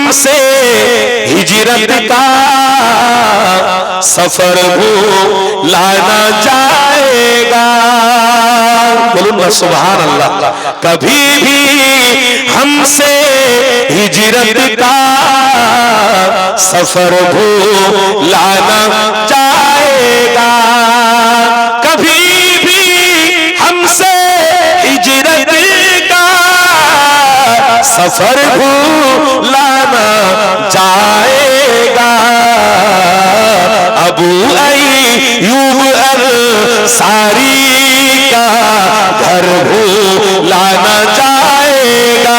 हमसे हिजरत का सफर भूलाना जाएगा। बोलूं ना सुभान अल्लाह। कभी भी हमसे हिजरत का सफर भूलाना जाएगा। कभी भी हमसे हिजरत का सफर भूलाना जाएगा। अबू अय्यूब अंसारी का घर भूलाना जाएगा।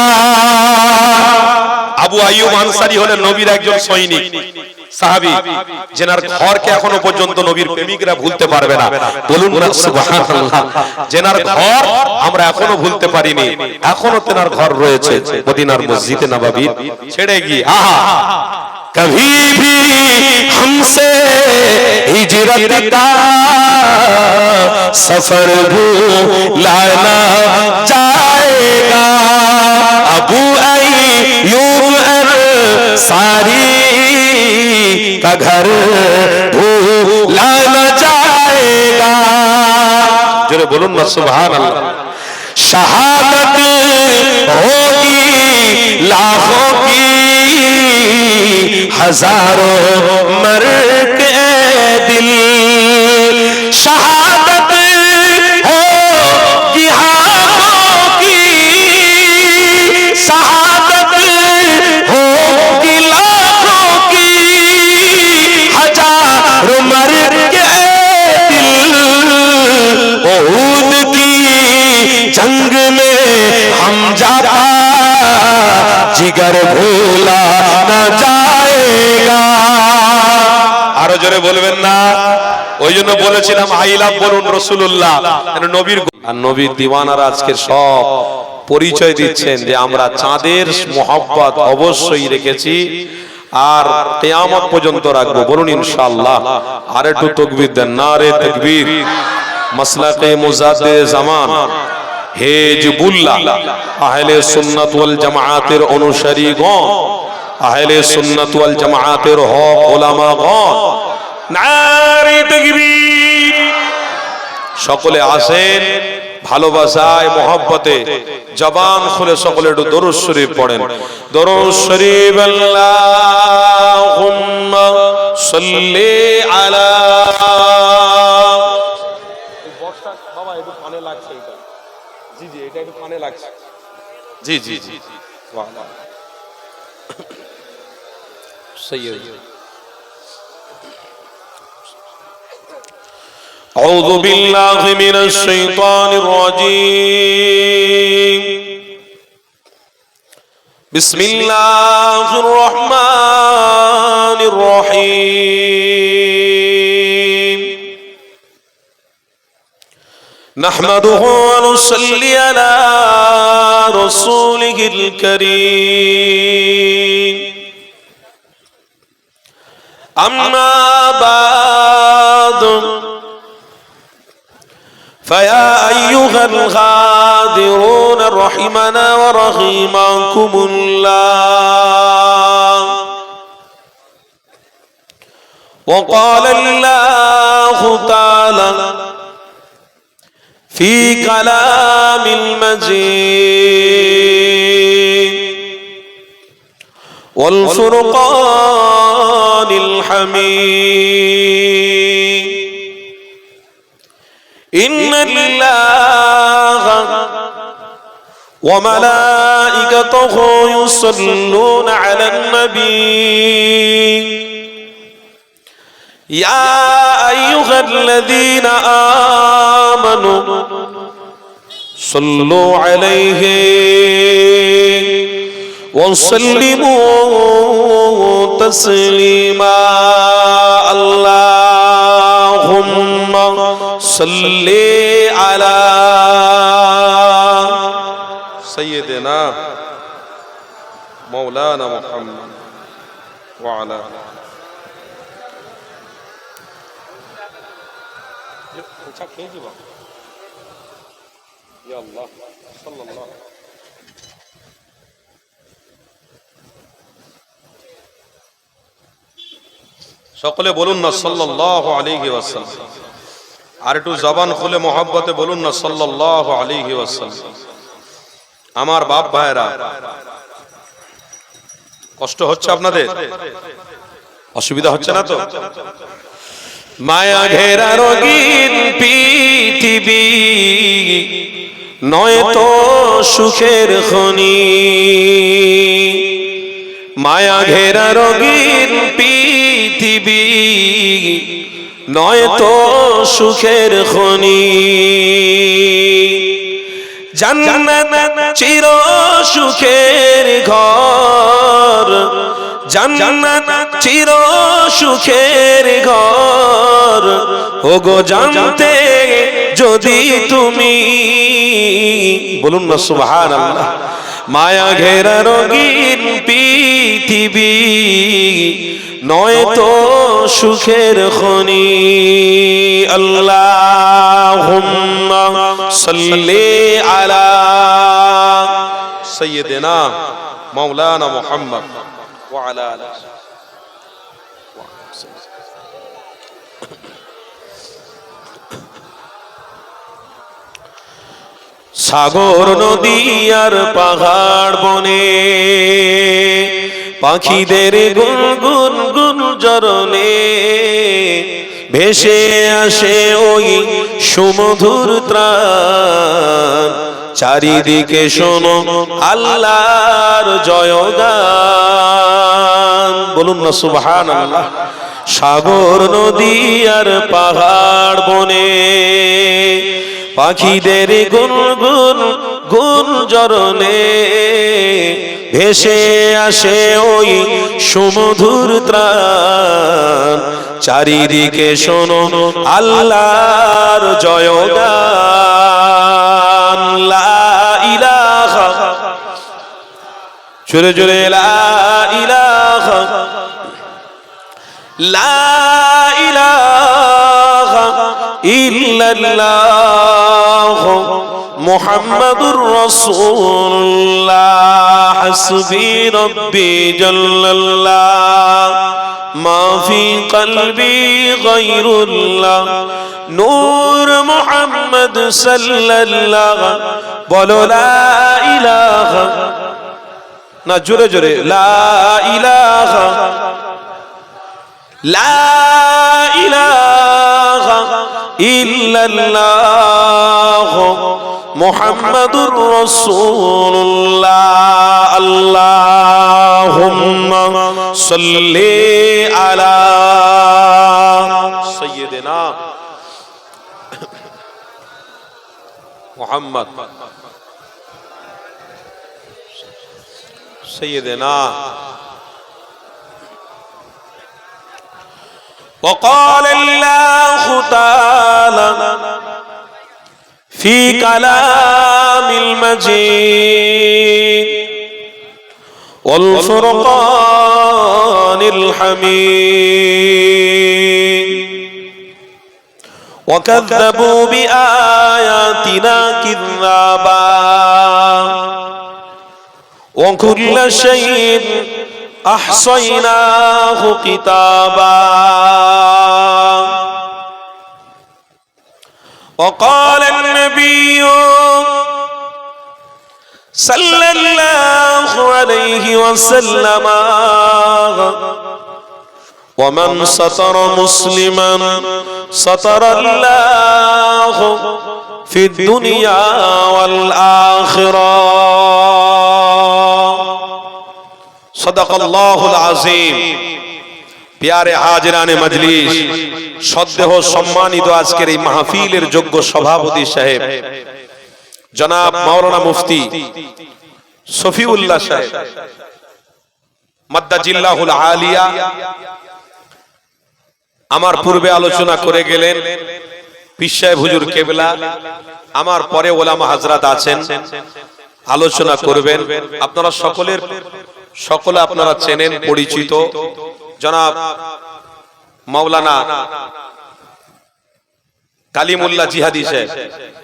আবু আইয়ুব আনসারী হলেন নবীর একজন সৈনিক সাহাবী, যেনার ঘরকে এখনো পর্যন্ত নবীর প্রেমিকরা ভুলতে পারবে না। বলুন না সুবহানাল্লাহ। যেনার ঘর আমরা এখনো ভুলতে পারিনি, এখনো তেনার ঘর রয়েছে মদিনার মসজিদে নববী ছেড়ে গিয়ে। আহা, कभी भी हमसे हिजरत का सफर भूलाना जाएगा। अबू अय्यूब अंसारी का घर भूलाना जाएगा। जोरे बोलूं ना सुभान अल्लाह। शहादत होगी लाखों की, हजारों मर के दिल। शहादत होगी हाथों की, शहादत होगी लाखों की, हजारों मर के दिल। ओहद की जंग में हम जाता जिगर भूला ना जाएगा। আরো জোরে বলবেন না? ওই জন্য বলেছিলাম আই লাভ বলুন রাসূলুল্লাহ। নবীর আর নবীর দিওয়ানারা আজকে সব পরিচয় দিচ্ছেন যে আমরা চাঁদের মোহাব্বত অবশ্যই রেখেছি আর কিয়ামত পর্যন্ত রাখবো। বলুন ইনশাআল্লাহ। আর একটু তাকবীর দেন, নারে তাকবীর। মাসলাকে মুজাদ্দিদ জামান হেজবুল্লাহ আহলে সুন্নাত ওয়াল জামাআতের অনুসারীগণ, আহলে সুন্নাত ওয়াল জামাআতের হক উলামাগণ, নারে তাকবীর। সকলে আসেন ভালোবাসায় মহব্বতে জবান খুলে সকলে একটু দরুদ শরীফ পড়েন। দরুদ শরীফ আল্লাহুম্মা সাল্লি আলা। বাবা একটু কানে লাগছে এটা। জি জি, এটা একটু কানে লাগছে। জি জি জি, বাহ বাহ, সৈয়দ। أعوذ بالله من الشيطان الرجيم. بسم الله الرحمن الرحيم. نحمده ونصلي على رسوله الكريم. أما بعد فيا أيها الغادرون رحمنا ورحمكم الله. وقال الله تعالى في كلام المجيد والفرقان الحميد. إن الله وملائكته يصلون على النبي يا أيها الذين آمنوا صلوا عليه وسلموا تسليما. اللهم صل على سيدنا مولانا محمد وعلى يا الله صلى الله সকলে বলুন না সাল্লাল্লাহু আলাইহি ওয়াসাল্লাম। আর একটু জবান খুলে মহব্বতে বলুন না সাল্লাল্লাহু আলাইহি ওয়াসাল্লাম। আমার বাপ ভাইরা, কষ্ট হচ্ছে আপনাদের? অসুবিধা হচ্ছে না তো? মায়া ঘেরা রঙিন পৃথিবী নয় তো সুখের খনি, মায়া ঘেরা রঙিন পৃথিবী নয় তো সুখের খনি, জান্নাত চির সুখের ঘর, জান্নাত চির সুখের ঘর, ওগো জানতে যদি তুমি, বলুন না সুবহানাল্লাহ। মায়া ঘেরা রঙিন পৃথিবী নয় তো সুখের খনি। আল্লাহুম্মা সাল্লি আলা সাইয়্যিদিনা মাওলানা মুহাম্মদ ওয়া আলা আলিহি। সাগর নদী আর পাহাড় বনে পাখিদের গুনগুন গুঞ্জরণে ভেসে আসে ওই সুমধুর ত্রাণ, চারিদিকে শোনো আল্লাহর জয়গান, বলুন না সুবহানাল্লাহ। সাগর নদী আর পাহাড় বনে পাখিদের গুনগুন গুঞ্জরণে ভেসে আসে ওই সুমধুর ত্রাণ, চারিদিকে শোনো আল্লাহর জয়গান। লা ইলাহা, জোরে জোরে লা ইলাহা, লা ইলাহা ইল্লাল্লাহ মুহাম্মাদুর রাসূলুল্লাহ। হাসবি রব্বি জাল্লাল্লাহ মা ফি কলবি গায়রুল্লাহ, নূর মুহাম্মদ সাল্লাল্লাহ। বলো লা ইলাহা, না জোরে জোরে লা ইলাহা, লা ইলাহা ইল্লাল্লাহ মুহাম্মাদুর রাসূলুল্লাহ। আল্লাহুম্মা সাল্লি আলা সাইয়্যিদিনা মুহাম্মদ সাইয়্যিদিনা। وقال الله تعالى في كلام المجيد والفرقان الحميد وكذبوا بآياتنا كذابا وكل شيء أحصيناه كتابا وقال النبي صلى الله عليه وسلم ومن ستر مسلما ستر الله في الدنيا والآخرة صدق الله العظيم। প্যারে হাজিরানে মজলিস, শ্রদ্ধেয় সম্মানিত আজকের এই মাহফিলের যোগ্য সভাপতি সাহেব জনাব মাওলানা মুফতি শফিউল্লাহ সাহেব মাদ্দাজিল্লাহুল আলিয়া আমার পূর্বে আলোচনা করে গেলেন। পীর সাহেব হুজুর কেবলা আমার পরে ওলামা হযরত আছেন, আলোচনা করবেন। আপনারা সকলে আপনারা চেনেন, পরিচিত জনাব মাওলানা কালিমুল্লাহ জিহাদি সাহেব,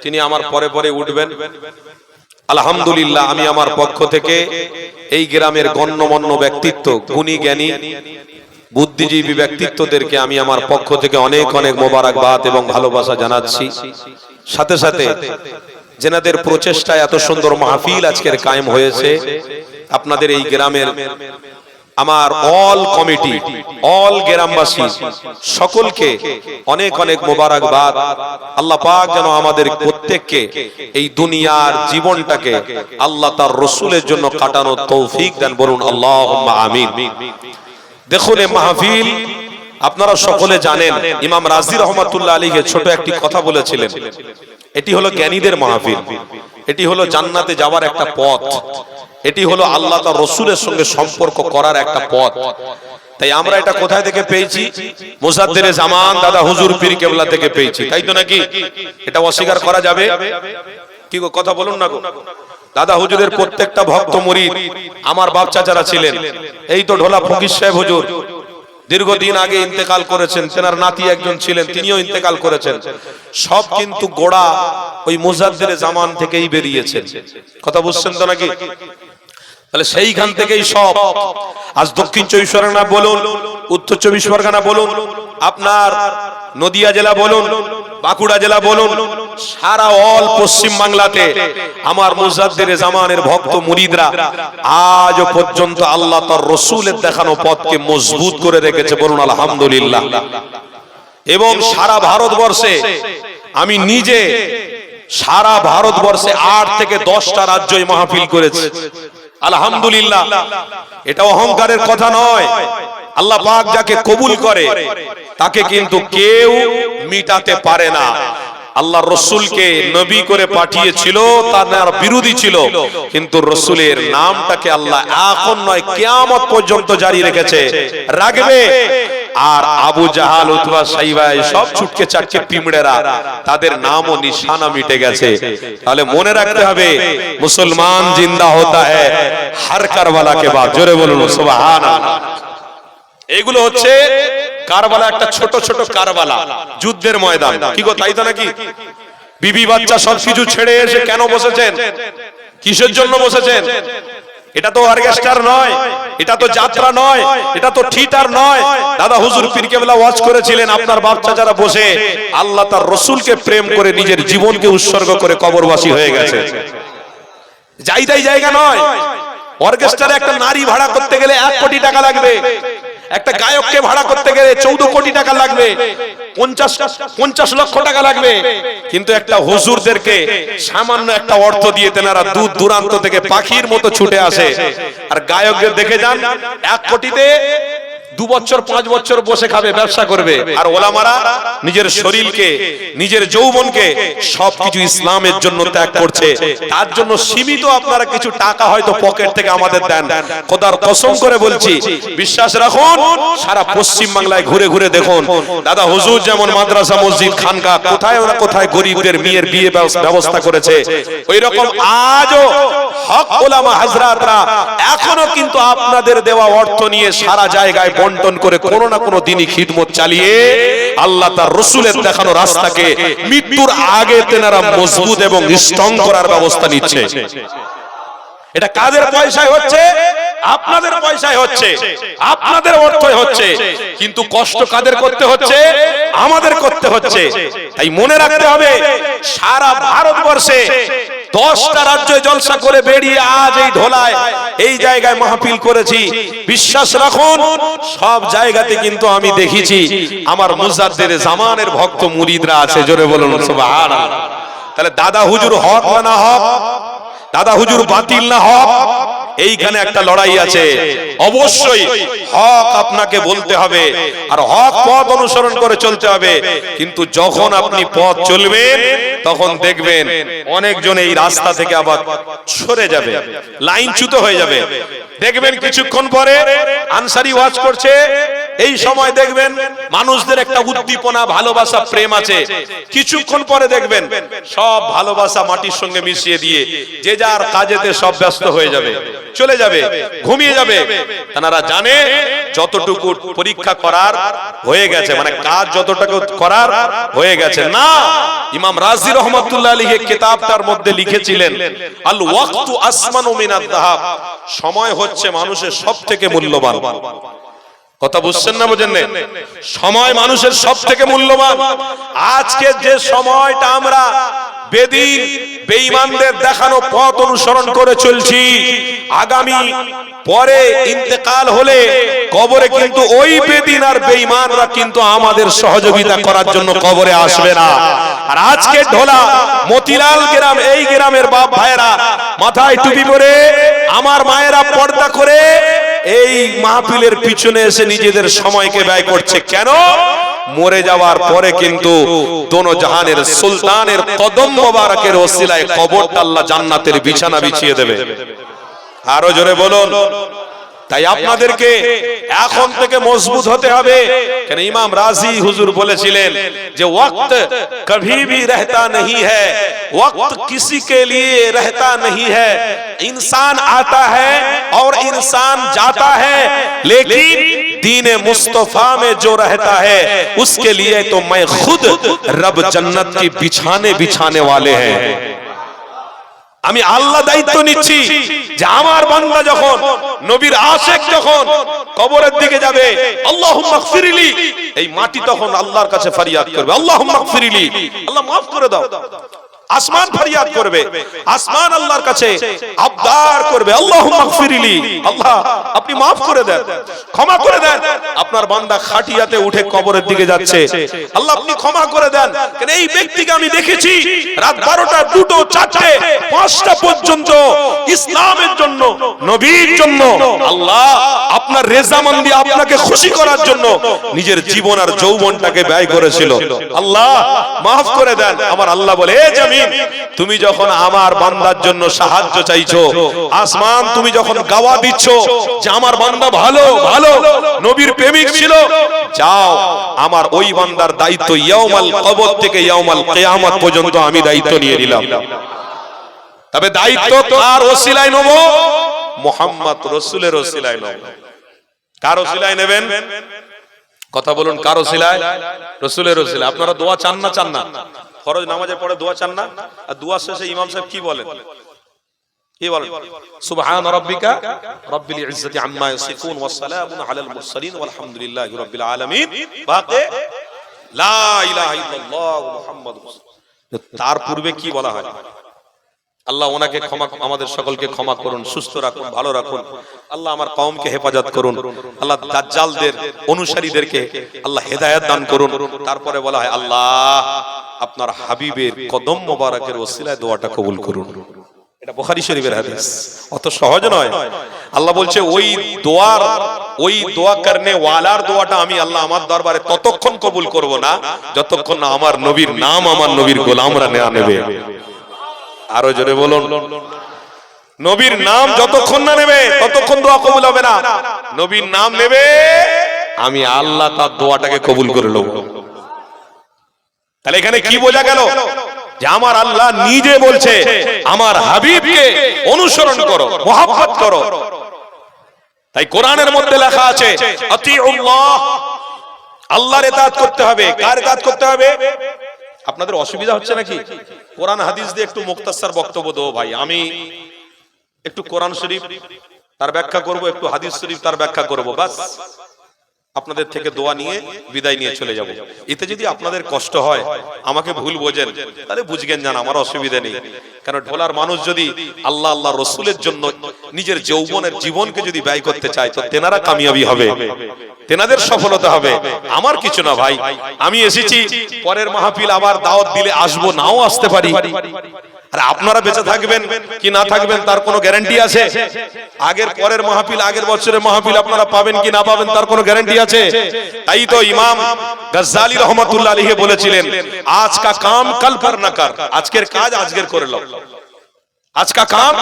তিনি আমার পরে পরে উঠবেন। আলহামদুলিল্লাহ, আমি আমার পক্ষ থেকে এই গ্রামের গণ্যমান্য ব্যক্তিত্ব, গুণী জ্ঞানী বুদ্ধিজীবী ব্যক্তিত্বদেরকে আমি আমার পক্ষ থেকে অনেক অনেক মোবারকবাদ এবং ভালোবাসা জানাচ্ছি। সাথে সাথে যেনাদের প্রচেষ্টায় এত সুন্দর মাহফিল আজকের কায়েম হয়েছে, আপনাদের এই গ্রামের আমার অল কমিটি, অল গ্রামবাসী সকলকে অনেক অনেক মোবারকবাদ। আল্লাহ পাক যেন আমাদের প্রত্যেককে এই দুনিয়ার জীবনটাকে আল্লাহ তার রসুলের জন্য কাটানোর তৌফিক দেন, বলুন আল্লাহুম্মা আমিন। দেখুন এই মাহফিল আপনারা সকলে জানেন, ইমাম রাজি রহমাতুল্লাহ আলাইহি ছোট একটি কথা বলেছিলেন, এটি হলো জ্ঞানীদের মাহফিল, এটি হলো জান্নাতে যাওয়ার একটা পথ, এটি হলো আল্লাহ তার রসুলের সঙ্গে সম্পর্ক করার একটা পথ। তাই আমরা এটা কোথায় থেকে পেয়েছি? মুজাদ্দেরে জামান দাদা হুজুর পীর কেবলা থেকে পেয়েছি, তাই তো নাকি? এটা অস্বীকার করা যাবে কি গো? কথা বলুন না গো। দাদা হুজুরের প্রত্যেকটা ভক্ত মুরিদ আমার বাপ চাচারা ছিলেন। এই তো ঢোলা ফকির সাহেব হুজুর দীর্ঘদিন আগে ইন্তেকাল করেছেন, তেনার নাতি একজন ছিলেন, তিনিও ইন্তেকাল করেছেন। সব কিন্তু গোড়া ওই মুজাদ্দেরে জামান থেকেই বেরিয়েছেন। কথা বুঝছেন তো নাকি? তাহলে সেইখান থেকেই সব। আজ দক্ষিণ চব্বিশ পরগনা বলুন, উত্তর চব্বিশ পরগনা বলুন, আপনার নদিয়া জেলা বলুন, বাঁকুড়া জেলা বলুন, সারা অল পশ্চিম বাংলাতে আমার মুজাদ্দেরে জামানের ভক্ত মুরিদরা আজ পর্যন্ত আল্লাহ তার রসুলের দেখানো পথকে মজবুত করে রেখেছে, বলুন আলহামদুলিল্লাহ। এবং সারা ভারতবর্ষে আমি নিজে সারা ভারতবর্ষে 8 থেকে 10টা রাজ্যই মাহফিল করেছি, আলহামদুলিল্লাহ। এটা অহংকারের কথা নয়। আল্লাহ পাক যাকে কবুল করে তাকে কিন্তু কেউ মিটাতে পারে না। আল্লাহ রসুলকে নবী করে পাঠিয়েছিল, তার বিরোধী ছিল, কিন্তু রসুলের নামটাকে আল্লাহ এখন নয় কিয়ামত পর্যন্ত জারি রেখেছে, রাখবে। আর আবু জাহাল, উতবা, সাইবা সব ছুটকে চাটকে পিমড়েরা, তাদের নাম ও নিশানা মিটে গেছে। তাহলে মনে রাখতে হবে, মুসলমান জিন্দা হতা হ্যায় হর কারবালা কে বাদ। জোরে বলুন সুবহানাল্লাহ। এগুলো হচ্ছে কারবালা, একটা ছোট ছোট কারবালা, যুদ্ধের ময়দান। কি গো, তাই তো নাকি? বিবি বাচ্চা সবকিছু ছেড়ে এসে কেন বসেছেন? কিসের জন্য বসেছেন? এটা তো অর্কেস্ট্রার নয়, এটা তো যাত্রা নয়, এটা তো থিয়েটার নয়। দাদা হুজুর পীর কেবলা ওয়াজ করেছিলেন, আপনার বাচ্চা যারা বসে আল্লাহ তার রসুলকে প্রেম করে নিজের জীবনকে উৎসর্গ করে কবরবাসী হয়ে গেছে। যাই তাই জায়গা নয়। অর্কেস্ট্রারে একটা নারী ভাড়া করতে গেলে 1 কোটি টাকা লাগবে, একটা গায়ককে ভাড়া করতে গেলে 14 কোটি টাকা লাগবে, 50 লক্ষ টাকা লাগবে। কিন্তু একটা হুজুরদেরকে সামান্য একটা অর্থ দিয়ে তেনারা দূর দূরান্ত থেকে পাখির মতো ছুটে আসে। আর গায়কদের দেখে যান 1 কোটিতে 2 বছর 5 বছর বসে খাবে, ব্যবসা করবে। আর ওলামারা নিজের শরীরকে, নিজের যৌবনকে সবকিছু ইসলামের জন্য ত্যাগ করছে। তার জন্য সীমিত আপনারা কিছু টাকা হয়তো পকেট থেকে আমাদের দেন। খোদার কসম করে বলছি, বিশ্বাস রাখুন, সারা পশ্চিম বাংলায় ঘুরে ঘুরে দেখুন, দাদা হুজুর যেমন মাদ্রাসা, মসজিদ, খানকা, কোথায় ওরা কোথায় গরিবদের মেয়ের বিয়ে ব্যবস্থা করেছে, ওই রকম আজও হক ওলামা হাজরাতরা এখনো কিন্তু আপনাদের দেওয়া অর্থ নিয়ে সারা জায়গায় বন্টন করে কোনো না কোনো দিনই খিদমত চালিয়ে আল্লাহ তার রসুলের দেখানো রাস্তাকে মৃত্যুর আগে তেনারা মজবুত এবং স্ট্রং করার ব্যবস্থা নিচ্ছে। এটা কাদের পয়সায় হচ্ছে? আপনাদের পয়সায় হচ্ছে, আপনাদের অর্থে হচ্ছে। কিন্তু কষ্ট কাদের করতে হচ্ছে? আমাদের করতে হচ্ছে। তাই মনে রাখতে হবে, সারা ভারতবর্ষে 10টা রাজ্যে জলসা করে বেরিয়ে আজ এই ধোলায় এই জায়গায় মাহফিল করেছি। বিশ্বাস রাখুন, সব জায়গাতে কিন্তু আমি দেখেছি আমার মুজাদ্দেরে জামানের ভক্ত মুরিদরা আছে। জোরে বলুন সুবহানাল্লাহ। তাহলে দাদা হুজুর হক না হক, দাদা হুজুর বাতিল না হক, এইখানে একটা লড়াই আছে। অবশ্যই হক আপনাকে বলতে হবে আর হক পথ অনুসরণ করে চলতে হবে। কিন্তু যখন আপনি পথ চলবেন তখন দেখবেন অনেকজন এই রাস্তা থেকে আবার সরে যাবে, লাইনচ্যুত হয়ে যাবে। দেখবেন কিছুক্ষণ পরে আনসারি ওয়াজ করছে, এই সময় দেখবেন মানুষদের একটা উদ্দীপনা, ভালোবাসা, প্রেম আছে। কিছুক্ষণ পরে দেখবেন সব ভালোবাসা মাটির সঙ্গে মিশিয়ে দিয়ে যে যার কাজেতে সব ব্যস্ত হয়ে যাবে, চলে যাবে, ঘুমিয়ে যাবে। তারা জানে যতটুকু পরীক্ষা করার হয়ে গেছে, মানে কাজ যতটুকু করার হয়ে গেছে। না, ইমাম রাজি রহমাতুল্লাহ আলাইহি কিতাবটার মধ্যে লিখেছিলেন, আল ওয়াক্তু আসমানু মিনাদ যাহাব, সময় হচ্ছে মানুষের সবথেকে মূল্যবান। কথা বুঝছেন না বোঝেন না? সময় মানুষের সব থেকে মূল্যবান। আজকে যে সময়টা আমরা বেদিন বেঈমানদের দেখানো পথ অনুসরণ করে চলছি, আগামী পরে ইন্তেকাল হলে কবরে কিন্তু ওই বেদিন আর বেঈমানরা কিন্তু আমাদের সহযোগিতা করার জন্য কবরে আসবে না। আর আজকে ঢোলা মতিলাল গ্রাম, এই গ্রামের বাপ ভাইরা মাথায় টুপি পরে, আমার মায়েরা পর্দা করে এই মাহফিলের পিছনে এসে নিজেদের সময়কে ব্যয় করছে। কেন? মরে যাওয়ার পরে কিন্তু দোনো জাহানের সুলতানের কদম মোবারকের ওসিলায় কবরটা আল্লাহ জান্নাতের বিছানা বিছিয়ে দেবে। আরো জোরে বলুন। তাই আপনাদেরকে এখন থেকে মজবুত হতে হবে। কেন ইমাম রাজি হুজুর বলেছিলেন যে ওয়াক্ত কभी भी रहता नहीं है, वक्त किसी के लिए रहता नहीं है, इंसान आता है और इंसान जाता है, लेकिन दीन मुस्तफा में जो रहता है उसके लिए तो मैं खुद रब जन्नत की बिछाने बिछाने वाले हैं। আমি আল্লাহ দায়িত্ব নিচ্ছি যে আমার বান্দা যখন নবীর আশিক যখন কবরের দিকে যাবে, আল্লাহুম্মা গফিরলি, এই মাটি তখন আল্লাহর কাছে ফরিয়াদ করবে, আল্লাহুম্মা গফিরলি, আল্লাহ মাফ করে দাও। আসমান ফরিয়াদ করবে, আসমান আল্লাহর কাছে আবদার করবে, আল্লাহুম্মা গফিরলি, আল্লাহ আপনি মাফ করে দেন, ক্ষমা করে দেন। আপনার বান্দা খাটিয়াতে উঠে কবরের দিকে যাচ্ছে, আল্লাহ আপনি ক্ষমা করে দেন। কারণ এই ব্যক্তিকে আমি দেখেছি রাত 12টা, 2টো, 4টে, 5টা পর্যন্ত ইসলামের জন্য, নবীর জন্য, আল্লাহ আপনার রেজামন্দি, আপনাকে খুশি করার জন্য নিজের জীবন আর যৌবনটাকে ব্যয় করেছিল। আল্লাহ মাফ করে দেন। আমার আল্লাহ বলে, এ জমিন তুমি যখন আমার বান্দার জন্য সাহায্য চাইছো, আসমান তুমি যখন গাওয়া দিচ্ছ যে আমার বান্দা ভালো ভালো নবীর প্রেমিক ছিল, যাও আমার ওই বান্দার দায়িত্ব ইয়াউমাল কবর থেকে ইয়াউমাল কিয়ামত পর্যন্ত আমি দায়িত্ব নিয়ে নিলাম। তবে দায়িত্ব কার ওসিলায় নেব? মুহাম্মদ রাসূলের ওসিলায় নেব। কার ওসিলায় নেবেন? কথা বলুন, কার ওসিলায়? রাসূলের ওসিলায়। আপনারা দোয়া চান না? চান না? ফরজ নামাজের পরে দোয়া চান না? আর দোয়া শেষে ইমাম সাহেব কি বলেন? কি বলেন? সুবহান রাব্বিকা রাব্বিল ইজ্জাতি আম্মা ইয়াসিফুন ওয়া সালামুন আলাল মুরসালিন ওয়াল হামদুলিল্লাহি রাব্বিল আলামিন। বাকি লা ইলাহা ইল্লাল্লাহ মুহাম্মাদুর রাসূলুল্লাহ। তার পূর্বে কি বলা হয়? আল্লাহ ওনাকে ক্ষমা, আমাদের সকলকে ক্ষমা করুন, সুস্থ রাখুন, ভালো রাখুন। আল্লাহ আমার কওমকে হেফাজত করুন। আল্লাহ দাজ্জালদের অনুসারীদেরকে আল্লাহ হেদায়েত দান করুন। তারপরে বলা হয় আল্লাহ আপনার হাবিবের কদম মোবারকের ওসিলায় দোয়াটা কবুল করুন। এটা বুখারী শরীফের হাদিস, অত সহজ নয়। আল্লাহ বলছে ওই দোয়ার, ওই দোয়া করনে ওয়ালার দোয়াটা আমি আল্লাহ আমার দরবারে ততক্ষণ কবুল করব না যতক্ষণ না আমার নবীর নাম, আমার নবীর গোলামরা নেবে। আরো জোরে বলুন। নবীর নাম যতক্ষণ না নেবে ততক্ষণ দোয়া কবুল হবে না। নবীর নাম নেবে, আমি আল্লাহ তার দোয়াটাকে কবুল করে নেব। তাহলে এখানে কি বোঝা গেল? যে আমার আল্লাহ নিজে বলছে আমার হাবিবকে অনুসরণ করো, মুহাব্বত করো। তাই কোরআনের মধ্যে লেখা আছে আতিউল্লাহ, আল্লাহর ইতাআত করতে হবে। কার ইতাআত করতে হবে? আপনাদের অসুবিধা হচ্ছে নাকি? কোরআন হাদিস দিয়ে একটু মুখতাসার বক্তব্য দেবো ভাই। আমি একটু কোরআন শরীফ তার ব্যাখ্যা করব, একটু হাদিস শরীফ তার ব্যাখ্যা করব, বাস আপনাদের থেকে দোয়া নিয়ে বিদায় নিয়ে চলে যাব। এতে যদি আপনাদের কষ্ট হয়, আমাকে ভুল বোঝেন, তাহলে বুঝবেন জান আমার অসুবিধা নেই। কারণ ঢোলার মানুষ যদি আল্লাহ আল্লাহ রসুলের জন্য নিজের যৌবনের জীবনকে যদি ব্যয় করতে চায়, তো তেনারা কামিয়াবি হবে, তেনাদের সফলতা হবে। আমার কিছু না ভাই, আমি এসেছি, পরের মাহফিল আবার দাওয়াত দিলে আসবো, নাও আসতে পারি। আর আপনারা বেঁচে থাকবেন কি না থাকবেন তার কোনো গ্যারান্টি আছে? আগের পরের মাহফিল, আগের বছরের মাহফিল আপনারা পাবেন কি না পাবেন তার কোনো গ্যারান্টি আছে? তাই তো ইমাম গজ্জালি রহমাতুল্লাহ আলাইহি বলেছিলেন, আজ কা কাম কাল পর না কর। আজকের কাজ আজকের করে নাও। আজ কা কাম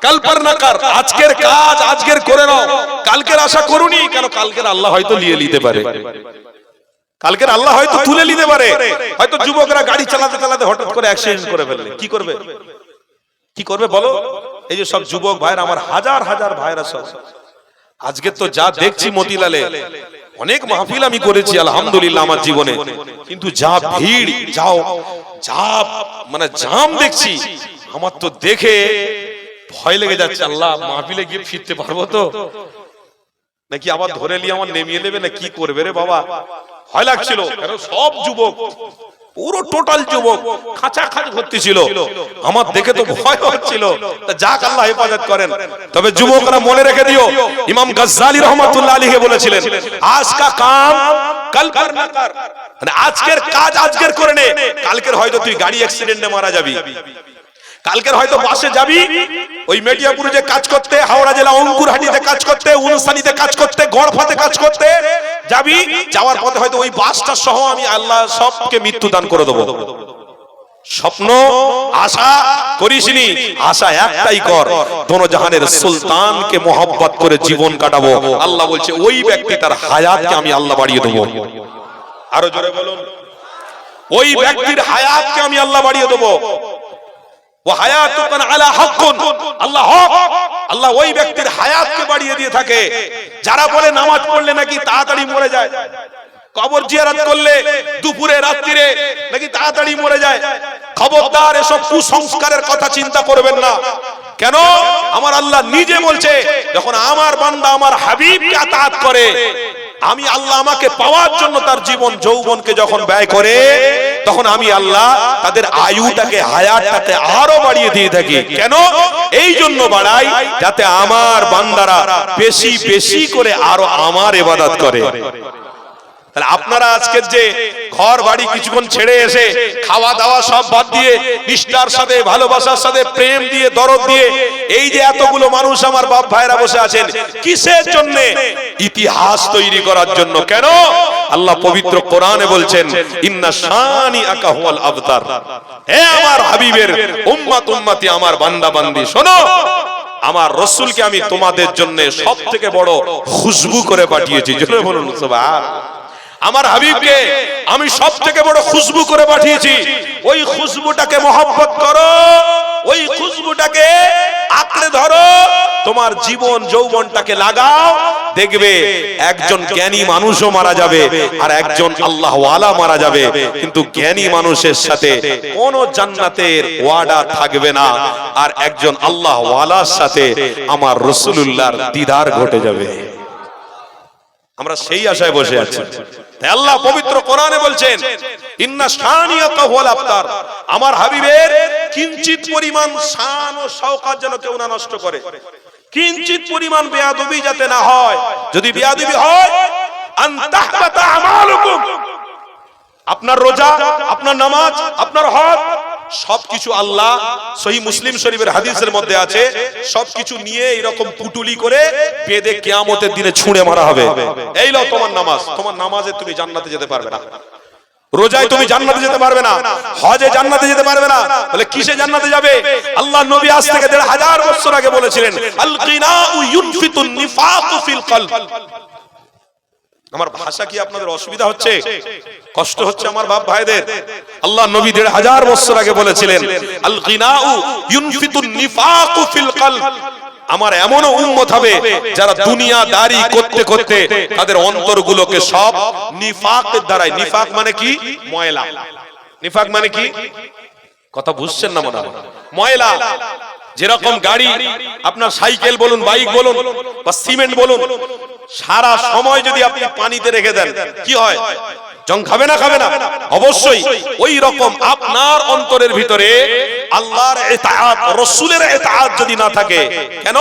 কাল পর না কর। আজকের কাজ আজকের করে নাও, কালকের আশা করুনি। কেন? কালকের আল্লাহ হয়তো নিয়ে নিতে পারে, কালকের আল্লাহ হয়তো তুলে নিতে পারে। হয়তো যুবকরা গাড়ি চালাতে চালাতে হঠাৎ করে অ্যাক্সিডেন্ট করে ফেললে কি করবে? কি করবে বলো? এই যে সব যুবক ভাইরা, আমার হাজার হাজার ভাইরা সব, আজকে তো যা দেখছি মতিলালে, অনেক মাহফিল আমি করেছি আলহামদুলিল্লাহ আমার জীবনে, কিন্তু যা ভিড়, যা মানে জাম দেখছি, আমার তো দেখে ভয় লেগে যাচ্ছে। আল্লাহ মাহফিলে গিয়ে ফিরতে পারবো তো? নাকি আবার ধরে নিয়ে আমার নেমিয়ে নেবে না কি করবে রে বাবা, ভয় লাগছিল। সব যুবক, পুরো টোটাল যুবক খাঁচা খাঁচ ভর্তি ছিল, আমার দেখে তো ভয় হচ্ছিল। যাক আল্লাহ হেফাজত করেন। তবে যুবকরা মনে রেখে দিও, ইমাম গজ্জালী রহমাতুল্লাহ আলাইহি বলেছিলেন, আজ কা কাম কাল কর না কর, মানে আজকের কাজ আজকের করে নে, কালকের হয়তো তুই গাড়ি অ্যাক্সিডেন্টে মারা যাবি, কালকের হয়তো বাসে যাবি ওই মেডিয়াপুরে যে কাজ করতে, হাওড়া জেলা অঙ্কুরহাটিতে কাজ করতে, উনসানিতে কাজ করতে, গড়ফাতে কাজ করতে যাবি, যাওয়ার পথে হয়তো ওই বাসটা সহ আমি আল্লাহ সবকে মৃত্যু দান করে দেবো। স্বপ্ন আশা করিসনি, আশা একটাই কর, দোনো জাহানের সুলতানকে মোহাব্বত করে জীবন কাটাবো। আল্লাহ বলছে ওই ব্যক্তি তার হায়াতকে আমি আল্লাহ বাড়িয়ে দেবো। আরো জোরে বলুন, ওই ব্যক্তির হায়াতকে আমি আল্লাহ বাড়িয়ে দেবো। আল্লাহ ওই ব্যক্তির হায়াতকে বাড়িয়ে দিয়ে থাকে। যারা বলে নামাজ পড়লে নাকি তাড়াতাড়ি মরে যায়, কবর জিয়ারত করলে দুপুরে রাত্রিরে নাকি তাড়াতাড়ি মরে যায়, খবরদার এসব কুসংস্কারের কথা চিন্তা করবেন না। কেন? আমার আল্লাহ নিজে বলছে, যখন আমার বান্দা আমার হাবিবকে আতাত করে, আমি আল্লাহ আমাকে পাওয়ার জন্য তার জীবন যৌবনকে যখন ব্যয় করে, তখন আমি আল্লাহ তাদের আয়ুটাকে, হায়াতটাকে আরো বাড়িয়ে দিয়ে থাকি। কেন? এই জন্য বাড়াই যাতে আমার বান্দারা বেশি বেশি করে আরো আমার ইবাদত করে। তাহলে আপনারা আজকের যে ঘর বাড়ি কিছুক্ষণ ছেড়ে এসে খাওয়া দাওয়া সব বাদ দিয়ে নিষ্ঠার সাথে, ভালোবাসার সাথে, প্রেম দিয়ে, দরদ দিয়ে এই যে এতগুলো মানুষ আমার বাপ ভাইরা বসে আছেন, কিসের জন্য? ইতিহাস তৈরি করার জন্য। কেন? আল্লাহ পবিত্র কোরআনে বলছেন, ইন্না শানিআকা হুয়াল আবতার। হে আমার হাবিবের উম্মত উম্মতি, আমার বান্দা বান্দি, শোনো, আমার রাসূলকে আমি তোমাদের জন্য সবথেকে বড় খুশবু করে পাঠিয়েছি। জোরে বলুন সুবহানাল্লাহ। আমার হাবিবকে আমি সবথেকে বড় খুশবু করে পাঠিয়েছি। ওই খুশবুটাকে মহব্বত করো, ওই খুশবুটাকে আঁকড়ে ধরো, তোমার জীবন যৌবনটাকে লাগাও, দেখবে একজন জ্ঞানী মানুষও মারা যাবে আর একজন আল্লাহ ওয়ালা মারা যাবে, কিন্তু জ্ঞানী মানুষের সাথে কোনো জান্নাতের ওয়াদা থাকবে না, আর একজন আল্লাহ ওয়ালার সাথে আমার রাসূলুল্লাহর দিদার ঘটে যাবে। আমরা সেই আশায় বসে আছি। তাই আল্লাহ পবিত্র কোরআনে বলছেন, ইন্না শানিআকা হুয়াল আবতার, আমার হাবিবের কিঞ্চিত পরিমাণ শান ও শওকত যেন কেউ না নষ্ট করে, কিঞ্চিত পরিমাণ বেয়াদবি যাতে না হয়। যদি বেয়াদবি হয়, আন তাহবাতা আমালুকুম, আপনার রোজা, আপনার নামাজ, আপনার হজ, সবকিছু আল্লাহ সহিহ মুসলিম শরীফের হাদিসের মধ্যে আছে, সবকিছু নিয়ে এরকম পুটুলি করে বেঁধে কিয়ামতের দিনে ছুঁড়ে মারা হবে। এই নাও তোমার নামাজ, তোমার নামাজে তুমি জান্নাতে যেতে পারবে না, রোজায় তুমি জান্নাতে যেতে পারবে না, হজে জান্নাতে যেতে পারবে না। বলে কিসে জান্নাতে যাবে? আল্লাহ নবী আজ থেকে ১৫০০ বছর আগে বলেছিলেন, আল গিনাউ ইউনফিতুন নিফাকু ফিল কলব। আমার ভাষা কি আপনাদের অসুবিধা হচ্ছে, কষ্ট হচ্ছে আমার বাপ ভাইদের? আল্লাহ নবী ১৫০০ বছর আগে বলেছিলেন, আল গিনাউ ইউনফিতুন নিফাকু ফিল কলব। আমার এমনও উম্মত হবে যারা দুনিয়াদারি করতে করতে তাদের অন্তরগুলোকে সব নিফাকের দ্বারাই, নিফাক মানে কি? ময়লা। নিফাক মানে কি? কথা বুঝছেন না মনে হয়? ময়লা। যেরকম গাড়ি, আপনার সাইকেল বলুন, বাইক বলুন বা সিমেন্ট বলুন, সারা সময় যদি আপনি পানিতে রেখে দেন, কি হয়? জং খাবে না? খাবে না? অবশ্যই। ওই রকম আপনার অন্তরের ভিতরে আল্লাহর ইতাআত, রাসূলের ইতাআত যদি না থাকে, কেন?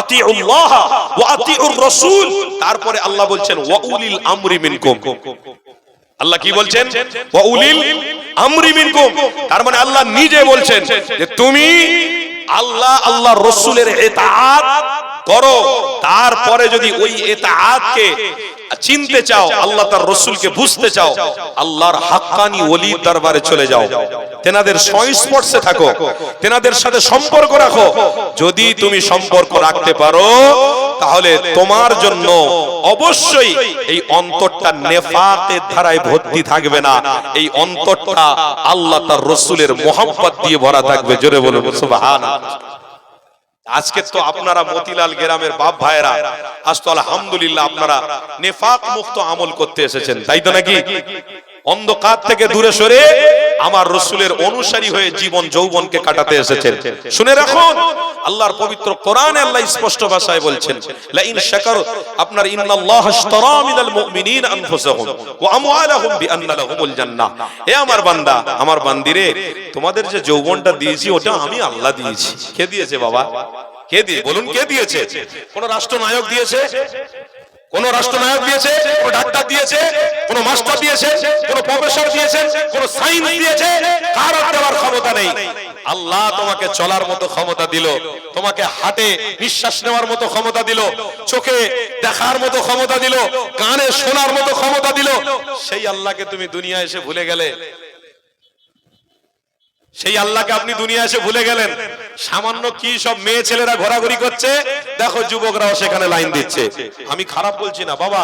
আতিউল্লাহ ওয়া আতিউর রাসূল। তারপরে আল্লাহ বলছেন ওয়া উলিল আমরি মিনকুম। আল্লাহ কি বলছেন? ওয়া উলিল আমরি মিনকুম। তার মানে আল্লাহ নিজে বলছেন যে তুমি আল্লাহ, আল্লাহর রাসূলের ইতাআত করো। তারপরে যদি ওই ইতাআতকে চিনতে চাও, আল্লাহ তার রাসূলকে বুঝতে চাও, আল্লাহর হাক্কানি ওলির দরবারে চলে যাও, তেনাদের সংস্পর্শে থাকো, তেনাদের সাথে সম্পর্ক রাখো। যদি তুমি সম্পর্ক রাখতে পারো, তাহলে তোমার জন্য অবশ্যই এই অন্তরটা নেফাকের ধারায় ভর্তি থাকবে না, এই অন্তরটা আল্লাহ তার রাসূলের মহব্বত দিয়ে ভরা থাকবে। জোরে বলুন সুবহানাল্লাহ। আজকে তো আপনারা মতিলাল গ্রামের বাপ ভাইরা, আজ তো আলহামদুলিল্লাহ আপনারা নেফাক মুক্ত আমল করতে এসেছেন, তাই তো নাকি? অন্ধকার থেকে দূরে সরে আমার রাসূলের অনুসারী হয়ে জীবন যৌবনকে কাটাতে এসেছেন। শুনে রাখুন, আল্লাহর পবিত্র কোরআনে আল্লাহ স্পষ্ট ভাষায় বলছেন, লা ইন শাকার, আপনার ইন্নাল্লাহ আশতারা মিনাল মুমিনিন আনফুসাহুম ওয়া আমওয়ালাহুম বিআন্না লাহুমুল জান্নাহ। হে আমার বান্দা, আমার বান্দিরে, তোমাদের যে যৌবনটা দিয়েছি ওটা আমি আল্লাহ দিয়েছি। কে দিয়েছে বাবা? কে দিয়ে বলুন, কে দিয়েছে? কোন রাষ্ট্রনায়ক দিয়েছে? কোন রাষ্ট্রনায়ক দিয়েছে? কোন ডাক্তার দিয়েছে? কোন মাস্টার দিয়েছে? কোন প্রফেসর দিয়েছে? কোন সায়েন্স দিয়েছে? কারো দেওয়ার ক্ষমতা নেই। আল্লাহ তোমাকে চলার মতো ক্ষমতা দিল, তোমাকে হাতে নিঃশ্বাস নেওয়ার মতো ক্ষমতা দিল, চোখে দেখার মতো ক্ষমতা দিল, কানে শোনার মতো ক্ষমতা দিল। সেই আল্লাহকে তুমি দুনিয়া এসে ভুলে গেলে। সেই আল্লাহকে আপনি দুনিয়া এসে ভুলে গেলেন। সামান্য কি সব মেয়ে ছেলেরা ঘোরাঘুরি করছে, দেখো যুবকরাও সেখানে লাইন দিচ্ছে। আমি খারাপ বলছি না বাবা,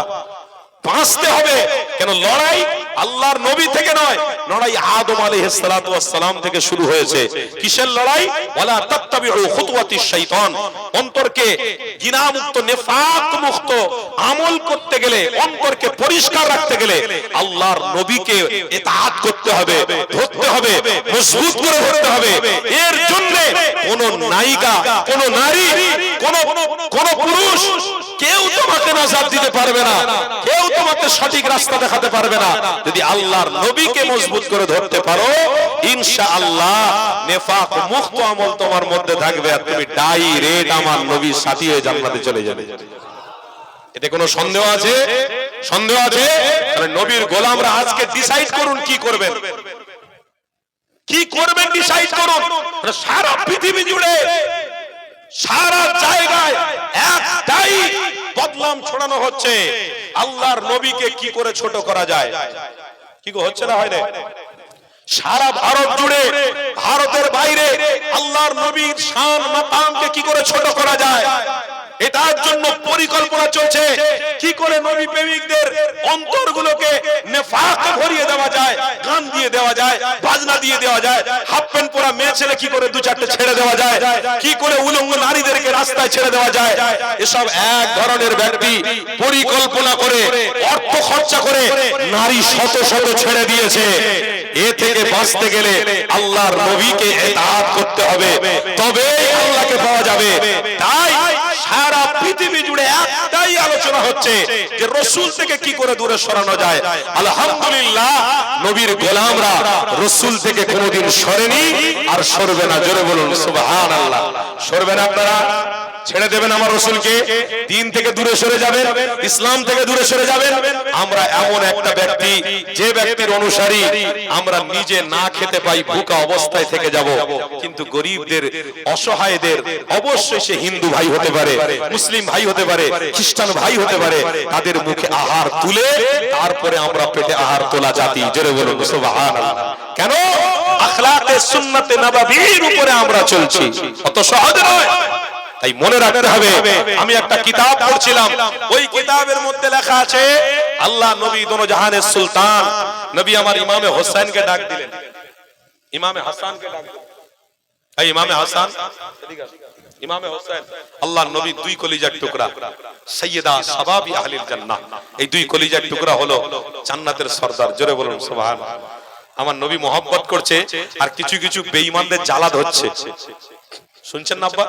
বাঁচতে হবে। কেন লড়াই আল্লাহর নবী থেকে নয়, লড়াই আদম আলাইহিস সালাতু ওয়াস সালাম থেকে শুরু হয়েছে। কিসের লড়াই? ওয়ালা তাত্তাবিউ খুতুওয়াতিশ শাইতান। অন্তরকে জিনা মুক্ত, নেফাক মুক্ত আমল করতে গেলে, অন্তরকে পরিষ্কার রাখতে গেলে আল্লাহর নবীকে ইতাআত করতে হবে, ধরতে হবে, মজবুত করে ধরতে হবে। এর জন্য কোন নায়িকা, কোন নারী, কোন পুরুষ কেউ তোমাকে নাজাত দিতে পারবে না, কেউ তোমাকে সঠিক রাস্তা দেখাতে পারবে না। যদি আল্লাহর নবীকে মজবুত করে ধরতে পারো, ইনশাআল্লাহ নেফাক মুক্ত আমল তোমার মধ্যে থাকবে, আর তুমি ডাইরেক্ট আমার নবীর সাথী হয়ে জান্নাতে চলে যাবে। এতে কোনো সন্দেহ আছে? সন্দেহ আছে? তাহলে নবীর গোলামরা আজকে ডিসাইড করুন কি করবেন, কি করবেন ডিসাইড করুন। সারা পৃথিবী জুড়ে, সারা জায়গায় একটাই বদনাম ছড়ানো হচ্ছে, আল্লাহর নবীকে কি করে ছোট করা যায়। কি হচ্ছে না? হয় না? সারা ভারত জুড়ে, ভারতের বাইরে আল্লাহর নবীর শান মাকামকে কি করে ছোট করা যায়, এটার জন্য পরিকল্পনা চলছে। কি করে নবী প্রেমিকদের অন্তরগুলোকে নেফাকে ভরিয়ে দেওয়া যায়, গান দিয়ে দেওয়া যায়, বাজনা দিয়ে দেওয়া যায়, হাফ প্যান্ট পরা মেয়ে ছেলে কি করে দু চারটে ছেড়ে দেওয়া যায়, কি করে উলঙ্গ নারীদেরকে রাস্তায় ছেড়ে দেওয়া যায়। এসব এক ধরনের ব্যক্তি পরিকল্পনা করে, অর্থ খরচা করে নারী শত শত ছেড়ে দিয়েছে। এ থেকে বাঁচতে গেলে আল্লাহর নবীকে ইতাআত করতে হবে, তবেই আল্লাহকে পাওয়া যাবে। তাই সারা পৃথিবী জুড়ে একটাই আলোচনা হচ্ছে যে রাসূল থেকে কি করে দূরে সরানো যায়। আলহামদুলিল্লাহ, নবীর গোলামরা রাসূল থেকে কোনোদিন সরেনি, আর সরবে না। জোরে বলুন সুবহানাল্লাহ। সরবে না? আপনারা ছেড়ে দেবেন আমার রাসূলকে? দিন থেকে দূরে সরে যাবেন, ইসলাম থেকে দূরে সরে যাবেন। আমরা এমন একটা ব্যক্তি, যে ব্যক্তির অনুসারী আমরা নিজে না খেতে পাই, ভুকা অবস্থায় থেকে যাব, কিন্তু গরিবদের, অসহায়দের, অবশ্যই সে হিন্দু ভাই হতে পারে, মুসলিম ভাই হতে পারে, খ্রিস্টান ভাই হতে পারে, তাদের মুখে আহার তুলে তারপরে আমরা পেটে আহার তোলা জাতি। জোরে বলুন সুবহানাল্লাহ। কেন? আখলাকে সুন্নতে নববীর উপরে আমরা চলছি, অত সহজ নয়। তাই মনে রাখতে হবে। আমি একটা কিতাব পড়ছিলাম, ওই কিতাবের মধ্যে লেখা আছে আল্লাহ নবী দোনো জাহানের সুলতান, নবী আমার ইমামে হোসেনকে ডাক দিলেন, ইমামে হাসানকে ডাক দিলেন। এই ইমামে হাসান, ইমামে হোসেন, আল্লাহর নবী দুই কলিজার টুকরা, সাইয়্যিদা শাবাবি আহলিল জান্নাহ। এই দুই কলিজার টুকরা হলো জান্নাতের সরদার। জোরে বলুন সুবহানাল্লাহ। আমার নবী মহব্বত করছে, আর কিছু কিছু বেঈমানদের জ্বালা ধরছে। শুনছেন না আব্বা?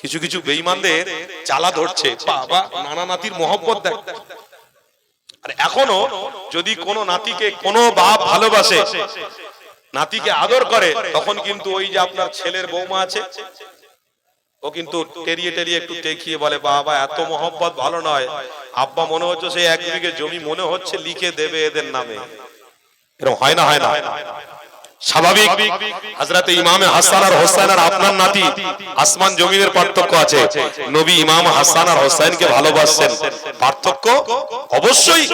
কিছু কিছু বেঈমানদের জ্বালা ধরছে। বাবা, নানা নাতির মহব্বত দেখ। আর এখনো যদি কোনো নাতিকে কোনো বাপ ভালোবাসে, নাতিকে আদর করে, তখন কিন্তু ওই যে আপনার ছেলের বৌমা আছে, ও কিন্তু টেরিয়ে টেরিয়ে একটু টেকিয়ে বলে, বাবা এত মহব্বত ভালো নয়, আব্বা মনে হচ্ছে সেই 1 বিঘে জমি মনে হচ্ছে লিখে দেবে এদের নামে। এরকম হয় না? হয় না? স্বাভাবিক। হযরত ইমামে হাসান আর হোসেন আর আপনার নাতি, আসমান জমিনের পার্থক্য আছে। নবী ইমাম হাসান আর হোসেনকে ভালোবাসেন, পার্থক্য অবশ্যই।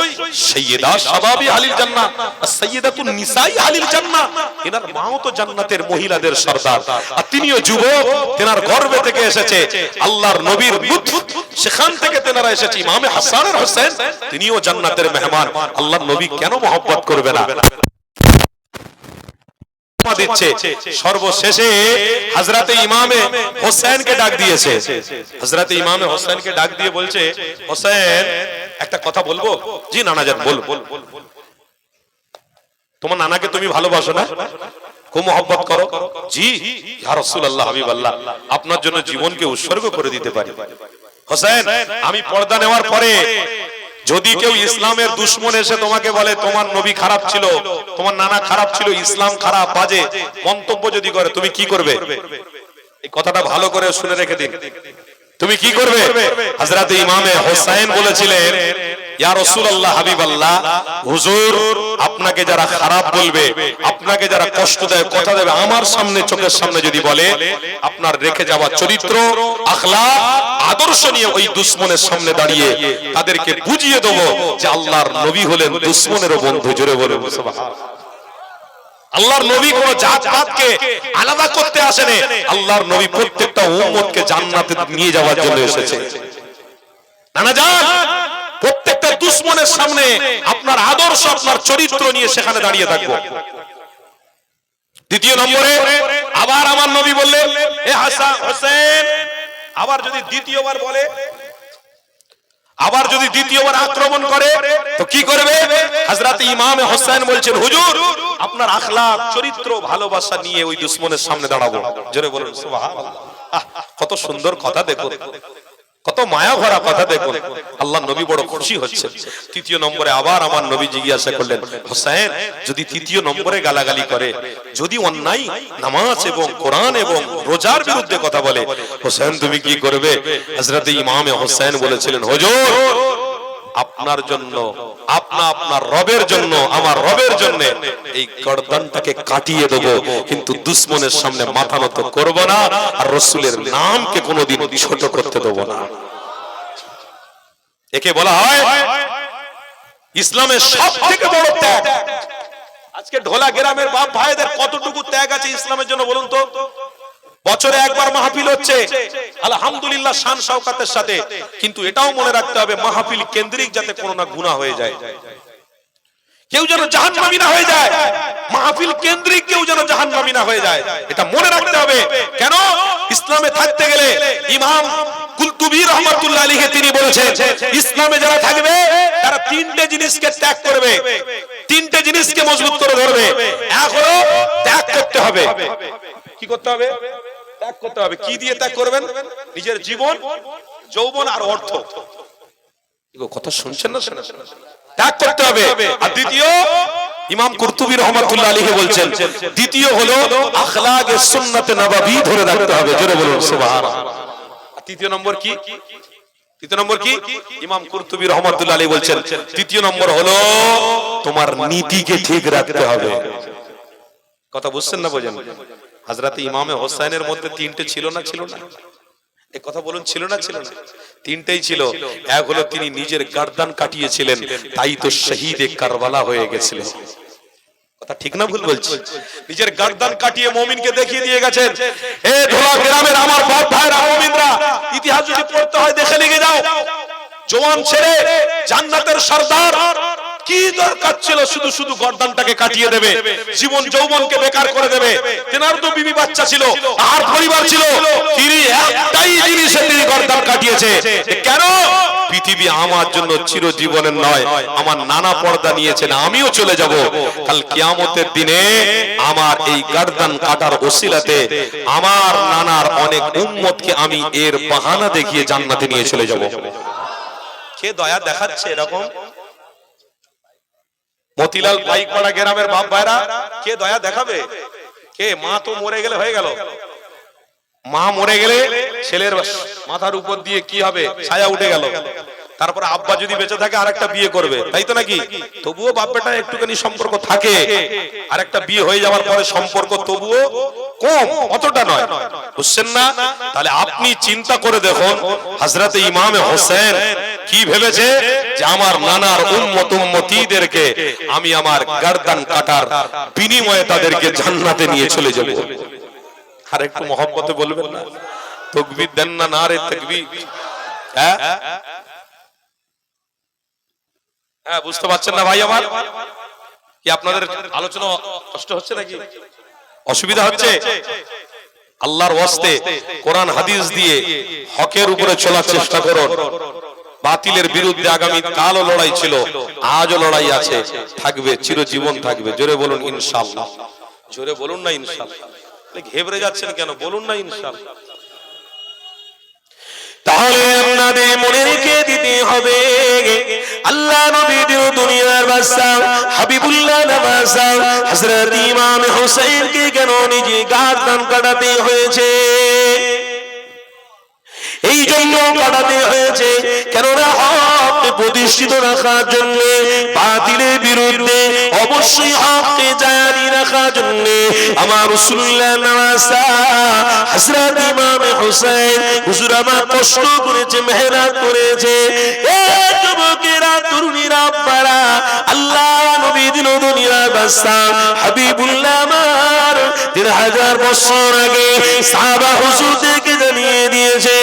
সাইয়্যিদা শাবাবি আহলিল জান্নাহ, সাইয়্যিদাতুন নিসাই আহলিল জান্নাহ, এনার মাও তো জান্নাতের মহিলাদের সরদার, আর তিনিও যুবক, তেনার গর্ভে থেকে এসেছে আল্লাহর নবীর লুৎফ, সেখান থেকে তেনারা এসেছে। ইমামে হাসান আর হোসেন তিনিও জান্নাতের মেহমান, আল্লাহর নবী কেন মহব্বত করবে না? দিচ্ছে। সর্বশেষে হযরতে ইমামে হোসেনকে ডাক দিয়েছে। হযরতে ইমামে হোসেনকে ডাক দিয়ে বলছে, হোসেন একটা কথা বলবো? জি নানা জান বল। তোমার নানাকে তুমি ভালোবাসো না, খুব মহব্বত করো? জি ইয়া রাসূলুল্লাহ, হাবিবাল্লাহ, আপনার জন্য জীবনকে উৎসর্গ করে দিতে পারি। হোসেন, আমি পর্দা নেওয়ার পরে যদি কেউ ইসলামের দুশমন এসে তোমাকে বলে তোমার নবী খারাপ ছিল, তোমার নানা খারাপ ছিল, ইসলাম খারাপ, বাজে মন্তব্য যদি করে, তুমি কি করবে? এই কথাটা ভালো করে শুনে রেখে দিন। তুমি কি করবে? হযরত ইমামে হোসেন বলেছিলেন, ইয়া রাসূলুল্লাহ, হাবিবাল্লাহ, হুজুর, আপনাকে যারা খারাপ বলবে, আপনাকে যারা কষ্ট দেয়, কথা দেবে, আমার সামনে, চোখের সামনে যদি বলে, আপনার রেখে যাওয়া চরিত্র, আখলাক, আদর্শ নিয়ে ওই দুশমনের সামনে দাঁড়িয়ে তাদেরকে বুঝিয়ে দেব যে আল্লাহর নবী হলেন দুশমনেরও বন্ধু। জোরে বলে সুবহানাল্লাহ। আল্লাহর নবী কোন জাত-পাতকে আলাদা করতে আসেনি, আল্লাহর নবী প্রত্যেকটা উম্মতকে জান্নাতে নিয়ে যাওয়ার জন্য এসেছে। নানা জান, প্রত্যেকটা দুশমনের সামনে আপনার আদর্শ, আপনার চরিত্র নিয়ে সেখানে দাঁড়িয়ে থাকবো। দ্বিতীয় নম্বরে আবার আমার নবী বললেন, এ হাসান, হোসেন, আবার যদি দ্বিতীয়বার বলে, আবার যদি দ্বিতীয়বার আক্রমণ করে তো কি করবে? হযরত ইমামে হোসেন বলছেন, হুজুর, আপনার আখলাক, চরিত্র, ভালোবাসা নিয়ে ওই দুশমনের সামনে দাঁড়াবো। জোরে বলুন সুবহানাল্লাহ। কত সুন্দর কথা দেখুন, কত মায়া ভরা কথা দেখুন। আল্লাহ নবী বড় খুশি হচ্ছে। তৃতীয় নম্বরে আবার আমার নবী জিজ্ঞাসা করলেন, হোসেন, যদি তৃতীয় নম্বরে গালাগালি করে, যদি অন্যায় নামাজ এবং কোরআন এবং রোজার বিরুদ্ধে কথা বলে, হোসেন তুমি কি করবে? হযরত ইমামে হোসেন বলেছিলেন, হুজুর, আপনার জন্য, আপনার রবের জন্য, আমার রবের জন্য এই গর্দানটাকে কাটিয়ে দেব, কিন্তু দুশমনের সামনে মাথা নত করব না, আর রাসূলের নামকে কোনোদিন ছোট করতে দেব না। একে বলা হয় ইসলামের সবথেকে বড় ত্যাগ। আজকে ঢোলা গ্রামের বাপ ভাইদের কতটুকু ত্যাগ আছে ইসলামের জন্য বলুন তো? বছরে একবার মাহফিল হচ্ছে, আলহামদুলিল্লাহ, শান শওকতের সাথে, কিন্তু এটাও মনে রাখতে হবে মাহফিল কেন্দ্রিক যাতে কোনো না গুনাহ হয়ে যায়, কেউ যেন জাহান্নামী না হয়ে যায়, মাহফিল কেন্দ্রিক কেউ যেন জাহান্নামী না হয়ে যায়, এটা মনে রাখতে হবে। কেন? ইসলামে থাকতে গেলে ইমাম কুলতুবী রাহমাতুল্লাহ আলাইহি তিনি বলেছেন, ইসলামে যারা থাকবে তারা তিনটে জিনিসকে ত্যাগ করবে, তিনটে জিনিসকে মজবুত করে ধরবে। এক হলো ত্যাগ করতে হবে। কি করতে হবে? ত্যাগ করতে হবে। কি দিয়ে ত্যাগ করবেন? নিজের জীবন, যৌবন আর অর্থ। কথা শুনছেন না? ত্যাগ করতে হবে। আর দ্বিতীয়, ইমাম কুরতুবী রাহমাতুল্লাহ আলাইহি বলছেন, দ্বিতীয় হলো আখলাকে সুন্নাতে নববী ধরে রাখতে হবে। জোরে বলুন সুবহানাল্লাহ। আর তৃতীয় নম্বর কি? তৃতীয় নম্বর কি? ইমাম কুরতুবী রাহমাতুল্লাহ আলাইহি বলছেন, তৃতীয় নম্বর হলো তোমার নীতিকে ঠিক রাখতে হবে। কথা বুঝছেন না? বোঝেন? হযরত ইমামে হোসেনের মধ্যে তিনটে ছিল না? ছিল না? এই কথা বলুন, ছিল না? ছিল না? তিনটেই ছিল। এক হলো তিনি নিজের গর্দান কাটিয়েছিলেন, তাই তো শহীদে কারবালা হয়ে গেছিলেন। কথা ঠিক না ভুল বলছি? নিজের গর্দান কাটিয়ে মুমিনকে দেখিয়ে দিয়ে গেছেন। এ ঢোলা গ্রামের আমার বাপ ভাইরা, মুমিনরা, ইতিহাস যদি পড়তে হয় দেখে লিখে যাও, জওয়ান ছেলে, জান্নাতের সরদার, কি দরকার ছিল শুধু শুধু গর্দানটাকে কাটিয়ে দেবে, জীবন যৌবনকে বেকার করে দেবে? তেনার তো বিবি বাচ্চা ছিল, আর পরিবার ছিল, তিনি একটাই জিনিসে তিনি গর্দান কাটিয়েছে। কেন? পৃথিবী আমার জন্য চিরজীবনের নয়, আমার নানা পর্দা নিয়েছেন, আমিও চলে যাব, কাল কিয়ামতের দিনে আমার এই গর্দান কাটার ওসিলাতে আমার নানার অনেক উম্মতকে আমি এর বাহানা দেখিয়ে জান্নাতে নিয়ে চলে যাব। কে দয়া দেখাচ্ছে এরকম? মতিলাল পাইকপাড়া গ্রামের বাপ ভাইরা, কে দয়া দেখাবে? কে? মা তো মরে গেলে হয়ে গেল, মা মরে গেলে ছেলের মাথার উপর দিয়ে কি হবে? ছায়া উঠে গেল। তারপর আব্বা যদি বেঁচে থাকে আরেকটা বিয়ে করবে, তাই তো নাকি? তবুও বাপ বেটা একটুখানি সম্পর্ক থাকে, আরেকটা বিয়ে হয়ে যাওয়ার পরে সম্পর্ক তবুও কম, অতটা নয়। বুঝছেন না? তাহলে আপনি চিন্তা করে দেখুন, হযরত ইমামে হোসেন কি ভেবেছে যে আমার নানার উম্মত উম্মতীদেরকে আমি আমার গর্দান কাটার বিনিময়ে তাদেরকে জান্নাতে নিয়ে চলে যাব। আর একটু মহব্বতে বলবেন না? তাকবীর দেন না? নারে তাকবীর। হ্যাঁ হ্যাঁ, বুঝতে পারছেন না ভাই আমার? কি আপনাদের আলোচনা কষ্ট হচ্ছে নাকি? অসুবিধা হচ্ছে? আল্লাহর ওয়াস্তে কোরআন হাদিস দিয়ে হকের উপরে চলার চেষ্টা করুন। বাতিলের বিরুদ্ধে আগামী কালও লড়াই ছিল, আজও লড়াই আছে, থাকবে, চিরজীবন থাকবে। জোরে বলুন ইনশাআল্লাহ। জোরে বলুন না ইনশাআল্লাহ। ঘেবড়ে যাচ্ছেন কেন? বলুন না ইনশাআল্লাহ। তাহলে আপনাদের মনে রেখে দিতে হবে, আল্লাহ নবীর দুনিয়ার বাদশা হাবিবুল্লাহ নওয়াজা হযরত ইমাম হুসাইনকে কেন নিজে গর্দান কাটাতে হয়েছে? এই জন্য কাটাতে হয়েছে কেননা হককে প্রতিষ্ঠিত রাখার জন্য, বাতিলের বিরুদ্ধে অবশ্যই হককে জারি রাখার জন্য আমার রাসূলুল্লাহ নওয়াজা হযরত ইমাম হুসাইন হুজুর আমার কষ্ট করেছে, মেহনত করেছে। এ যুবকেরা, তরুণীরা, আব্বারা, আল্লাহ নবী দিন দুনিয়ার বাদশা হাবিবুল্লাহ আমার 3000 বছর আগে সাহাবা হুজুরদেরকে জানিয়ে দিয়েছে,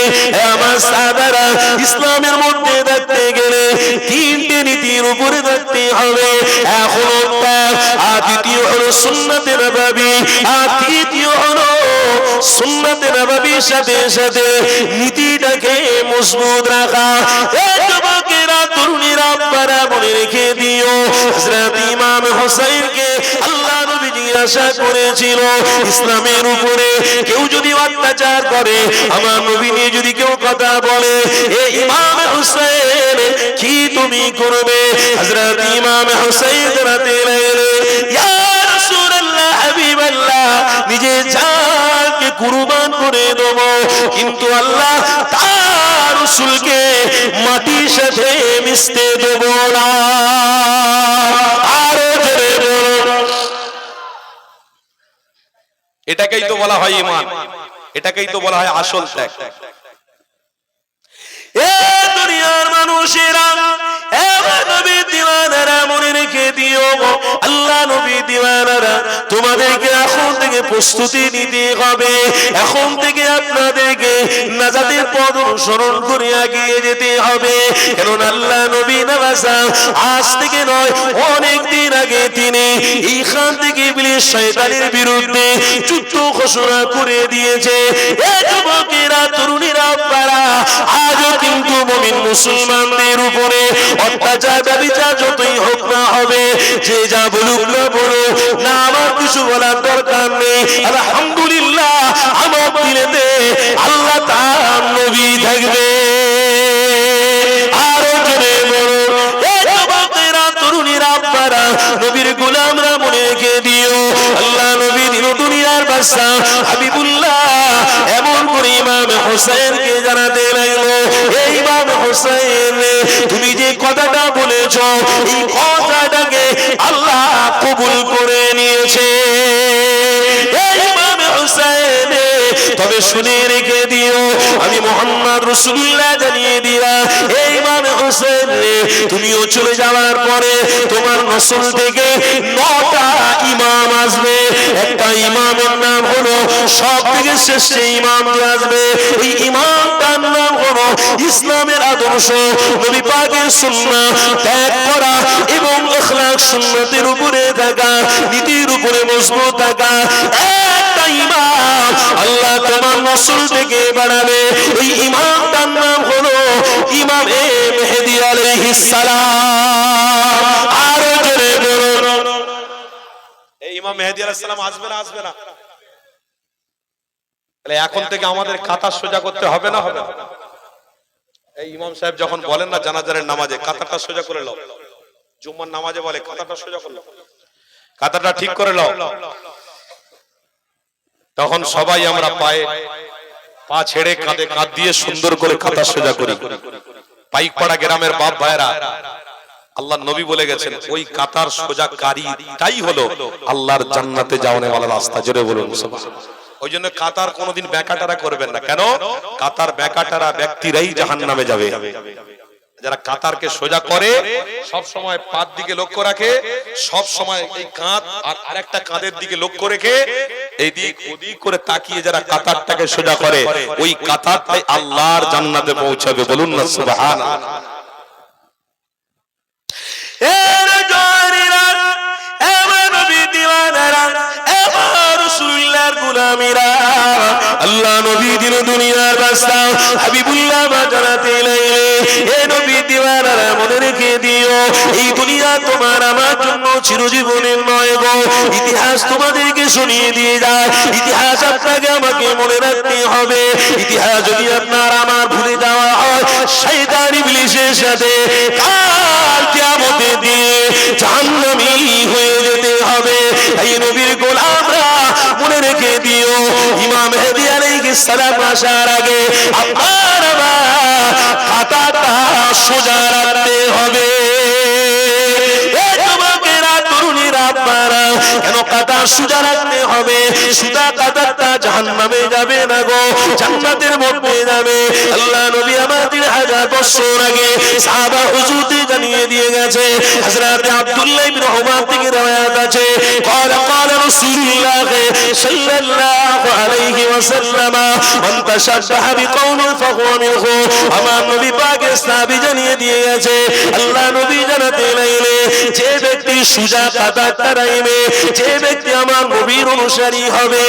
আমার সাহাবারা ইসলামের মধ্যে থাকতে গেলে 3টে নীতির উপরে থাকতে হবে। এখন দ্বিতীয় হলো সুন্নাতে নববী, আর তৃতীয় হলো সুন্নাতে নববীর সাথে সাথে নীতিটাকে মজবুত রাখা। এই যুবকেরা, তরুণীরা, আব্বারা মনে রেখে দিও, হযরত ইমাম হুসাইনকে আল্লাহ নবী জিজ্ঞাসা করেছিল, ইসলামের উপরে কেউ যদি অত্যাচার করে, আমার নবী নিয়ে যদি কেউ কথা বলে, এ ইমাম হুসাইন কি তুমি করবে? হযরত ইমাম হুসাইন জানাতে লাগলেন, ইয়া রাসূলুল্লাহ, হাবিবাল্লাহ, নিজে জানকে কুরবান করে দেব, কিন্তু আল্লাহ তার রাসূলকে মাটির সাথে মিশতে দেব না। আরো জোরে বলুন। এটাকেই তো বলা হয় ঈমান, এটাকেই তো বলা হয় আসল ত্যাগ। এ দুনিয়ার মানুষেরা, এ নবী দিওয়ানারা মনে রেখে দিও, আল্লাহ নবী দিওয়ানারা, তোমাদেরকে এখন থেকে প্রস্তুতি নিতে হবে। এখন থেকে আপনাদেরকে নাজাতের পথ অনুসরণ করে এগিয়ে যেতে হবে। কারণ আল্লাহ নবী নওয়াজা আজ থেকে নয়, অনেক দিন আগে তিনি এইখান থেকে ইবলিস শয়তানের বিরুদ্ধে যুদ্ধ ঘোষণা করে দিয়েছে। এ যুবকেরা, তরুণীরা, আব্বারা, আজও কিন্তু মুমিন মুসলমানদের উপরে অত্যাচার ব্যভিচার যতই হোক না হবে, যে যা বলুক না বলুক না, আমার কিছু বলার দরকার নেই। আলহামদুলিল্লাহ, আমার দিলেতে আল্লাহ তার নবী থাকবে। আরো জোরে বলুন। এই যুবকেরা, তরুণীরা, আব্বারা, নবীর গোলামরা মনে রেখে দিও, আল্লাহ নবী দিন দুনিয়ার বাদশা হাবিবুল্লাহ এমন করে ইমাম হুসাইনকে জানাতে লাগলো, এই ইমাম হুসাইন, তুমি যে কথাটা বলেছো, এই কথাটাকে আল্লাহ কবুল করে নিয়েছে। এই ইমাম হুসাইন, তবে শুনে রেখে দিও, আমি মুহাম্মদ রাসূলুল্লাহ জানিয়ে দিলাম, এই ইমাম হুসাইন, তুমিও চলে যাওয়ার পরে তোমার নসল থেকে 9টা ইমাম আসবে। একটা ইমামের নাম হলো সবথেকে শ্রেষ্ঠ ইমাম যে আসবে, এই ইমামটার নাম হলো ইসলামের আদর্শ, নবী পাকের সুন্নাহ ত্যাগ করা এবং আখলাক সুন্নতের উপরে থাকা, নীতির উপরে মজবুত থাকা। একটা ইমাম আল্লাহ তোমার নসল থেকে বাড়াবে, ওই ইমামটার নাম হলো ইমাম মেহেদী আলাইহিস সালাম। আরো জোরে বলুন। এই ইমাম মেহেদী আলাইহিস সালাম আসবে না? আসবে না? তাহলে এখন থেকে আমাদের কাতার সোজা করতে হবে না? হবে না? এই ইমাম সাহেব যখন বলেন না জানাজার নামাজে, কাতারটা সোজা করে নাও, জুম্মার নামাজে বলে কাতারটা সোজা করে নাও, কাতারটা ঠিক করে নাও, তখন সবাই আমরা পায়ে পা ছেড়ে কাঁধে কাঁধ দিয়ে সুন্দর করে কাতার সোজা করি। পাইকপাড়া গ্রামের বাপ ভাইরা, আল্লাহর নবী বলে গেছেন, ওই কাতার সোজাকারীটাই হলো আল্লাহর জান্নাতে যাওয়ার রাস্তা। জোরে বলুন সুবহানাল্লাহ। ওই জন্য কাতার কোনোদিন বেকাটারা করবেন না। কেন? কাতার বেকাটারা ব্যক্তিরাই জাহান্নামে যাবে। যারা কাতারকে সোজা করে, সব সময় পাদ দিকে লক্ষ্য রাখে, সব সময় এই কাঁধ আর আরেকটা কাঁধের দিকে লক্ষ্য রেখে এই দিক ওদিক করে তাকিয়ে যারা কাতারটাকে সোজা করে, ওই কাতারটাই আল্লাহর জান্নাতে পৌঁছাবে। বলুন না সুবহানাল্লাহ। এর জয়রা, এমন নবী দিওয়ানারা, এমন রাসূলুল্লাহর নামিরা আল্লাহ নবী দিন দুনিয়ার বাদশা হাবিবুল্লাহ মা জানাতে লাগলে হে নবী দিওয়ানারা মনে রেখে দিও এই দুনিয়া তোমার আমার জন্য চিরজীবনের নয় গো ইতিহাস তোমাদেরকে শুনিয়ে দিয়ে যায় ইতিহাস আপনাকে আমাকে মনে রাখতে হবে ইতিহাস যদি আপনার আমার ভুলে যাওয়া হয় শয়তান ইবলিসের সাথে কাল কিয়ামতের দিনে জাহান্নামী হয়ে যেতে হবে এই নবীর গোলামরা মনে রেখে দিও ইমাম মেহেদী আলাইহিস সালাম আসার আগে আপনার আমার খাতাটা সোজা রাখতে হবে কেন কাটা সোজা রাখতে হবে সোজা কাটাটা জাহান্নামে যাবে না গো জান্নাতের মধ্যে যাবে আল্লাহ নবী আমাদের 1000 বছর আগে সাহাবা হুজুরদের জানিয়ে দিয়ে গেছে হযরত আব্দুল্লাহ ইবনে উমর থেকে রওয়ায়াত আছে قال قال رسول الله صلى الله عليه وسلم من تشبه بقوم فهو منهم আমার নবী পাক সাহাবী জানিয়ে দিয়ে গেছে আল্লাহ নবী জানাতে লাগলে যে ব্যক্তি সোজা কাটাটা রাখবে যে ব্যক্তি আমার নবীর অনুসারী হবে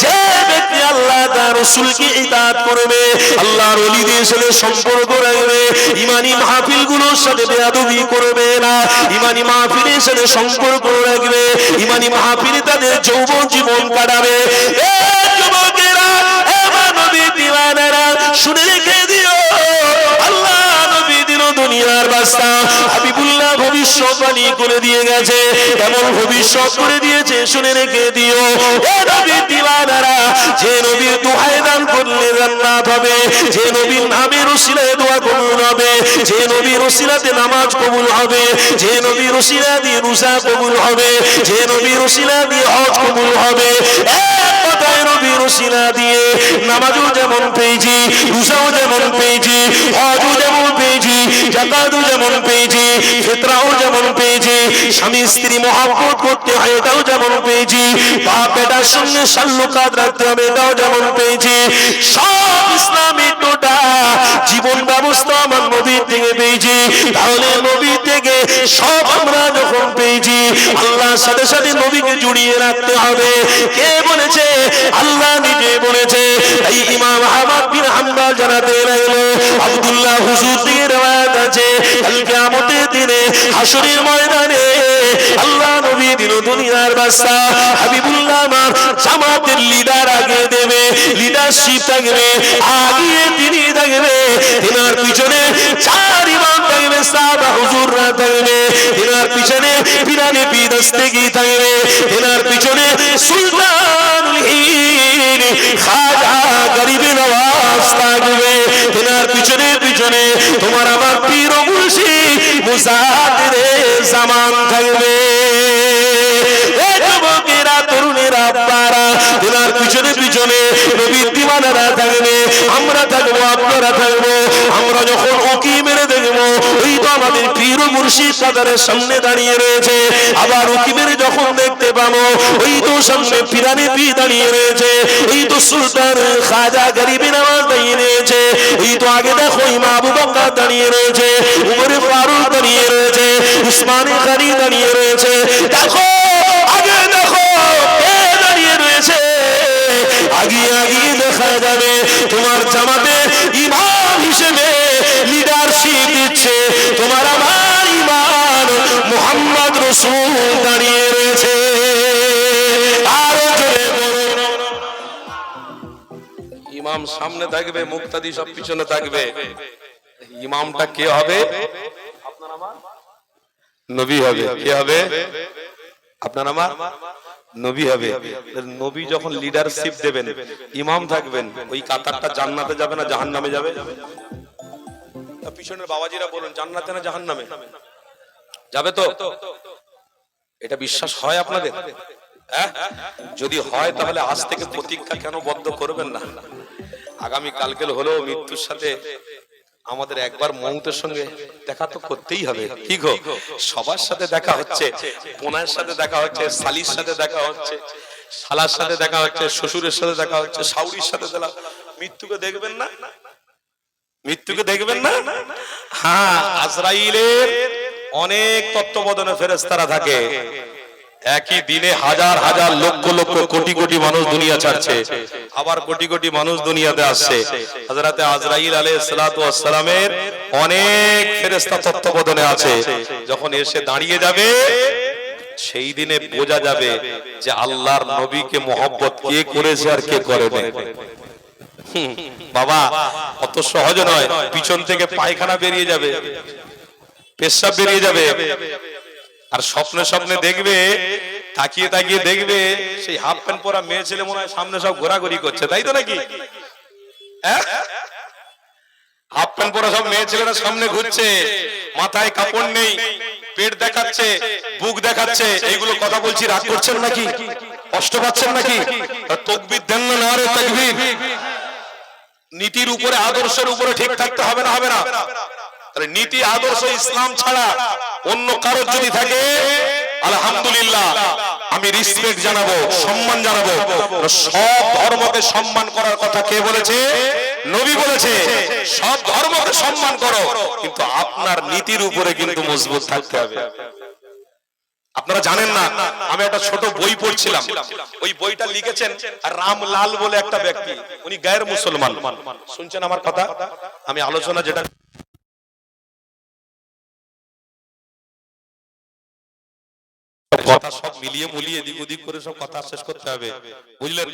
যে ব্যক্তি আল্লাহ তার রাসূলকে ইতাআত করবে আল্লাহর ওলিদের সাথে সম্পর্ক রাখবে ঈমানি মাহফিলগুলোর সাথে বেয়াদবি করবে না ঈমানি মাহফিলের সাথে সম্পর্ক রাখবে ঈমানি মাহফিলে তাদের যৌবন জীবন কাটাবে এ যুবকেরা আমার নবীর দিওয়ানারা শুনে রেখে দিও আল্লাহ নবী দিন দুনিয়ার বাদশা হাবিবুল্লাহ ভবিষ্যৎবাণী করে দিয়ে গেছে এমন ভবিষ্যৎ করে দিয়েছে শুনে রেখে দিও এ নবীর দিওয়ানারা যে নবীর দোহাই দান করলে জান্নাত হবে যে নবীর নামের উসিলায় দোয়া কবুল হবে যে নবীর উসিলাতে নামাজ কবুল হবে যে নবীর উসিলা দিয়ে রোজা কবুল হবে যে নবীর উসিলা দিয়ে হজ কবুল হবে এক কথায় নবীর উসিলা দিয়ে নামাজও যেমন পেয়েছি রোজাও যেমন পেয়েছি হজও যেমন পেয়েছি যাকাতও যেমন পেয়েছি ফিতরাও যেমন পেয়েছি স্বামী স্ত্রী মহব্বত করতে হয় এটাও যেমন পেয়েছি বাপ বেটার সঙ্গে সাল্লুকাত রাখতে হবে এটাও যেমন পেয়েছি সব ইসলামী টোটা জীবন ব্যবস্থা আমার নবীর থেকে পেয়েছি তাহলে নবী থেকে সব আমরা যখন পেয়েছি আল্লাহর সাথে সাথে নবীকে জড়িয়ে রাখতে হবে কে বলেছে আল্লাহ নিজে বলেছে এই ইমাম আহমদ বিন হাম্বল জানাতে লাগলো আব্দুল্লাহ হুজুর থেকে রওয়ায়াত আছে কাল কিয়ামতের দিনে হাসরের ময়দানে আল্লাহ নবী দিন দুনিয়ার বাদশা হাবিবুল্লাহ আমার জামাতের লিডার আগে দেবে লিডারশিপ থাকবে আগে তিনি থাকবে তিনার পিছনে 4 ইমাম থাকবে সাহাবা হুজুররা থাকবে তিনার পিছনে পিরানে বিদস্তেগি থাকবে তিনার পিছনে সুলতানুল হিন্দ খাজা গরিব নওয়াজ থাকবে তিনার পিছনে পিছনে তোমার আমার পীর ও মুর্শিদ মুজাদ্দিদে জামান থাকবে এ যুবকেরা তরুণেরা পারা তিনার পিছনে পিছনে নবীর দিওয়ানারা থাকবে আমরা থাকবো আপনারা থাকবো আমরা যখন উকি মেরে দেখবো ওই তো আমাদের পীর ও মুর্শিদ কাতারের সামনে দাঁড়িয়ে রয়েছে আবার উকি মেরে যখন দেখতে পাবো ওই তো সামনে পিরানে পীর দাঁড়িয়ে রয়েছে ওই তো সুলতান খাজা গরিব নওয়াজ দাঁড়িয়ে রয়েছে ওই তো আগে দেখো ইমাম আবু বকর দাঁড়িয়ে রয়েছে উমর ফারুক দাঁড়িয়ে রয়েছে উসমান গনি দাঁড়িয়ে রয়েছে দেখো আগে দেখো কে দাঁড়িয়ে রয়েছে আগে আগে দেখা যাবে তোমার জামাতে ইমাম হিসেবে লিডারশিপ দিচ্ছে তোমার আমার ইমাম মুহাম্মদ রাসূল দাঁড়িয়ে রয়েছে আরো জোরে ইমাম সামনে থাকবে মুক্তাদি সব পিছনে থাকবে ইমামটা কে হবে আপনার আমার নবী হবে কে হবে আপনার আমার নবী হবে নবী যখন লিডারশিপ দেবেন ইমাম থাকবেন ওই কাতারটা জান্নাতে যাবে না জাহান্নামে যাবে পিছনের বাবাজিরা বলুন জান্নাতে না জাহান্নামে যাবে তো এটা বিশ্বাস হয় আপনাদের যদি হয় তাহলে আজ থেকে প্রতিজ্ঞা কেন বদ্ধ করবেন না আগামী কালকে হলেও মৃত্যুর সাথে আমাদের একবার মৌতের সঙ্গে দেখা তো করতেই হবে কি গো সবার সাথে দেখা হচ্ছে বোনের সাথে দেখা হচ্ছে শালির সাথে দেখা হচ্ছে শালার সাথে দেখা হচ্ছে শ্বশুরের সাথে দেখা হচ্ছে শাশুড়ির সাথে দেখা মৃত্যুকে দেখবেন না মৃত্যুকে দেখবেন না হ্যাঁ আজরাইলের অনেক তত্ত্ববদনে ফেরেশতারা থাকে একই দিনে হাজার হাজার লক্ষ লক্ষ কোটি কোটি মানুষ দুনিয়া ছাড়ছে, আবার কোটি কোটি মানুষ দুনিয়াতে আসছে। হযরতে আজরাইল আলাইহিস সালাতু ওয়াস সালামের অনেক ফেরেশতা তত্ত্বাবধানে আছে। যখন এসে দাঁড়িয়ে যাবে সেই দিনে বোঝা যাবে যে আল্লাহর নবীকে মহব্বত কে করেছে আর কে করেনি। বাবা অত সহজ নয়, পিছন থেকে পায়খানা বেরিয়ে যাবে, পেশাব বেরিয়ে যাবে, আর স্বপ্নে স্বপ্নে দেখবে, তাকিয়ে তাকিয়ে দেখবে সেই হাফ প্যান্ট পরা মেয়ে ছেলে মনে হয় সামনে সব ঘোরাঘুরি করছে, তাই তো নাকি? হাফ প্যান্ট পরা সব মেয়ে ছেলেরা সামনে ঘুরছে, মাথায় কাপড় নেই, পেট দেখাচ্ছে, বুক দেখাচ্ছে, এইগুলো কথা বলছি, রাগ করছেন নাকি? কষ্ট পাচ্ছেন নাকি? তাকবীর দেন না, নারে তাকবীর। নীতির উপরে আদর্শের উপরে ঠিক থাকতে হবে না, হবে না? তাহলে নীতি আদর্শ ইসলাম ছাড়া অন্য কারোর যদি থাকে, আলহামদুলিল্লাহ আমি রেসপেক্ট জানাবো, সম্মান জানাবো। সব ধর্মকে সম্মান করার কথা কে বলেছে? নবী বলেছে সব ধর্মকে সম্মান করো, কিন্তু আপনার নীতির উপরে কিন্তু মজবুত থাকতে হবে। আপনারা জানেন না, আমি একটা ছোট বই পড়ছিলাম, ওই বইটা লিখেছেন রামলাল বলে একটা ব্যক্তি, উনি গায়ের মুসলমান। শুনছেন আমার কথা? আমি আলোচনা যেটা কথা সব মিলিয়ে মুলিয়ে এদিক ওদিক করে সব কথা শেষ করতে হবে, বুঝলেন?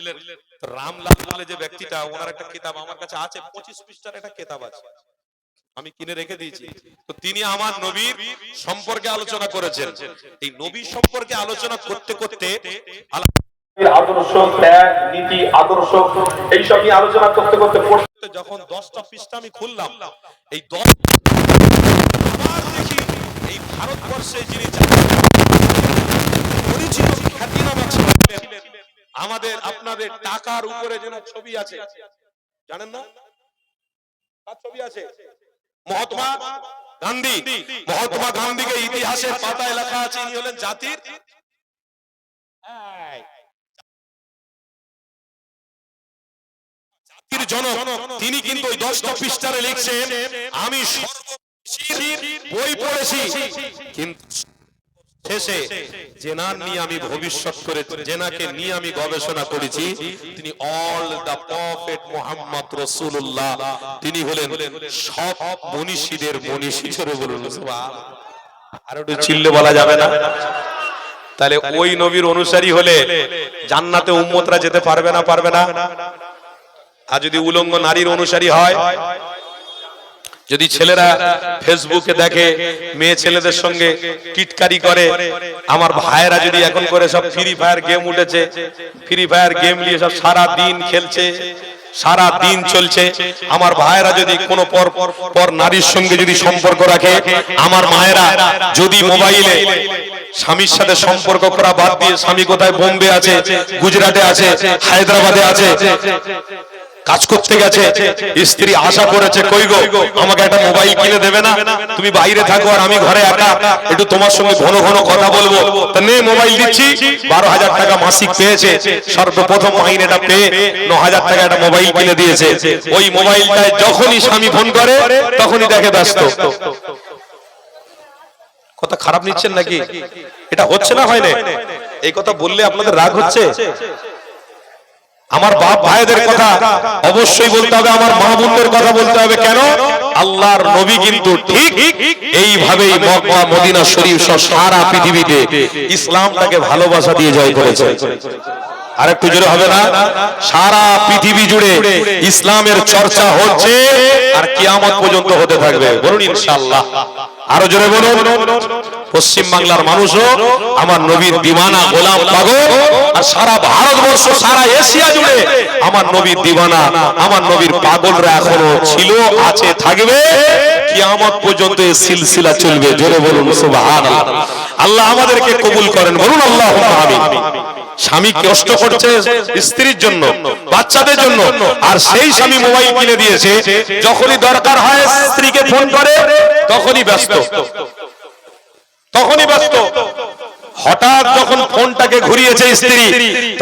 রামলাল বলে যে ব্যক্তিটা, ওনার একটা কিতাব আমার কাছে আছে, 25 পৃষ্ঠার একটা কিতাব আছে, আমি কিনে রেখে দিয়েছি। তো তিনি আমার নবীর সম্পর্কে আলোচনা করেছেন। এই নবী সম্পর্কে আলোচনা করতে করতে আদর্শ, ত্যাগ, নীতি, আদর্শ এইসব নিয়ে আলোচনা করতে করতে পড়তে যখন 10টা পৃষ্ঠা আমি খুললাম, এই 10 আবার দেখি এই ভারতবর্ষে যিনি পরিচিত খ্যাতিনামা ছিলেন, আমাদের আপনাদের টাকার উপরে যেন ছবি আছে, জানেন না? তার ছবি আছে মহাত্মা গান্ধী। মহাত্মা গান্ধীকে ইতিহাসের পাতায় লেখা আছে ইনি হলেন জাতির জনক। তিনি কিন্তু ওই 10টা পৃষ্ঠারে লিখছেন, আমি বই পড়েছি কিন্তু শেষে জেনার নিয়ে আমি ভবিষ্যৎ করে, জেনাকে নিয়ে আমি গবেষণা করেছি, তিনি অল দা প্রফেট মুহাম্মদ রাসূলুল্লাহ, তিনি হলেন সব মনীষীদের মনীষী। ছেড়ে বলুন সুবহানাল্লাহ। আর একটু চিল্লে বলা যাবে না? তাহলে ওই নবীর অনুসারী হলে জান্নাতে উম্মতরা যেতে পারবে না, পারবে না? আর যদি উলঙ্গ নারীর অনুসারী হয়, যদি ছেলেরা ফেসবুকে দেখে মেয়ে ছেলেদের সঙ্গে টিটকারি করে, আমার ভাইয়েরা যদি এখন করে সব ফ্রি ফায়ার গেম উঠেছে, ফ্রি ফায়ার গেম নিয়ে সব সারা দিন খেলছে, সারা দিন চলছে, আমার ভাইয়েরা যদি কোনো পর নারীর সঙ্গে যদি সম্পর্ক রাখে, আমার মায়েরা যদি মোবাইলে স্বামীর সাথে সম্পর্ক করা বাদ দিয়ে, স্বামী কোথায় বোম্বে আছে, গুজরাটে আছে, হায়দ্রাবাদে আছে, কাজ করতে গেছে, স্ত্রী আশা করেছে কই গো আমাকে একটা মোবাইল কিনে দেবে না, তুমি বাইরে থাকো আর আমি ঘরে একা, একটু তোমার সঙ্গে ঘন ঘন কথা বলবো, তা নে মোবাইল দিচ্ছি। 12,000 টাকা মাসিক পেয়েছে, সর্বপ্রথম মাইনেটা পেয়ে 9,000 টাকা একটা মোবাইল কিনে দিয়েছে। ওই মোবাইলটায় যখনই স্বামী ফোন করে তখনই দেখে ব্যস্ত। কথা খারাপ নিচ্ছেন নাকি? এটা হচ্ছে না, হয় না? এই কথা বললে আপনাদের রাগ হচ্ছে? আমার বাপ ভাইদের কথা অবশ্যই বলতে হবে, আমার মা বোনদের কথা বলতে হবে। কেন? আল্লাহর নবী কিন্তু ঠিক এইভাবেই মক্কা মদিনা শরীফ সহ সারা পৃথিবীতে ইসলামটাকে ভালোবাসা দিয়ে জয় করেছে। আর একটু জোরে হবে না? সারা পৃথিবী জুড়ে ইসলামের চর্চা হচ্ছে আর কিয়ামত পর্যন্ত হতে থাকবে। বলুন ইনশাআল্লাহ। আরো জোরে বলুন। পশ্চিম বাংলার মানুষও আমার নবীর দিওয়ানা, গোলাম, পাগল, আর সারা ভারতবর্ষ, সারা এশিয়া জুড়ে আমার নবীর দিওয়ানা, আমার নবীর পাগলরা এখনো ছিল, আছে, থাকবে, কিয়ামত পর্যন্ত এই সিলসিলা চলবে। জোরে বলুন সুবহানাল্লাহ। আল্লাহ আমাদেরকে কবুল করেন, বলুন আল্লাহুম্মা আমিন। স্বামী কষ্ট করছে স্ত্রীর জন্য, বাচ্চাদের জন্য, আর সেই স্বামী মোবাইল কিনে দিয়েছে, যখনই দরকার হয় স্ত্রীকে ফোন করে তখনই ব্যস্ত, তখনই ব্যস্ত। হঠাৎ যখন ফোনটাকে ঘুরিয়েছে স্ত্রী,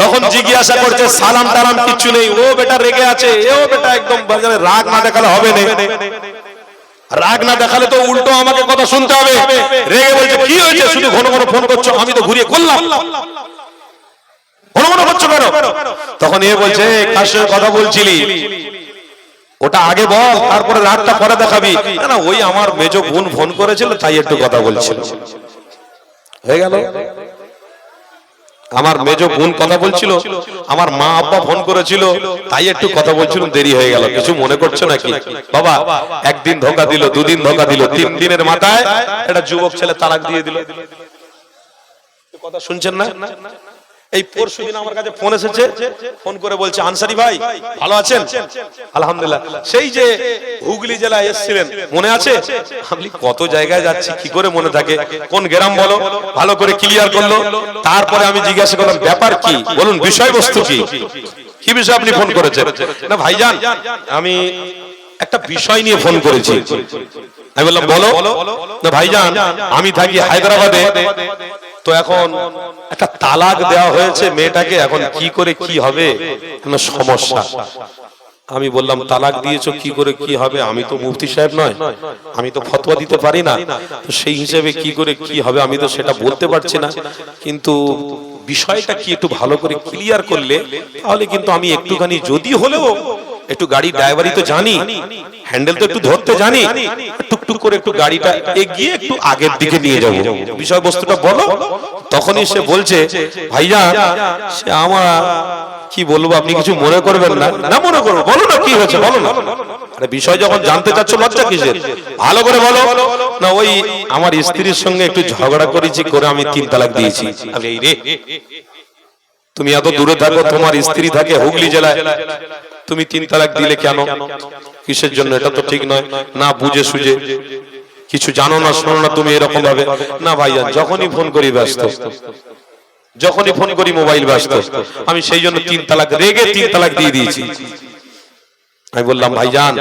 তখন জিজ্ঞাসা করছে সালাম টালাম কিচ্ছু নেই, ও বেটা রেগে আছে, এও বেটা একদম বাজারে রাগ না দেখালে হবে না। রাগ না দেখালে তো উল্টো আমাকে কথা শুনতে হবে। রেগে বলছে কি হয়েছে, শুধু ঘন ঘন ফোন করছো, আমি তো ঘুরিয়ে করলাম, ঘন ঘন করছো কেন? তখন এ বলছে কার সঙ্গে কথা বলছিলি, ওটা আগে বল, তারপরে রাগটা পরে দেখাবি। না ওই আমার মেজো বোন ফোন করেছিল তাই একটু কথা বলছিল। হয়ে গেল, আমার মেজো বোন কথা বলছিল, আমার মা আব্বা ফোন করেছিল তাই একটু কথা বলছিলাম, দেরি হয়ে গেল। কিছু মনে করছো নাকি বাবা? একদিন ধোঁকা দিল, দুদিন ধোঁকা দিল, 3 দিনের মাথায় একটা যুবক ছেলে তালাক দিয়ে দিল। কথা শুনছেন না? এই পরশুদিন আমার কাছে ফোন এসেছে, ফোন করে বলছে আনসারি ভাই ভালো আছেন? আলহামদুলিল্লাহ। সেই যে হুগলি জেলায় এসেছিলেন মনে আছে? আমি কত জায়গায় যাচ্ছি কি করে মনে থাকে, কোন গ্রাম বলো, ভালো করে ক্লিয়ার করলো। তারপরে আমি জিজ্ঞাসা করলাম ব্যাপার কি, বলুন বিষয়বস্তু কি, কি বিষয় আপনি ফোন করেছেন? না ভাইজান আমি একটা বিষয় নিয়ে ফোন করেছি। আমি বললাম বলো। না ভাইজান আমি থাকি হায়দ্রাবাদে, তো এখন একটা তালাক দেওয়া হয়েছে মেয়েটাকে, এখন কি করে কি হবে কোনো সমস্যা। আমি বললাম তালাক দিয়েছো কি করে কি হবে, আমি তো মুফতি সাহেব নয়, আমি তো ফতোয়া দিতে পারি না, তো সেই হিসেবে কি করে কি হবে আমি তো সেটা বলতে পারছি না, কিন্তু বিষয়টা কি একটু ভালো করে ক্লিয়ার করলে তাহলে কিন্তু আমি একটুখানি যদি হলেও একটু গাড়ি ড্রাইভারই তো জানি, হ্যান্ডেল তো একটু ধরতে জানি, টুকটুক করে একটু গাড়িটা এগিয়ে একটু আগের দিকে নিয়ে যাব, বিষয়বস্তুটা বলো। তখনই সে বলছে ভাইজান সে আমার কি বলবো, আপনি কিছু মনে করবেন না? না মনে করবো, বলো না কি হয়েছে বলো না। আরে বিষয় যখন জানতে চাচ্ছ লজ্জা কিসের, ভালো করে বলো। না ওই আমার স্ত্রীর সঙ্গে একটু ঝগড়া করেছি, করে আমি 3 তালাক দিয়েছি। আমি এই রে, তুমি এত দূরে থাকো, তোমার স্ত্রী থাকে হুগলি জেলায়, তুমি 3 তালাক দিলে কেন, কিসের জন্য? এটা তো ঠিক নয়। না বুঝে সুঝে কিছু জানো না শোনো না তুমি এরকম ভাবে। না ভাইজান যখনই ফোন করি ব্যস্ত, যখনই ফোন করি মোবাইল ব্যস্ত, আমি সেই জন্য 3 তালাক, রেগে 3 তালাক দিয়ে দিয়েছি। আমি বললাম ভাইজান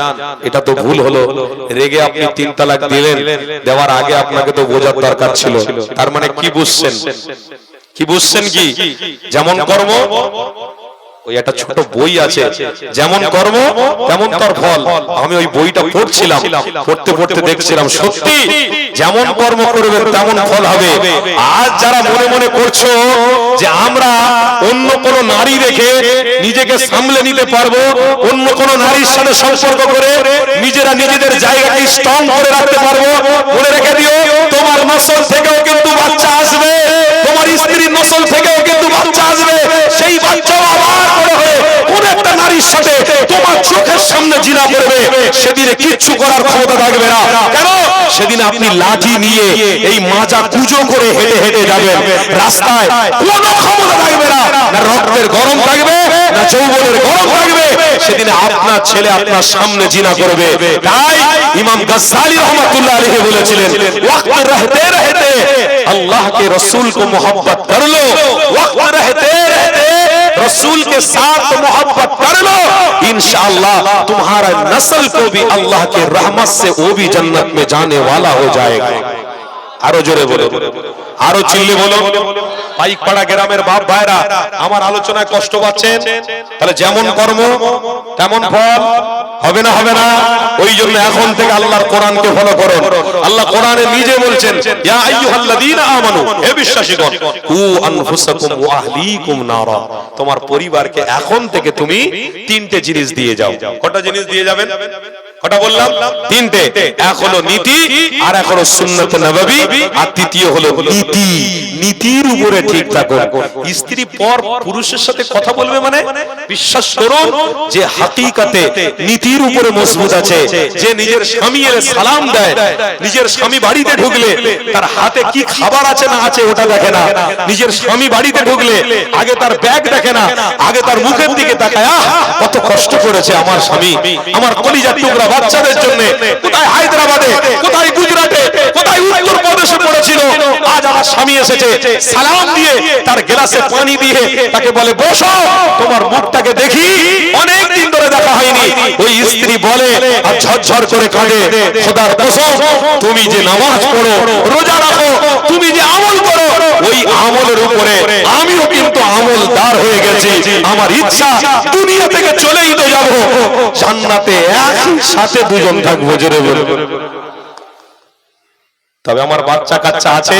এটা তো ভুল হলো, রেগে আপনি 3 তালাক দিলেন, দেওয়ার আগে আপনাকে তো বোঝার দরকার ছিল। তার মানে কি বুঝছেন, কি বুঝছেন কি, যেমন কর্ম, ওই একটা ছোট বই আছে, যেমন কর্ম তেমন তার ফল। আমি ওই বইটা পড়ছিলাম, পড়তে পড়তে দেখছিলাম সত্যি যেমন কর্ম করবে তেমন ফল হবে। আজ যারা মনে মনে করছো যে আমরা অন্য কোন নারী রেখে নিজেকে সামলে নিতে পারবো, অন্য কোন নারীর সাথে সম্পর্ক করে নিজেরা নিজেদের জায়গাকে স্ট্রং করে রাখতে পারবো, মনে রেখে দিও তোমার নসল থেকেও কিন্তু বাচ্চা আসবে, তোমার স্ত্রীর নসল থেকেও কিন্তু বাচ্চা আসবে। সেই বাচ্চাও আবার বড় হয়ে কোন একটা নারীর সাথে তোমার চোখের সামনে জিনা করবে, সেদিনে কিচ্ছু করার ক্ষমতা থাকবে না। কেন? সেদিন আপনি লাঠি নিয়ে এই মাজা কুজো করে হেঁটে হেঁটে যাবেন রাস্তায়, কোনো ক্ষমতা থাকবে না, না রক্তের গরম থাকবে না যৌবনের গরম থাকবে। সেদিন আপনার ছেলে আপনার সামনে জিনা করবে। তাই ইমাম গজ্জালি রহমাতুল্লাহ আলাইহি বলেছিলেন ওয়াক্ত रहते रहते अल्लाह के रसूल को मोहब्बत कर लो, वक्त रहते रहते रसूल के साथ मोहब्बत कर लो, इंशाअल्लाह तुम्हारा नस्ल को भी अल्लाह के रहमत से वो भी जन्नत में जाने वाला हो जाएगा। আরো জোরে বলো, আরো চিল্লে বলো। পাইকপাড়া গ্রামের বাপ ভাইরা আমার আলোচনায় কষ্ট পাচ্ছেন, তাহলে যেমন কর্ম তেমন ফল হবে না, হবে না? ওই জন্য এখন থেকে আল্লাহর কোরআনকে ফলো করো। আল্লাহ কোরআনে নিজে বলছেন ইয়া আইয়ুহাল্লাযীনা আমানু, হে বিশ্বাসীগণ, কু আনফুসাকুম ওয়া আহলিকুম নারা, তোমার পরিবারকে এখন থেকে তুমি 3টে জিনিস দিয়ে যাও। কটা জিনিস দিয়ে যাবেন? কটা বললাম? 3টে। এক হলো নীতি, আর এক হলো সুন্নাত নববী, আর তৃতীয় হলো নীতি। নীতির উপরে ঠিক থাকো। স্ত্রী পর পুরুষের সাথে কথা বলবে মানে বিশ্বাস করুন যে হাকিকাতে নীতির উপরে মজবুত আছে। যে নিজের স্বামী এর সালাম দেয়, নিজের স্বামী বাড়িতে ঢুকলে তার হাতে কি খাবার আছে না আছে ওটা দেখে না, নিজের স্বামী বাড়িতে ঢুকলে আগে তার ব্যাগ দেখে না, আগে তার মুখের দিকে তাকায়, কত কষ্ট করেছে আমার স্বামী আমার কলিজার টুকরা বাচ্চাদের জন্য, কোথায় হায়দ্রাবাদে, কোথায় গুজরাটে, কোথায় উত্তর প্রদেশে পড়েছিল, আজ আমার স্বামী এসেছে সালাম দিয়ে তার গ্লাসে পানি দিয়ে তাকে বলে বসো, তোমার মুখটাকে দেখি, অনেক দিন ধরে দেখা হয়নি। ওই স্ত্রী বলে আর ঝরঝর করে কাঁদে, খোদার কসম তুমি যে নামাজ পড়ো, রোজা রাখো, তুমি যে আমল করো, ওই আমলের উপরে আমিও কিন্তু আমলদার হয়ে গেছি। আমার ইচ্ছা দুনিয়া থেকে চলেই তো যাবো, জান্নাতে একই সাথে দুজন থাকবো। জোরে বলবো। তবে আমার বাচ্চা কাচ্চা আছে,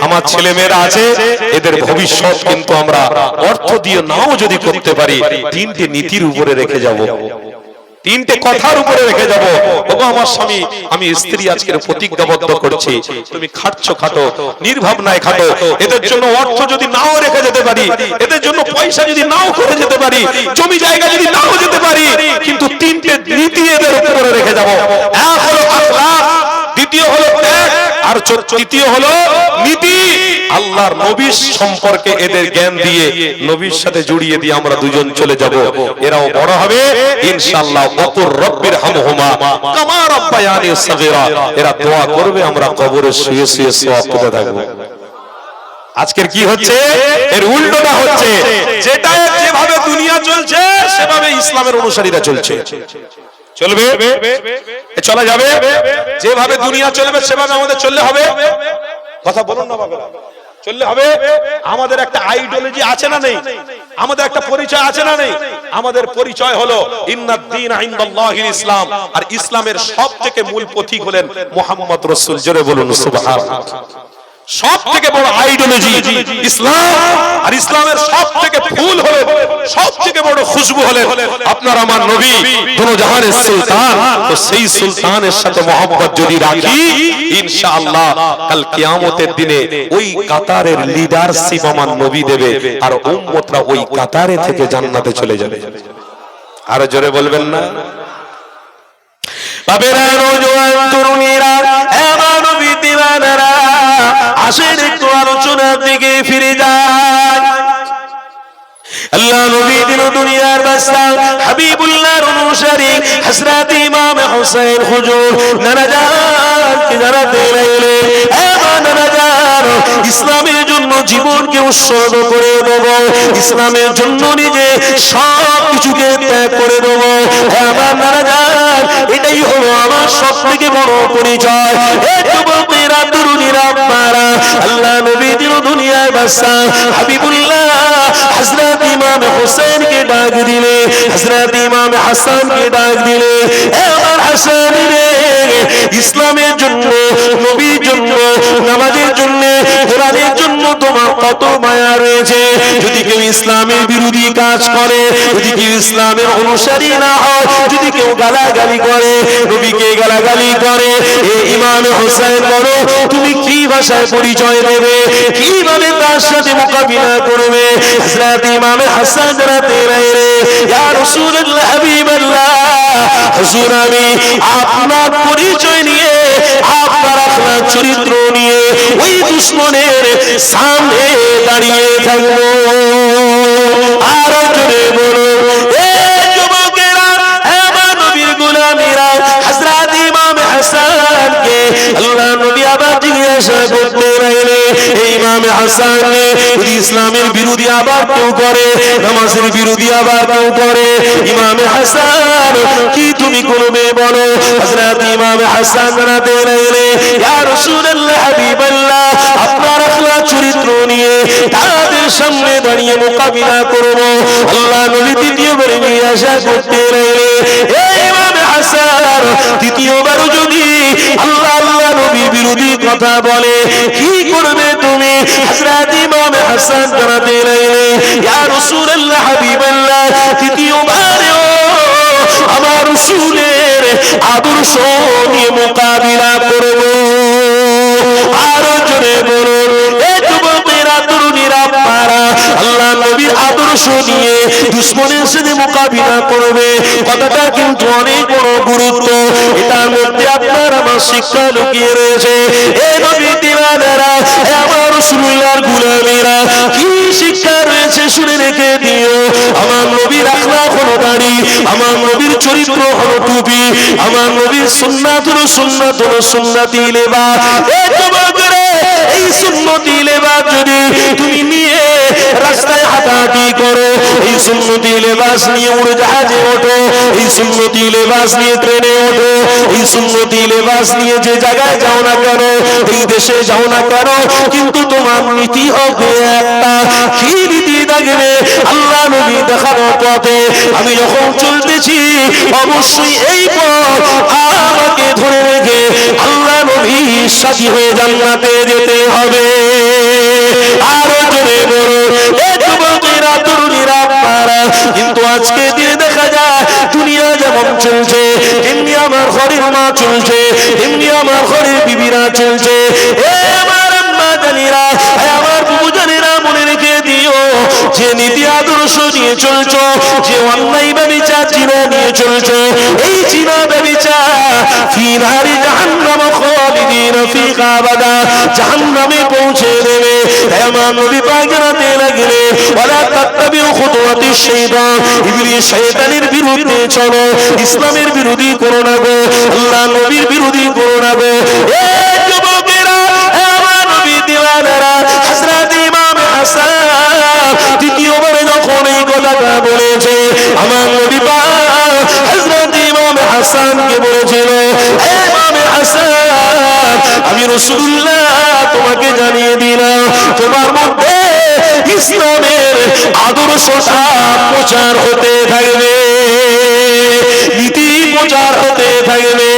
আমার ছেলে মেয়েরা আছে, এদের ভবিষ্যৎ কিন্তু আমরা অর্থ দিয়ে নাও যদি করতে পারি, তিনটে নীতির উপরে রেখে যাব, তিনটে কথার উপরে রেখে যাব। ওগো আমার স্বামী, আমি স্ত্রী আজকের প্রতিজ্ঞাবদ্ধ করছি, তুমি খাচ্ছ খাটো, নির্ভাবনায় খাটো, এদের জন্য অর্থ যদি নাও রেখে যেতে পারি, এদের জন্য পয়সা যদি নাও করে যেতে পারি, জমি জায়গা যদি নাও যেতে পারি, কিন্তু তিনটে নীতি এদের উপরে রেখে যাব। এক হলো আখলাক, দ্বিতীয় হলো ত্যাগ, আর তৃতীয় হলো নীতি। আল্লাহর নবীর সম্পর্কে এদের জ্ঞান দিয়ে, নবীর সাথে জড়িয়ে দিয়ে আমরা দুজন চলে যাব। এরাও বড় হবে ইনশাআল্লাহ। ওকুর রব্বির হামহুমা কামা রাব্বায়ানি সগীরা। এরা দোয়া করবে, আমরা কবরে শুয়ে শুয়ে সওয়াব পেতে থাকব। আজকের কি হচ্ছে? এর উল্টোটা হচ্ছে। যেটা যেভাবে দুনিয়া চলছে সেভাবে ইসলামের অনুসারীরা চলছে। চলবে, চলা যাবে। যেভাবে দুনিয়া চলবে সেভাবে আমাদের চললে হবে। কথা বলুন না বাবা, চললে হবে। আমাদের একটা আইডিওলজি আছে না নেই? আমাদের একটা পরিচয় আছে না নেই? আমাদের পরিচয় হলো ইন্নাদ-দীন ইনদাল্লাহিল ইসলাম। আর ইসলামের সবথেকে মূল পথিক হলেন মুহাম্মদ রাসূল। জোরে বলুন সুবহানাল্লাহ। সব থেকে বড় আইডিওলজি ইসলাম, আর ইসলামের সব থেকে ফুল হলো, সব থেকে বড় খুশবু হলেন আপনার আমার নবী, দুনো জাহানের সুলতান। তো সেই সুলতানের সাথে মহব্বত যদি রাখি, ইনশাআল্লাহ কাল কিয়ামতের দিনে ওই কাতারের লিডারশিপ আমার নবী দেবে, আর উম্মতরা ওই কাতারে থেকে জান্নাতে চলে যাবে। আর জোরে বলবেন না? বাবেরা, নওজোয়ান তরুণীরা, আমার নবী দিওয়ানারা, আসেন একটু আলোচনার দিকে ফিরে যান। আল্লাহ নবী দিন দুনিয়ার বাদশা, হাবিবুল্লাহর অনুসারী হযরত ইমাম হুসাইন হুজুর নানাজানকে জানাতে লাগলেন, এমন নানাজান, ইসলামের জন্য জীবনকে উৎসর্গ করে দেব, ইসলামের জন্য নিজে সব কিছুকে ত্যাগ করে দেব। এমন নানাজান, এটাই হলো আমার সব থেকে বড় পরিচয়। এই যুবকেরা, তরুণীরা, আপনারা, আল্লাহ নবী দিন দুনিয়ার বাদশা হাবিবুল্লাহ হযরত ইমাম হুসাইনকে ডাক দিলে, হযরত ইমাম হাসানকে ডাক দিলে, এবার হাসান রে, ইসলামের জন্য, নবীর জন্য, নামাজের জন্য, কোরআনের জন্য তোমার কত মায়া রয়েছে। যদি কেউ ইসলামের বিরোধী কাজ করে, যদি কেউ ইসলামের অনুসারী না হয়, যদি কেউ গালাগালি করে, নবীকে গালাগালি করে, এ ইমাম হুসাইন বলো, তুমি কি ভাষায় পরিচয় দেবে, কিভাবে তার সাথে মোকাবিলা করবে? হযরত ইমাম হাসান জানাতে লাগলেন, ইয়া রাসূলুল্লাহ, হাবিবাল্লাহ, হুজুর, আমি আপনার পরিচয় নিয়ে, আপনার আখলাক চরিত্র নিয়ে ওই দুশমনের সামনে দাঁড়িয়ে থাকবো। আর জোরে বলো, এ যুবকেরা, আমার নবীর গোলামেরা, হযরত ইমাম হাসানকে আল্লাহ নবী আবার জিজ্ঞাসা করতে লাগলেন, ইমাম হাসান, যদি ইসলামের বিরোধী আবার কেউ করে, নামাজের বিরোধী আবার কেউ করে, ইমাম হাসান কি তুমি করবে বলো? হযরত ইমাম হাসান জানাতে লাগলেন, ইয়া রাসূলুল্লাহ, হাবিবাল্লাহ, আপনার আখলাক চরিত্র নিয়ে তাদের সামনে দাঁড়িয়ে মোকাবিলা করব। আল্লাহ নবী দ্বিতীয়বার জিজ্ঞাসা করতে লাগলেন, হে ইমাম হাসান, দ্বিতীয়বার যদি আল্লাহ নবী বিরোধী কথা বলে, কি করবে তুমি? হযরত ইমাম হাসান জানাতে লাগলেন, ইয়া রাসূলুল্লাহ, হাবিবাল্লাহ, তৃতীয়বারেও আমার রাসূলের আদর্শ নিয়ে মোকাবিলা করব। আর জোরে বলুন, এই যুবকেরা, তরুণীরা, আপনারা, আল্লাহ নবীর আদর্শ নিয়ে দুশমনের সাথে মোকাবিলা করবে। কথাটা কিন্তু অনেক বড় গুরুত্ব, এটার মধ্যে আপনার আমার শিক্ষা লুকিয়ে রয়েছে। এই নবী দিওয়ানারা, আমার রাসূলুল্লাহর গোলামেরা, কি শিক্ষা রয়েছে শুনে রেখে দিও। আমার নবীর আখলাক হলো দাড়ি, আমার নবীর চরিত্র হলো টুপি, আমার নবীর সুন্নাত হলো সুন্নতি লেবাস। এই যুবকেরা, এই সুন্নতি লেবাস যদি তুমি নিয়ে রাস্তায় হাঁটাহাঁটি করো, এই সুন্নতি লেবাস নিয়ে উড়োজাহাজে ওঠো, এই সুন্নতি লেবাস নিয়ে ট্রেনে ওঠো, এই সুন্নতি লেবাস নিয়ে যে জায়গায় যাও না কেন, এই দেশে যাও না কেন, কিন্তু তোমার নীতি হবে একটা। কি নীতি থাকবে? আল্লাহ নবী দেখানো পথে আমি যখন চলতেছি, অবশ্যই এই পথ আমাকে ধরে রেখে আল্লাহ নবীর সাথী হয়ে জান্নাতে যেতে হবে। আরো জোরে বলুন, এই যুবকেরা, তরুণীরা, আপনারা। কিন্তু আজকে দিনে দেখা যায় দুনিয়া যেমন চলছে, তেমনি আমার ঘরের মা চলছে, তেমনি আমার ঘরের বিবিরা চলছে। আমার আম্মা জানিরা, আমার বুবু জানিরা, মনে রেখে দিও, যে নীতি আদর্শ নিয়ে চলছো, যে অন্যায় ব্যভিচার জিনা নিয়ে চলছো, এই জিনা ব্যভিচার ফি নারি জাহান্নাম খালিদিন ফিহা আবাদা, জাহান্নামে পৌঁছে দেবে। আমার নবী পাক জানাতে লাগলেন, ওয়ালা তাত্তাবিউ খুতুওয়াতিশ শাইতান, ইবলিস শয়তানের বিরুদ্ধে চলো, ইসলামের বিরোধী করো না গো, আল্লাহ নবীর বিরোধী করো না গো। এই যুবকেরা, আমার নবী দিওয়ানারা, হযরত ইমাম হাসান দ্বিতীয়বার যখন এই কথাটা বলেছে, আমার নবী পাক হযরত ইমাম হাসানকে বলেছিল, হে ইমাম হাসান, আমি রাসূলুল্লাহ তোমাকে জানিয়ে দিলাম, তোমার মধ্যে ইসলামের আদর্শটা প্রচার হতে থাকবে, নীতি প্রচার হতে থাকবে।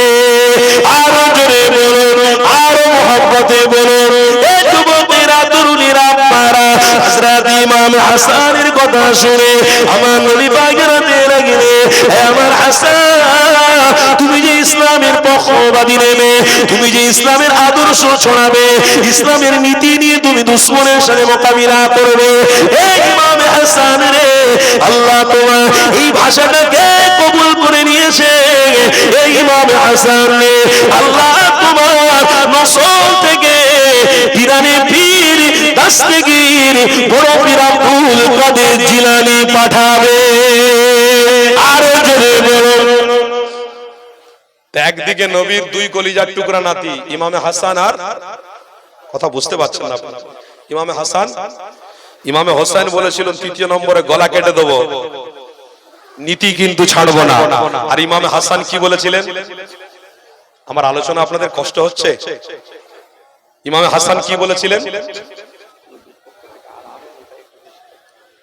আরো জোরে বলুন, আরো মহব্বতে বলুন। এই যুবকেরা, তরুণীরা, আপনারা হযরত ইমাম হাসানের কথা শুনে আমার নবী পাক জানাতে লাগলেন, হে আমার হাসান, তুমি যে ইসলামের পক্ষবাদী নেবে, তুমি যে ইসলামের আদর্শ ছড়াবে, ইসলামের নীতি নিয়ে তুমি দুশমনের সাথে মোকাবিলা করবে, এই ইমাম হাসান রে, আল্লাহ তোমার এই ভাষাটাকে কবুল করে নিয়েছে। এই ইমাম হাসান রে, আল্লাহ তোমার নসল থেকে ইরানে পীর দস্তগীর বড় পীর আব্দুল কাদের জিলানী পাঠাবে। আরো জোরে বলুন। একদিকে নবীর দুই কলিজার টুকরা নাতি ইমামে হাসান, আর কথা বুঝতে পারছেন না আপনারা, ইমামে হোসেন বলেছিলেন তৃতীয় নম্বরে গলা কেটে দেবো, নীতি কিন্তু ছাড়বো না। আর ইমামে হাসান কি বলেছিলেন? আমার আলোচনা আপনাদের কষ্ট হচ্ছে? ইমামে হাসান কি বলেছিলেন?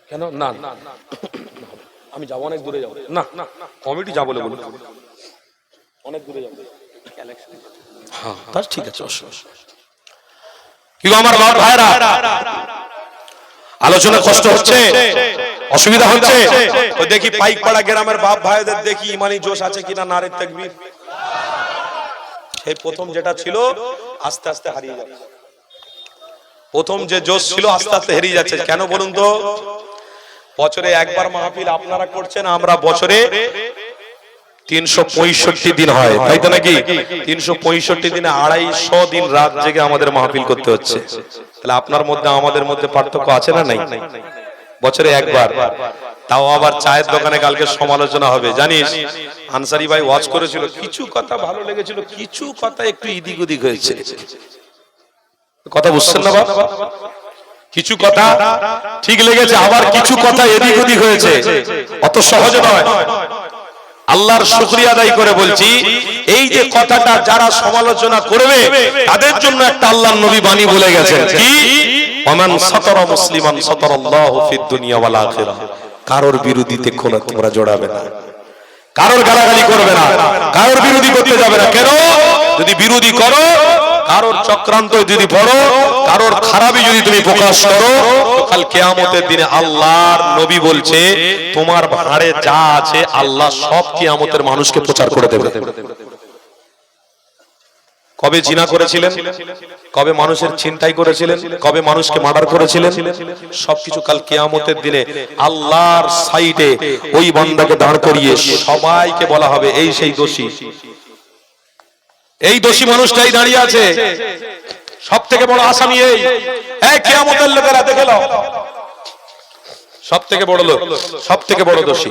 কেন না, আমি যাবো, অনেক দূরে যাবো না, কমিটি যাবো বলে বলুন, অনেক দূরে যাবো। হ্যাঁ, তার ঠিক আছে, কি আমার বাপ ভাইরা, আলোচনা কষ্ট হচ্ছে, অসুবিধা হচ্ছে? দেখি পাইকপাড়া গ্রামের বাপ ভাইদের দেখি ইমানি জোশ আছে কিনা, নারে তাকবীর। সেই প্রথম যেটা ছিল আস্তে আস্তে হারিয়ে যাচ্ছে, প্রথম যে জোশ ছিল আস্তে আস্তে হারিয়ে যাচ্ছে। কেন বলুন তো? বছরে একবার মাহফিল আপনারা করছেন, আমরা বছরে 365 দিন হয়, তাই তো নাকি? 365 দিনে 250 দিন রাত জেগে আমাদের মাহফিল করতে হচ্ছে। তাহলে আপনার মধ্যে আমাদের মধ্যে পার্থক্য আছে না নাই? বছরে একবার, তাও আবার চায়ের দোকানে কালকে সমালোচনা হবে। জানিস আনসারি ভাই ওয়াজ করেছিল, কিছু কথা ভালো লেগেছিল, কিছু কথা একটু ইদিক ওদিক হয়েছে। কথা বুঝছেন না বাবা? কিছু কথা ঠিক লেগেছে, আবার কিছু কথা এদিক ওদিক হয়েছে, অত সহজ নয়। আল্লাহর শুকরিয়া আদায় করে বলছি, এই যে কথাটা যারা সমালোচনা করবে তাদের জন্য একটা আল্লাহর নবী বাণী বলে গেছেন, কি? ওমান সাতারা মুসলিমান সাতারাল্লাহু ফিদ দুনিয়া ওয়াল আখিরাহ। কারোর বিরোধিতে কোনো তোমরা জড়াবে না, কারোর গালাগালি করবে না, কারোর বিরোধী করতে যাবে না। কেন? যদি বিরোধী করো, কারোর চক্রান্ত যদি পড়ো, কারোর খারাপই যদি তুমি প্রকাশ করো, কাল কিয়ামতের দিনে আল্লাহর নবী বলছে তোমার ভাড়ে যা আছে আল্লাহ সব কিয়ামতের মানুষকে প্রচার করে দেবে। কবে জিনা করেছিলেন, কবে মানুষের ছিনতাই করেছিলেন, কবে মানুষকে মার্ডার করেছিলেন, সবকিছু কাল কিয়ামতের দিনে আল্লাহর সাইডে ওই বান্দাকে দাঁড় করিয়ে সবাইকে বলা হবে এই সেই দোষী, এই দোষী মানুষটাই দাঁড়িয়ে আছে, সব থেকে বড় আসামি এই কিয়ামতের লোকেরা দেখে নাও, সব থেকে বড় লোক, সব থেকে বড় দোষী।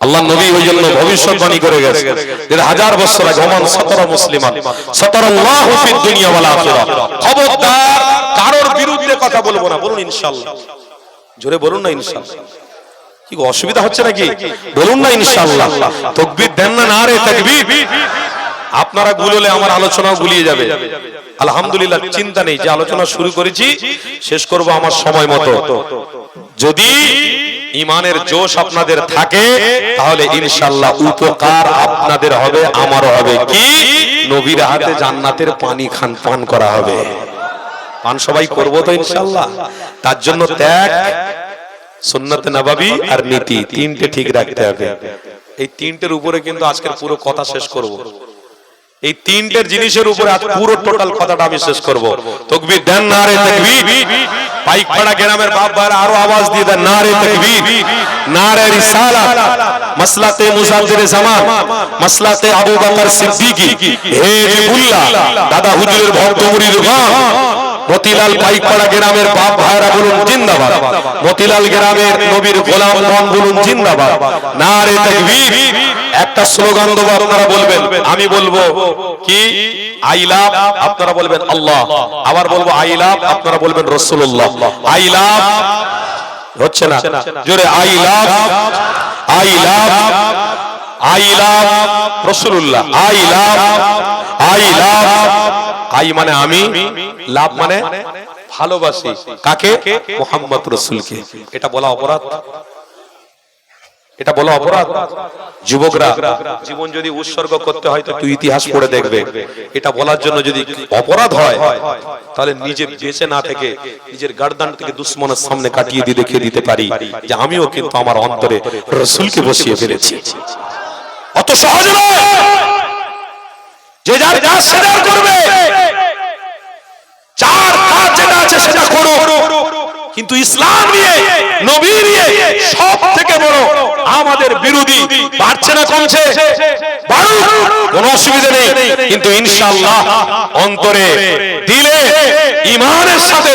আল্লাহ নবী ওই জন্য ভবিষ্যৎবাণী করে গেছে যে 1000 বছর আগে ওমান সাতারা মুসলিমান সাতারাল্লাহু ফিদ দুনিয়া ওয়াল আখিরাহ। খবরদার কারোর বিরুদ্ধে কথা বলবো না, বলুন ইনশাআল্লাহ। জোরে বলুন না ইনশাআল্লাহ। কি অসুবিধা হচ্ছে নাকি? বলুন না ইনশাআল্লাহ। তাকবীর দেন না, নারে তাকবীর। আপনারা গুলোলে আমার আলোচনাও গুলিয়ে যাবে। আলহামদুলিল্লাহ, চিন্তা নেই, যে আলোচনা শুরু করেছি শেষ করব আমার সময় মতো। যদি ইমানের জোশ আপনাদের থাকে তাহলে ইনশাআল্লাহ উপকার আপনাদের হবে, আমারও হবে। কি? নবীর হাতে জান্নাতের পানি পান করা হবে। পান সবাই করবো তো ইনশাআল্লাহ। তার জন্য ত্যাগ, সুন্নাত নববী আর নীতি, তিনটে ঠিক রাখতে হবে। এই তিনটের উপরে কিন্তু আজকের পুরো কথা শেষ করব। এই তিনটের জিনিসের উপরে আজ পুরো টোটাল কথাটা আমি শেষ করব। তাকবীর দেন, নারে তাকবীর। পাইকপাড়া গ্রামের বাপ ভাইরা আরো আওয়াজ দিয়ে দেন, নারে তাকবীর, নারে রিসালাত। মাসলাতে মুজাদ্দিদে জামান, মাসলাতে আবু বকর সিদ্দিকী, হে জিবুল্লাহ, দাদা হুজুরের ভক্ত মুরিদগণ, মতিলাল পাইকপাড়া গ্রামের বাপ ভাইরা বলুন জিন্দাবাদ। মতিলাল গ্রামের নবীর গোলামগণ বলুন জিন্দাবাদ, নারে তাকবীর। একটা স্লোগান দেবো, আপনারা বলবেন, আমি বলবো কি আই লাভ, আপনারা বলবেন আল্লাহ। আবার বলবো আই লাভ, আপনারা বলবেন রাসূলুল্লাহ। আই লাভ হচ্ছে না, জোরে I love, I love, I love Rasulullah. I love, I love. I মানে আমি, লাভ মানে ভালোবাসি। কাকে? মুহাম্মদ রাসূলকে। এটা বলা অপরাধ? এটা বলা অপরাধ? যুবকরা, জীবন যদি উৎসর্গ করতে হয় তো তুই ইতিহাস পড়ে দেখবে। এটা বলার জন্য যদি অপরাধ হয় তাহলে নিজে বেঁচে না থেকে নিজের গার্দান থেকে দুশ্মনের সামনে কাটিয়ে দিয়ে দেখিয়ে দিতে পারি যে আমিও কিন্তু আমার অন্তরে রাসূলকে বসিয়ে ফেলেছি। অত সহজ নয়। যে যার কাজ সেটা করবে, যার কাজ যেটা আছে সেটা করো। কিন্তু ইসলাম নিয়ে, নবী নিয়ে সব থেকে বড় আমাদের বিরোধী বাড়ছে না কমছে? বাড়ুক, কোনো অসুবিধা নেই। কিন্তু ইনশাআল্লাহ অন্তরে, দিলে, ঈমানের সাথে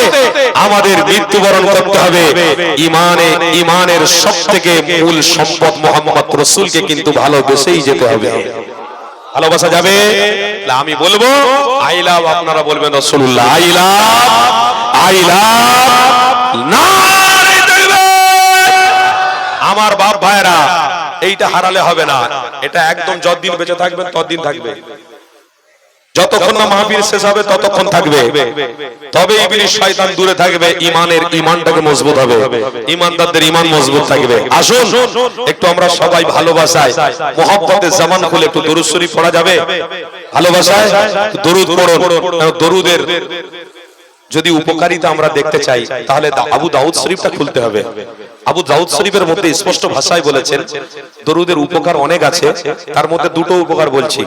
আমাদের মৃত্যুবরণ করতে হবে। ঈমানের সব থেকে মূল সম্পদ মুহাম্মদ রাসূলকে কিন্তু ভালোবেসেই যেতে হবে। ভালোবাসা যাবে? আমি বলবো আই লাভ, আপনারা বলবেন রাসূলুল্লাহ। আই লাভ, আই লাভ, নারে তাকবীর। আমার বাপ ভাইরা, এইটা হারালে হবে না। এটা একদম যতদিন বেঁচে থাকবেন ততদিন থাকবে। যতক্ষণ না মাহফিল শেষ হবে ততক্ষণ থাকবে। তবে ইবলিস শয়তান দূরে থাকবে, ঈমানটাকে মজবুত হবে, ঈমানদারদের ঈমান মজবুত থাকবে। আসুন একটু আমরা সবাই ভালোবাসায় মুহাব্বতের জামান খুলে একটু দরুদ শরীফ পড়া যাবে? ভালোবাসায় দরুদ পড়ুন। দরুদের যদি উপকারিতা আমরা দেখতে চাই তাহলে আবু দাউদ শরীফটা খুলতে হবে। আবু দাউদ শরীফের মধ্যে স্পষ্ট ভাষায় বলেছেন দরুদের উপকার অনেক আছে, তার মধ্যে দুটো উপকার বলছি।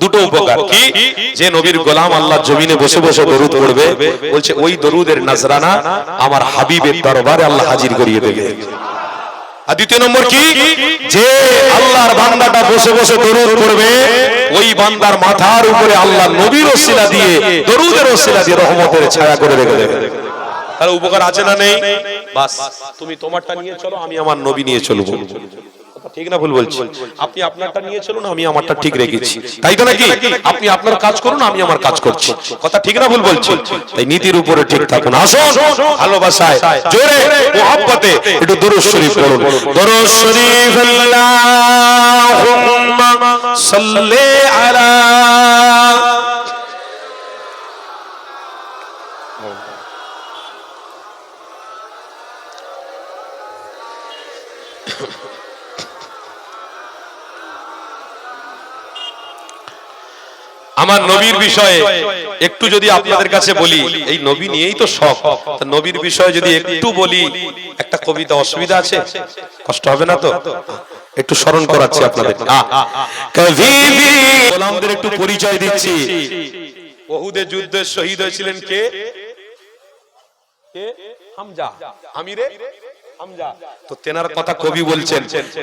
দুটো উপকার কি? যে নবীর গোলাম আল্লাহর জমিনে বসে বসে দরুদ পড়বে, বলছে ওই দরুদের নজরানা আমার হাবিবের দরবারে আল্লাহ হাজির করিয়ে দেবে। আর দ্বিতীয় নম্বর কি? যে আল্লাহর বান্দাটা বসে বসে দরুদ পড়বে, ওই বান্দার মাথার উপরে আল্লাহ নবীর ওসিলা দিয়ে, দরুদের ওসিলা দিয়ে রহমতের ছায়া করে রেখে দেবে। তাহলে উপকার আছে না নেই? বাস তুমি তোমারটা নিয়ে চলো, আমি আমার নবী নিয়ে চলবো। ঠিক না ভুল বলছি? আপনি আপনারটা নিয়ে চলুন, আমি আমারটা ঠিক রেখেছি, তাই তো নাকি? আপনি আপনার কাজ করুন, আমি আমার কাজ করছি। কথা ঠিক না ভুল বলছি? তাই নীতির উপরে ঠিক থাকুন। আসুন ভালোবাসায়, জোরে মুহাব্বতে একটু দরুদ শরীফ পড়ুন। দরুদ শরীফ, আল্লাহুম্মা সাল্লি আলা। আমার নবীর বিষয়ে একটু যদি আপনাদের কাছে বলি, এই নবী নিয়েই তো সব, নবীর বিষয়ে যদি একটু বলি একটা কবিতা, অসুবিধা আছে? কষ্ট হবে না তো? একটু স্মরণ করাচ্ছি আপনাদের। গোলামদের একটু পরিচয় দিচ্ছি। উহুদের যুদ্ধে শহীদ হয়েছিলেন কে? হামজা, আমিরে হামজা। তো তেনার কথা কবি বলছেন,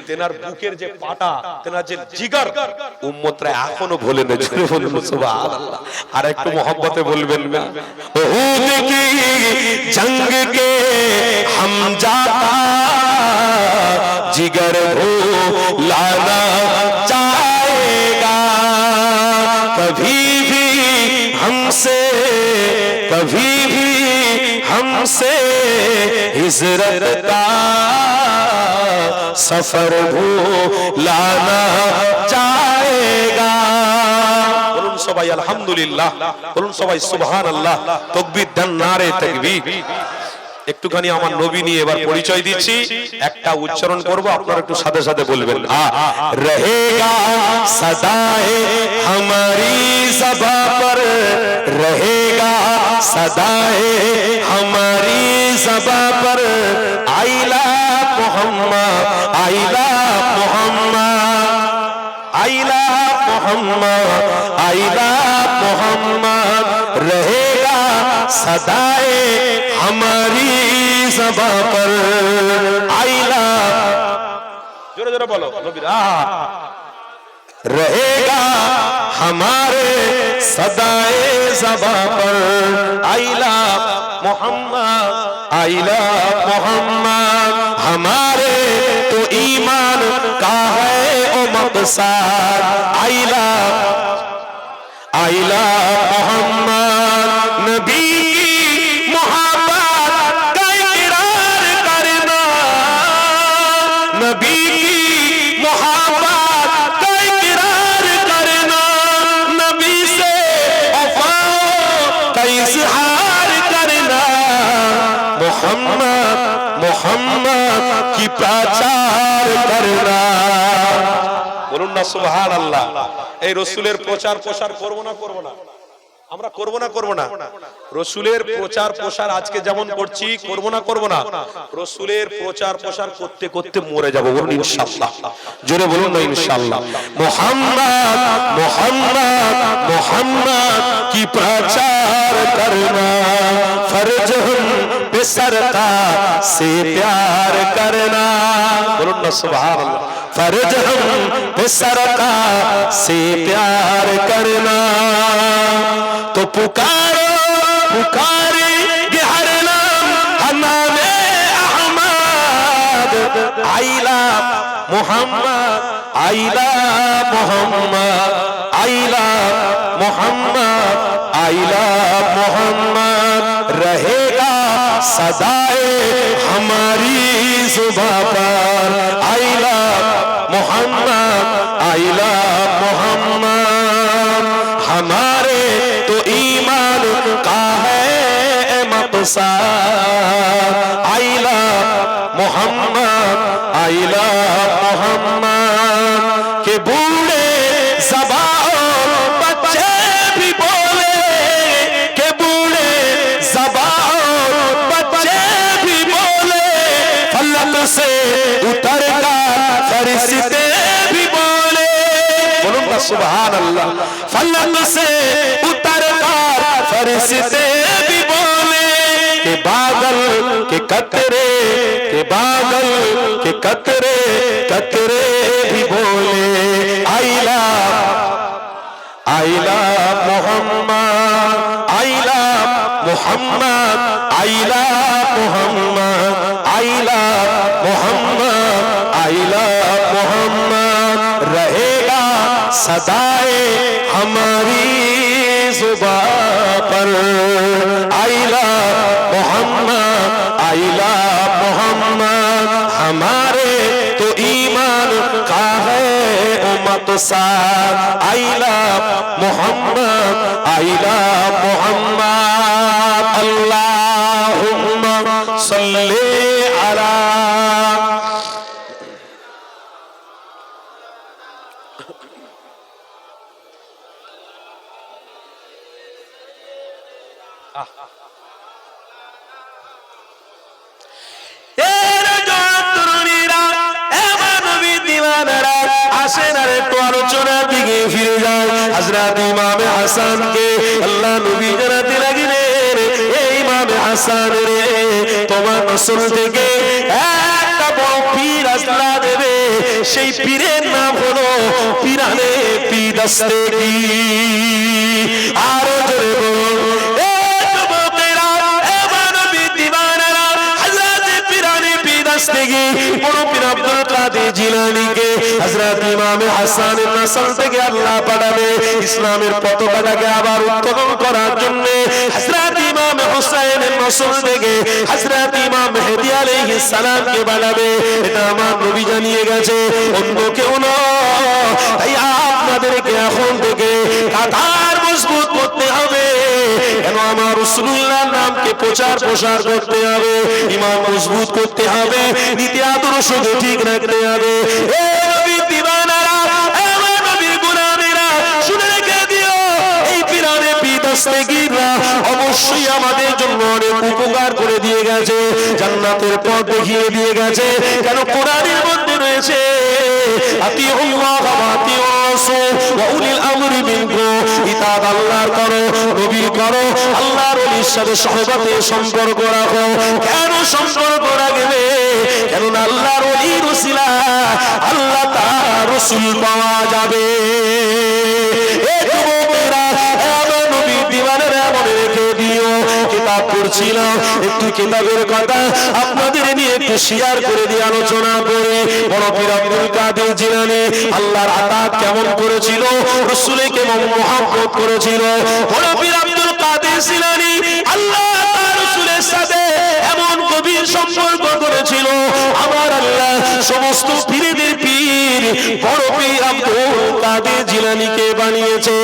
তেনার বুকের যে পাটা, তেনার যে জিগার, উম্মতরা এখনো ভোলেনি। জোরে বলুন সুবহানাল্লাহ। আর একটু মহব্বতে বলবেন না? উহুদ কি জंग के हमजा का जिगर भुलाना चाहेगा, कभी भी हमसे, कभी भी हमसे हिजरत का सफर भुलाना चाहेगा। বলুন সবাই আলহামদুলিল্লাহ, বলুন সবাই সুবহানাল্লাহ, তাকবীর দেন, নারে তাকবীর। একটুখানি আমার নবী নিয়ে এবার পরিচয় দিচ্ছি, একটা উচ্চারণ করব, আপনারা একটু সাথে সাথে বলবেন। रहेगा सदाए हमारी ज़बां पर, रहेगा सदाए हमारी ज़बां पर, आइला मोहम्मद, आइला मोहम्मद, आइला मोहम्मद, आइला मोहम्मद, रहेगा सदाए हमारी ज़बां पर, आइला, জোরে জোরে বলো নবীর रहेगा हमारे सदाए ज़बां पर, आइला मोहम्मद, आइला मोहम्मद, हमारे तो ईमान का है ओ मकसद, आइला, आइला मोहम्मद, नबी की मोहब्बत का इकरार करना, नबी की मोहब्बत का इकरार करना, नबी से वफा का इजहार करना, मोहम्मद मोहम्मद की प्रचार करना। বলুন না সুবহানাল্লাহ। এই রাসূলের প্রচার প্রসার করব না করব না? আমরা করব না করব না? রাসূলের প্রচার প্রসার আজকে যেমন করছি, করব না করব না? রাসূলের প্রচার প্রসার করতে করতে মরে যাব। বলুন ইনশাআল্লাহ। জোরে বলুন না ইনশাআল্লাহ। मोहम्मद मोहम्मद मोहम्मद की प्रचार करना, फर्ज हम पे सरकार से प्यार करना, বলুন না সুবহানাল্লাহ। फर्ज हम पे सरकार से प्यार करना, तो पुकारो पुकारेंगे हर नाम, नामे अहमद, आइला मोहम्मद, आइला मोहम्मद, आइला मोहम्मद, आइला मोहम्मद, रहेगा सदाए हमारी ज़ुबां पर, आइला मोहम्मद, आइला मोहम्मद, हमारे तो ईमान का है मकसद, आइला मोहम्मद, आइला मोहम्मद, के बूढ़े ज़बान बच्चे भी बोले, के बूढ़े ज़बान बच्चे भी बोले, फलक से उतर कर फरिश्ते भी बोले, बोलो ना सुभानअल्लाह, फलक से उतर कर फरिश्ते भी बोले, के बादल के कतरे, के बादल के कतरे कतरे भी बोले, आइला आइला मोहम्मद, आइला मोहम्मद, आइला मोहम्मद, आइला मोहम्मद, आइला मोहम्मद, रहेगा सदाए हमारी ज़ुबां पर, आइला मोहम्मद, आइला मोहम्मद, हमारे तो ईमान का है ओ मकसद, आइला मोहम्मद, आइला मोहम्मद, अल्लाहुम्मा सल्ली अला। আলোচনার দিকে ফিরে যায়। হযরত ইমাম হাসান কে আল্লাহ নবী জানাতে লাগলেন, এই ইমাম হাসান রে, তোমার নসল থেকে একটা বড় পীর আল্লাহ দেবে, সেই পীরের নাম হলো পীরানে পীর দস্তগী। আরো জোরে বলুন, বড় পীর আব্দুল কাদের জিলানী কে হযরত ইমাম হাসানের নসল থেকে আল্লাহ পাঠাবে, ইসলামের পতাকাটাকে আবার উত্তোলন করার জন্য হযরত ইমাম হুসাইনের নসল থেকে হযরত ইমাম মেহেদী আলাইহিস সালাম কে পাঠাবে। এটা আমার নবী জানিয়ে গেছে, অন্য কেউ নয়। তাই আপনাদেরকে এখন থেকে কাঁধার মজবুত করতে হবে, কেন আমার রাসূলুল্লাহর নামকে প্রচার প্রসার করতে হবে, ঈমান মজবুত করতে হবে, নীতি আদর্শ ঠিক রাখতে হবে। এ নবীর দিওয়ানারা, আমার নবীর গোলামেরা, শুনে রেখে দিও, এই পিরানে বিদাস্তেগীররা অবশ্যই আমাদের জন্য অনেক উপকার করে দিয়ে গেছে, জান্নাতের পথ দেখিয়ে দিয়ে গেছে। কেন কোরআনের মধ্যে রয়েছে আতিউল্লাহ ওয়া আতিউর রাসূল ওয়া উলিল আমরি মিনকুম, ইতাআত আল্লাহর করো, নবীর করো, আল্লাহর ওলির সাথে সহবতে সম্পর্ক রাখো। কেন সম্পর্ক রাখবে? কেন আল্লাহর ওলির ওসিলা আল্লাহ তার রাসূল পাওয়া যাবে। এই যুবকেরা, আমার নবীর দিওয়ানারা মনে রেখে দিও। কিতাব পড়ছিলাম, একটু কিতাবের কথা আপনাদের নিয়ে একটু শেয়ার করে দিয়ে আলোচনা করে। বড় পীর আব্দুল কাদের জিলানী আল্লাহর আতাত কেমন করেছিল, রাসূলে কেমন মহব্বত করেছিল। বড় পীর আব্দুল কাদের জিলানী আল্লাহ তার রাসূলের সাথে এমন গভীর সম্পর্ক করেছিল, আমার আল্লাহ সমস্ত পীরদের পীর বড় পীর আব্দুল কাদের জিলানীকে বানিয়েছে।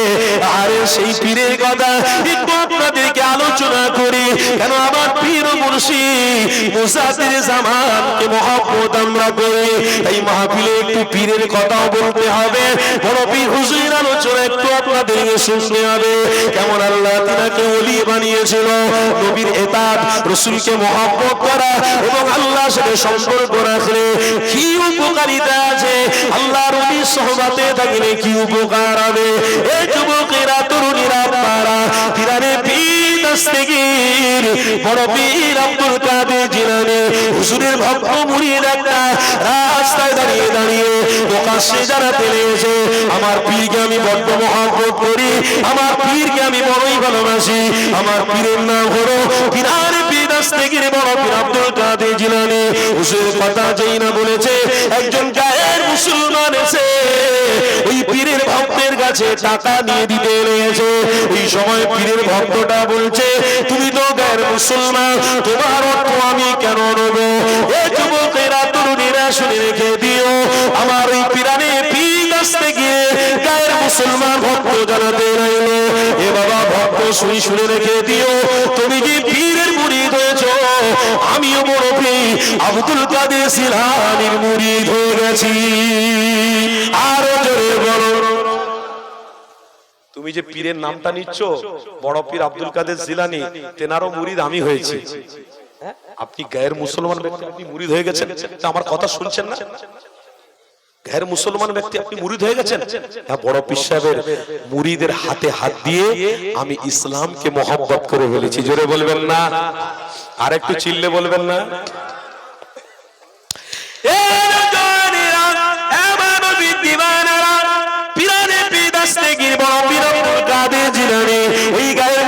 আর সেই পীরের কথা একটু আপনাদেরকে আলোচনা করি। কেন আমার পীর মুর্শিদ মুজাদ্দিদ জামানকে মহব্বত আমরা করি, এই মাহফিলে একটু পীরের কথাও বলতে হবে। বড় পীর হুজুরের আলোচনা একটু আপনাদেরকে শুনতে হবে। কেমন আল্লাহ তিনাকে ওলি বানিয়েছিল, নবীর ইতাআত, রাসূলকে মহব্বত করা এবং আল্লাহর সাথে সম্পর্ক রাখলে কি উপকারিতা আছে, আল্লাহর ওলির সুহবতে থাকলে কি উপকার হবে। এই যুবকেরা, তরুণীরা, আপনারা পিরানে বিদাস্তেগীর বড় পীর আব্দুল কাদের জিলানী হুজুরের ভক্ত মুরিদ একটা রাস্তায় দাঁড়িয়ে দাঁড়িয়ে প্রকাশ্যে জানাতে লেগেছে, আমার পীরকে আমি বড্ড মহব্বত করি, আমার পীরকে আমি বড়ই ভালোবাসি। আমার পীরের নাম হলো পিরানে বিদাস্তেগীর বড় পীর আব্দুল কাদের জিলানী। হুজুরের কথা যেই না বলেছে, একজন গায়ের মুসলমান এসে ওই পীরের ভক্তের কাছে টাকা নিয়ে দিতে লেগেছে। ওই সময় পীরের ভক্তটা বলছে, তুমি তো গায়ের মুসলমান, তোমার অর্থ আমি কেন নেব? এই যুবকেরা, তরুণীরা শুনে রেখে দিও, আমার ওই পিরানে পীর আসতে গিয়ে গায়ের মুসলমান ভক্ত জানাতে রইল, এ বাবা ভক্ত শুনে রেখে দিও, তুমি যে পীরের মুরিদ হয়েছো, আমিও বড় পীর আব্দুল কাদের জিলানীর মুরিদ হয়ে গেছি। আরো জোরে বলো, তুমি যে পীরের নামটা নিচ্ছ, বড় পীর আব্দুল কাদের জিলানী, তেনারও মুরিদ আমি হয়েছি। আপনি গায়ের মুসলমান ব্যক্তি, আপনি মুরিদ হয়ে গেছেন, তা আমার কথা শুনছেন না? গায়ের মুসলমান ব্যক্তি, আপনি মুরিদ হয়ে গেছেন। হ্যাঁ, বড় পীর সাহেবের মুরিদের হাতে হাত দিয়ে আমি ইসলামকে মহব্বত করে ফেলেছি। জোরে বলবেন না? আর একটু চিল্লে বলবেন না?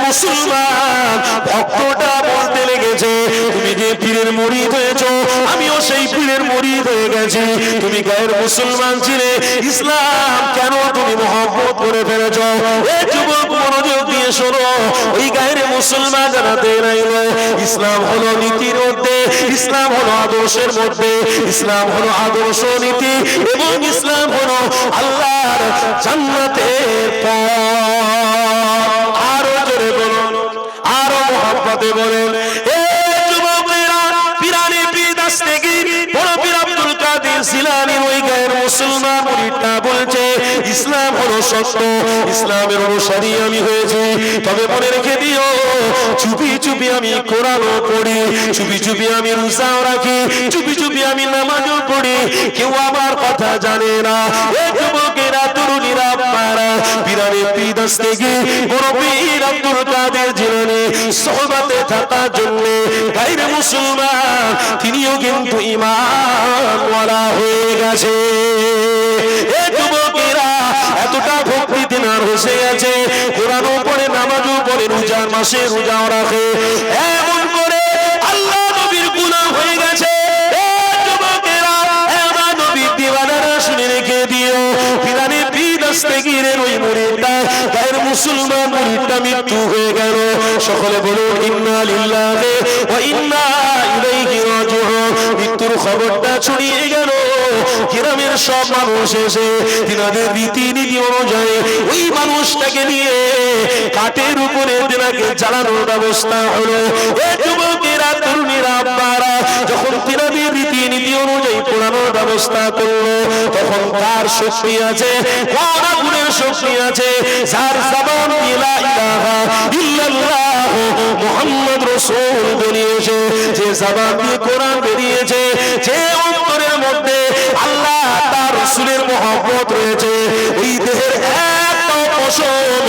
মুসলমান ভক্তটা বলতে লেগেছে, তুমি যে পীরের মুরিদ হয়েছো, আমিও সেই পীরের মুরিদ হয়ে গেছি। তুমি গায়ের মুসলমান ছিলে, ইসলাম কেন তুমি মহব্বত করে ফেলেছো? এই যুবক, মনোযোগ দিয়ে শোনো, ওই গায়ের মুসলমান জানাতে রইল, ইসলাম হলো নীতির মধ্যে, ইসলাম হলো আদর্শের মধ্যে, ইসলাম হলো আদর্শ নীতি, এবং ইসলাম হলো আল্লাহর জান্নাতের পথ। আরো জোরে বলুন, আরো মহব্বতে বলেন। এই যুবকেরা, পিরানে বিদাস্তেগীর বড় পীর আব্দুল কাদের জিলানীর ওই গায়ের মুসলমান মুরিদটা বলছে, ইসলাম হলো সত্য, ইসলামের অনুসারী আমি হয়েছি। তবে মনে রেখে দিও, চুপি চুপি আমি কোরআনও পড়ি, চুপি চুপি আমি রোজাও রাখি, চুপি চুপি আমি নামাজও পড়ি, কেউ আমার কথা জানে না। এই যুবকেরা, তরুণীরা, আপনারা পিরানে বিদাস্তেগীর বড় পীর আব্দুল কাদের জিলানী সুহবতে থাকার জন্য গায়ের মুসলমান, তিনিও কিন্তু ঈমানওয়ালা হয়ে গেছে। এই যুবকেরা, এতটা ভক্তি তিনার হয়ে গেছে, কোরআনও পড়ে, নামাজও পড়ে, রোজার মাসে রোজাও রাখে, এমন করে আল্লাহ নবীর গোলাম হয়ে গেছে। এই যুবকেরা, আমার নবীর দিওয়ানারা শুনে রেখে দিও, পিরানে বিদাস্তেগীরের ওই মুরিদটা, গায়ের মুসলমান মুরিদটা মৃত্যু হয়ে গেল। সকলে বলুন ইন্না লিল্লাহি ওয়া ইন্না ইলাইহি রাজিউন। মৃত্যুর খবরটা ছড়িয়ে গেল, গ্রামের সব মানুষ এসে তিনাদের রীতিনীতি অনুযায়ী ওই মানুষটাকে নিয়ে কাঠের উপরে তিনাকে জ্বালানোর ব্যবস্থা হলো। এ যুবকেরা, তরুণীরা, আব্বারা যখন তিনাদের রীতিনীতি অনুযায়ী পোড়ানোর ব্যবস্থা করলো, তখন কার শক্তি আছে, কোন আগুনের শক্তি আছে, যার জবান লা ইলাহা ইল্লাল্লাহ মুহাম্মদ রাসূল বেরিয়েছে, যে জবান দিয়ে কোরআন বেরিয়েছে, যে অন্তরের মধ্যে আল্লাহ তার রাসূলের মহব্বত রয়েছে, ওই দেহের একটা পশম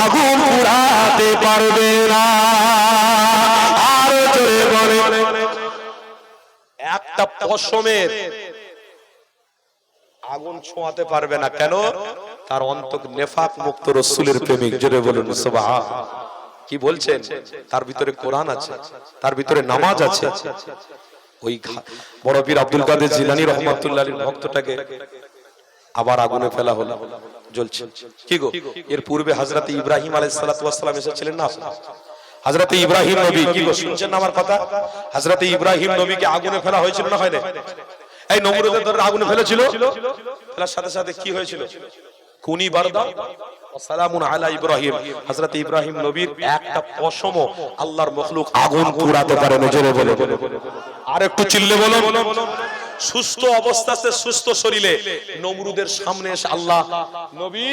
আগুন পুড়াতে পারবে না। আর জোরে বলে, একটা পশমের আগুন ছোঁয়াতে পারবে না। কেন? তার অন্তর নেফাক মুক্ত রাসূলের প্রেমিক। জোরে বলুন সুবহান। কি বলছেন? তার ভিতরে কোরআন আছে, তার ভিতরে নামাজ আছে। ওই বড় পীর আব্দুল কাদের জিলানী রাহমাতুল্লাহ আলাইহির ভক্তটাকে আবার আগুনে ফেলা হলো, জ্বলছে। কি গো, এর পূর্বে হযরত ইব্রাহিম আলাইহিস সালাতু ওয়াস সালাম এসেছিলেন না? হযরত ইব্রাহিম নবী, কি গো শুনছেন না আমার কথা? হযরত ইব্রাহিম নবীকে আগুনে ফেলা হয়েছিল না হয়নি? এই নমরুদের ধরে আগুনে ফেলেছিল, ফেলার সাথে সাথে কি হয়েছিল? কুনি বারদা ওয়া সালামুন আলা ইব্রাহিম। হযরত ইব্রাহিম নবীর একটা পশমও আল্লাহর মাখলুক আগুন পুড়াতে পারে না। জোরে বলে, আর একটু চিল্লে বলো। সুস্থ অবস্থাতে, সুস্থ শরীরে নমরুদের সামনে এসে আল্লাহ নবী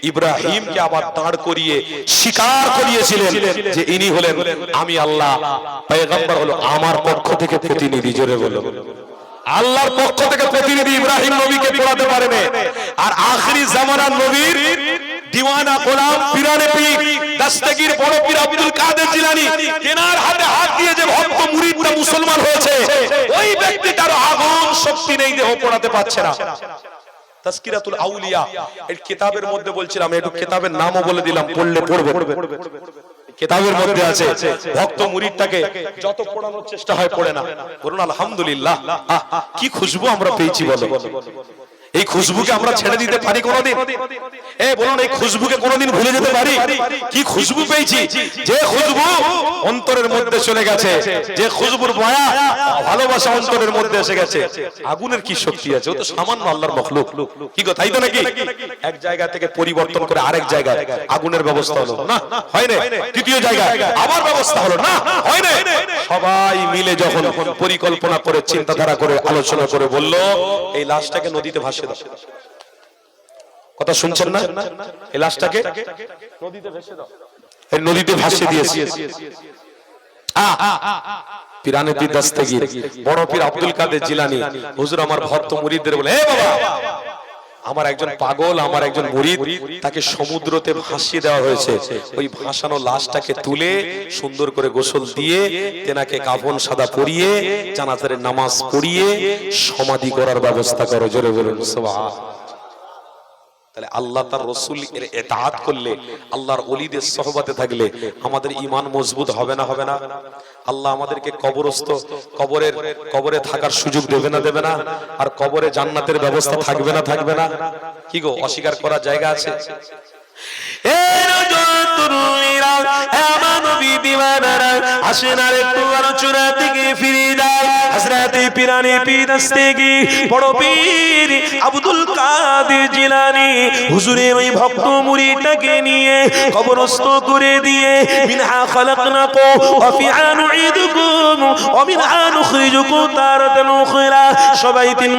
ইব্রাহিমকে আবার দাঁড় করিয়ে স্বীকার করিয়েছিলেন যে ইনি হলেন আমি আল্লাহ, পয়গম্বর হলো আমার পক্ষ থেকে প্রতিনিধি। জোরে বলো, আল্লাহর পক্ষ থেকে প্রতিনিধি ইব্রাহিম নবীকে পোড়াতে পারে না। আর আখেরি জামানার নবীর দিওয়ানা গোলাম পিরানে পীর দস্তগীর বড় পীর আব্দুল কাদের জিলানী, তেনার হাতে হাত দিয়ে যে ভক্ত মুরিদটা মুসলমান হয়েছে, ওই ব্যক্তিটার আগুন শক্তি নেই, দেহ পোড়াতে পারছে না। তাজকিরাতুল আউলিয়া এই কিতাবের মধ্যে বলছিলাম, একটু কিতাবের নামও বলে দিলাম, পড়লে পড়বে। কিতাবের মধ্যে আছে ভক্ত মুরিদটাকে যত পড়ানোর চেষ্টা হয় পড়ে না। বলুন আলহামদুলিল্লাহ। কি খুশবু আমরা পেয়েছি বলো। এই খুশবুকে আমরা ছেড়ে দিতে পারি কোনোদিন? বলুন, এই খুশবুকে কোনোদিন ভুলে যেতে পারি? কি খুশবু পেয়েছি, যে খুশবু অন্তরের মধ্যে চলে গেছে, যে খুশবুর মায়া ভালোবাসা অন্তরের মধ্যে এসে গেছে। আগুনের কি শক্তি আছে? ও তো সামান্য আল্লাহর মাখলুক। কি গো, তাই তো নাকি? এক জায়গা থেকে পরিবর্তন করে আরেক জায়গায় আগুনের ব্যবস্থা হলো না, হয় না? তৃতীয় জায়গায় আবার ব্যবস্থা হলো না, হয় না? সবাই মিলে যখন পরিকল্পনা করে, চিন্তাধারা করে, আলোচনা করে বলল এই লাশটাকে নদীতে ভাসিয়ে দাও। কথা শুনছেন না? এই লাশটাকে নদীতে ভেসে দাও। এই নদীতে ভাসিয়ে দিয়েছে পিরানে পীর দস্তগীর বড় পীর আব্দুল কাদের জিলানী হুজুর আমার ভক্ত মুরিদদের বলে, এ বাবা, আমার একজন পাগল, আমার একজন মুরিদ, তাকে সমুদ্রতে ভাসিয়ে দেওয়া হয়েছে। ওই ভাসানো লাশটাকে তুলে সুন্দর করে গোসল দিয়ে তেনাকে কাফন সাদা পরিয়ে জানাজার নামাজ পড়িয়ে সমাধি করার ব্যবস্থা করো। জোরে বলুন সুবহান। তাহলে আল্লাহ তার রাসূল এর ইতাআত করলে, আল্লাহর ওলিদের সুহবতে থাকলে আমাদের ঈমান মজবুত হবে না? হবে না? আল্লাহ আমাদেরকে কবরে থাকার সুযোগ দেবে না? দেবে না? আর কবরে জান্নাতের ব্যবস্থা থাকবে না? থাকবে না? কি গো, অস্বীকার করার জায়গা আছে? আব্দুল কাদের জিলানী হুজুরের ওই ভক্ত মুরিদটাকে নিয়ে কবরস্থ করে দিয়ে, মিনহা খালাকনাকুম ওয়া ফিহা নুঈদুকুম ওয়া মিনহা নুখরিজুকুম তারাতান উখরা, সবাই তিন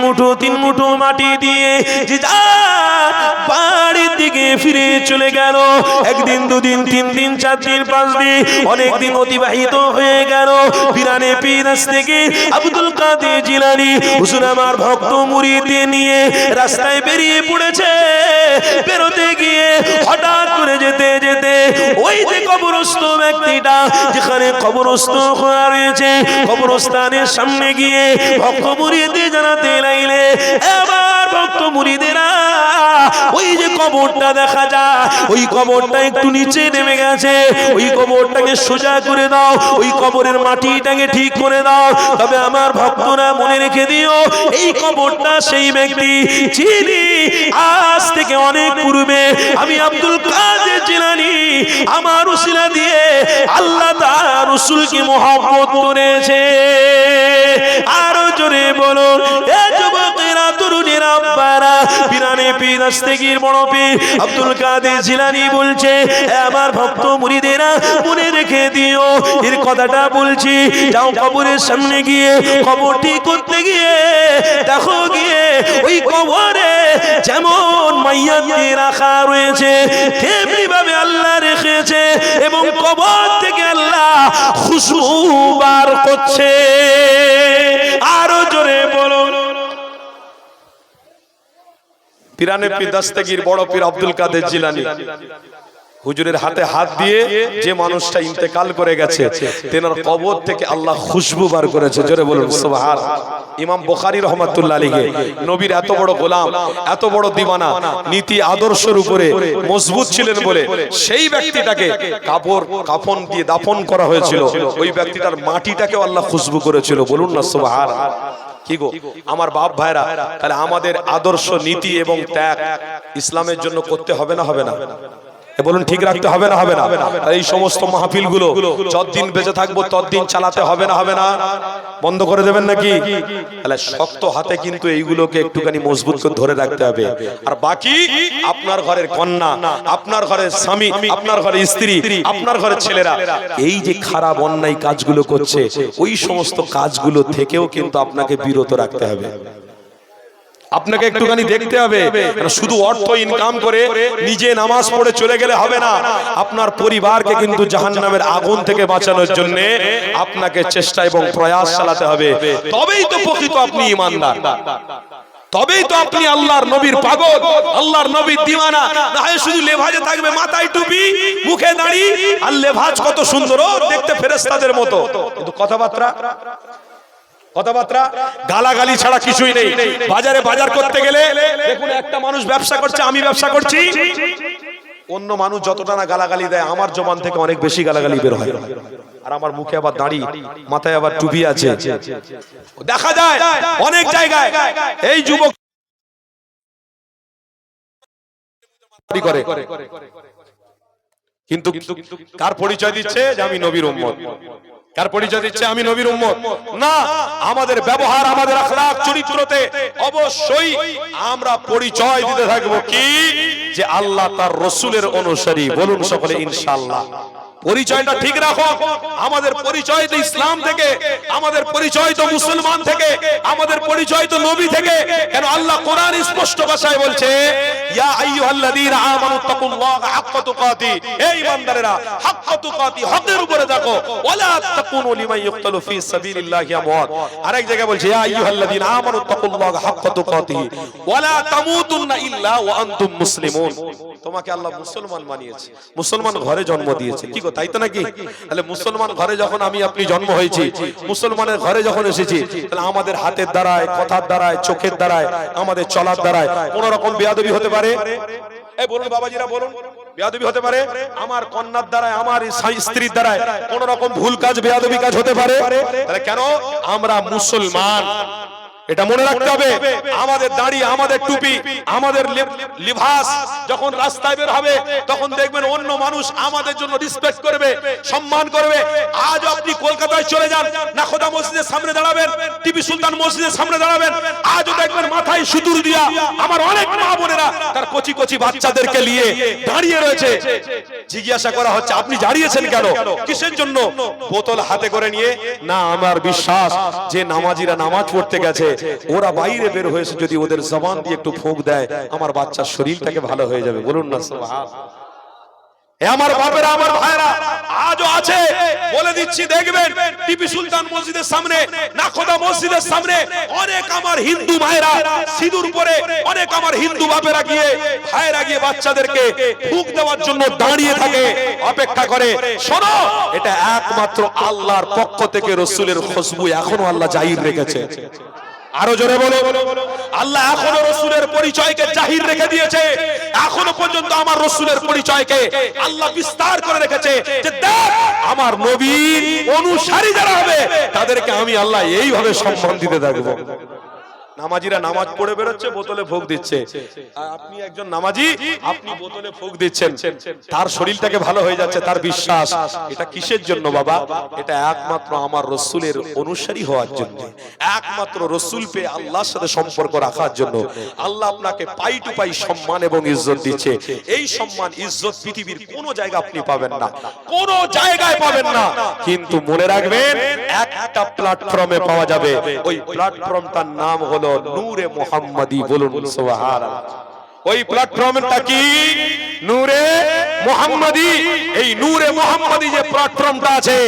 মুঠো মাটি দিয়ে যে যার বাড়ির দিকে ফিরে চলে গেল। একদিন, দুদিন, 3 দিন, 4 দিন, 5 দিন, অনেক দিন অতিবাহিত হয়ে গেল। পিরানে পীর থেকে আব্দুল কাদের জিলানী হুজুর আমার ভক্ত মুরিদদের নিয়ে রাস্তায় বেরিয়ে পড়েছে। বেরোতে গিয়ে হঠাৎ করে যেতে যেতে ওই যে কবরস্থ ব্যক্তিটা, যেখানে কবরস্থ করা রয়েছে, কবরস্থানের সামনে গিয়ে ভক্ত মুরিদদের জানাতে লাগলে, এবার ভক্ত মুরিদেরা ওই যে কবরটা দেখা যায়, ওই কবরটা একটু নিচে নেমে গেছে, ওই কবরটাকে সোজা করে দাও, ওই কবরের মাটিটাকে ঠিক করে দাও। তবে আমার ভক্তরা মনে রেখে দিও, এই কবরটা সেই ব্যক্তি যিনি আজ থেকে অনেক পূর্বে আমি আব্দুল কাদের জিলানী আমার উসিলা দিয়ে আল্লাহ তার রাসূলকে মহব্বত করেছে। আরো জোরে বলো, এ যুবকেরা, পীর দস্তগীর বড় পীর আব্দুল কাদের জিলানী বলছে, আমার ভক্ত মুরিদেরা মনে রেখে দিও, এর কথাটা বলছি। যাও কবরের সামনে গিয়ে কবরটি করতে গিয়ে দেখো গিয়ে ওই কবরে যেমন মাইয়াতকে রাখা রয়েছে তেমনি ভাবে আল্লাহ রেখেছে, এবং কবর থেকে আল্লাহ খুশবু বার করছে। আরো জোরে বলো। পিরানে পীর দস্তগীর বড় পীর আব্দুল কাদের জিলানী হুজুরের হাতে হাত দিয়ে যে মানুষটা ইন্তেকাল করে গেছে তেনার কবর থেকে আল্লাহ খুশবু বার করেছে। জোরে বলুন সুবহানাল্লাহ। ইমাম বুখারী রাহমাতুল্লাহ আলাইহি নবীর এত বড় গোলাম, এত বড় দিওয়ানা, নীতি আদর্শের উপরে মজবুত ছিলেন বলে সেই ব্যক্তিটাকে কাফন দিয়ে দাফন করা হয়েছিল, ওই ব্যক্তিটার মাটিটাকেও আল্লাহ খুশবু করেছিল। বলুন না সুবহানাল্লাহ। কি গো আমার বাপ ভাইরা, তাহলে আমাদের আদর্শ নীতি এবং ত্যাগ ইসলামের জন্য করতে হবে না হবে না? বলুন ঠিক রাখতে হবে না হবে না? এই সমস্ত মাহফিল গুলো যতদিন বেঁচে থাকবো ততদিন চালাতে হবে না হবে না? বন্ধ করে দেবেন নাকি? তাহলে শক্ত হাতে কিন্তু এইগুলোকে একটুখানি মজবুত করে ধরে রাখতে হবে। আর বাকি আপনার ঘরের কন্যা, আপনার ঘরের স্বামী, আপনার ঘরের স্ত্রী, আপনার ঘরের ছেলেরা এই যে খারাপ অন্যায় কাজগুলো করছে, ওই সমস্ত কাজগুলো থেকেও কিন্তু আপনাকে বিরত রাখতে হবে। আপনাকে একটুখানি দেখতে হবে। শুধু অর্থ ইনকাম করে নিজে নামাজ পড়ে চলে গেলে হবে না। আপনার পরিবারকে কিন্তু জাহান্নামের আগুন থেকে বাঁচানোর জন্য আপনাকে চেষ্টা এবং প্রয়াস চালাতে হবে। তবেই তো প্রকৃত আপনি ঈমানদার, তবেই তো আপনি আল্লাহর নবীর পাগল, আল্লাহর নবীর দিওয়ানা। না হয় শুধু লেভাজে থাকবে, মাথায় টুপি, মুখে দাড়ি, আর লেভাজ কত সুন্দর দেখতে ফেরেশতাদের মতো, কিন্তু কথাবার্তা গালাগালি ছাড়া কিছুই নেই। বাজারে বাজার করতে গেলে দেখুন একটা মানুষ ব্যবসা করছে, আমি ব্যবসা করছি, অন্য মানুষ যতটা না গালাগালি দেয় আমার জবান থেকে অনেক বেশি গালাগালি বের হয়। আর আমার মুখে আবার দাড়ি, মাথায় আবার টুপি আছে। দেখা যায় অনেক জায়গায় এই যুবক করে, কিন্তু কার পরিচয় দিচ্ছে যে আমি নবীর উম্মত? কার পরিচয় দিচ্ছে আমি নবীর উম্মত? না, আমাদের ব্যবহার, আমাদের আখলাক, চরিত্রতে অবশ্যই আমরা পরিচয় দিতে থাকবো কি যে আল্লাহ তার রাসূলের অনুসারী। বলুন সকলে ইনশাআল্লাহ। পরিচয়টা ঠিক রাখো। আমাদের পরিচয় তো ইসলাম থেকে, আমাদের পরিচয় তো মুসলমান থেকে, আমাদের পরিচয় তো নবী থেকে। কেন আল্লাহ কোরআন স্পষ্ট ভাষায় বলছে, ইয়া আইয়ুহাল্লাযীনা আমানু তাকুল্লাহা হাক্কা তুকাতি, হে ঈমানদারেরা হাক্কা তুকাতি, হকের উপরে থাকো, ওয়ালা তাকুনু লিমান ইয়ুকতালু ফি সাবিলিল্লাহি আমওয়াত। আরেক জায়গায় বলছে, ইয়া আইয়ুহাল্লাযীনা আমানু তাকুল্লাহা হাক্কা তুকাতি ওয়ালা তামুতুন্না ইল্লা ওয়া আনতুম মুসলিমুন। তোমাকে আল্লাহ মুসলমান বানিয়েছে, মুসলমান ঘরে জন্ম দিয়েছে। কি তাই তো নাকি? তাহলে মুসলমান ঘরে যখন আমি আপনি জন্ম হয়েছি, মুসলমানের ঘরে যখন এসেছি, তাহলে আমাদের হাতের দ্বারায়, কথার দ্বারায়, চোখের দ্বারায়, আমাদের চলার দ্বারায় কোন রকম বেয়াদবি হতে পারে? এই বলুন বাবাজিরা, বলুন বেয়াদবি হতে পারে? আমার কন্যার দ্বারায়, আমার স্ত্রীর দ্বারায় কোন রকম ভুল কাজ, বেয়াদবি কাজ হতে পারে? তাহলে কেন? আমরা মুসলমান, এটা মনে রাখতে হবে। আমাদের দাড়ি, আমাদের টুপি, আমাদের লিবাস যখন রাস্তায় বের হবে তখন দেখবেন অন্য মানুষ আমাদের জন্য রিসপেক্ট করবে, সম্মান করবে। আজ আপনি কলকাতায় চলে যান, নাখোদা মসজিদের সামনে দাঁড়াবেন, টিপু সুলতান মসজিদের সামনে দাঁড়াবেন, আজও দেখবেন মাথায় সিঁদুর দিয়া আমার অনেক মা বোনেরা তার কচি কচি বাচ্চাদেরকে নিয়ে দাঁড়িয়ে রয়েছে। জিজ্ঞাসা করা হচ্ছে আপনি দাঁড়িয়েছেন কেন, কিসের জন্য? বোতল হাতে করে নিয়ে না, আমার বিশ্বাস যে নামাজিরা নামাজ পড়তে গেছে, ওরা বাইরে বের হয়েছে, যদি ওদের জবান দিয়ে একটু ফুঁক দেয় আমার বাচ্চার শরীরটাকে ভালো হয়ে যাবে। বলুন না সুবহানাল্লাহ। আমার বাপেরা, আমার ভাইরা আজও আছে, বলে দিচ্ছি দেখবেন টিপু সুলতান মসজিদের সামনে, নাখোদা মসজিদের সামনে অনেক আমার হিন্দু ভাইরা সিঁদুর পরে, অনেক আমার হিন্দু বাপেরা গিয়ে, ভাইরা গিয়ে বাচ্চাদেরকে ফুঁক দেওয়ার জন্য দাঁড়িয়ে থাকে, অপেক্ষা করে। শোনো, এটা একমাত্র আল্লাহর পক্ষ থেকে রাসূলের খুশবু এখনো আল্লাহ জাহির রেখেছে। আরো জোরে বলো, আল্লাহ এখনো রাসূলের পরিচয়কে জাহির রেখে দিয়েছে। এখনো পর্যন্ত আমার রাসূলের পরিচয়কে আল্লাহ বিস্তার করে রেখেছে যে দেখ আমার নবীর অনুসারী যারা হবে তাদেরকে আমি আল্লাহ এইভাবে সম্মান দিতে থাকবো। নামাজিরা নামাজ পড়ে বেরোচ্ছে, বোতলে ফুঁক দিচ্ছে। আপনি একজন নামাজি, আপনি বোতলে ফুঁক দিচ্ছেন, তার শরীরটাকে ভালো হয়ে যাচ্ছে, তার বিশ্বাস। এটা কিসের জন্য বাবা? এটা একমাত্র আমার রাসূলের অনুসারী হওয়ার জন্য, একমাত্র রসুল পেয়ে আল্লাহর সাথে সম্পর্ক রাখার জন্য আল্লাহ আপনাকে পাই টু পাই সম্মান এবং ইজ্জত দিচ্ছে। এই সম্মান ইজ্জত পৃথিবীর কোন জায়গা আপনি পাবেন না, কোন জায়গায় পাবেন না, কিন্তু মনে রাখবেন একটা প্ল্যাটফর্মে পাওয়া যাবে। ওই প্ল্যাটফর্মটার নাম হলো নূরে মুহাম্মাদি। বলুন সুবহানাল্লাহ। ওই প্ল্যাটফর্মটা কি? নূরে মুহাম্মাদি। এই নূরে মুহাম্মাদি যে প্ল্যাটফর্মটা আছে,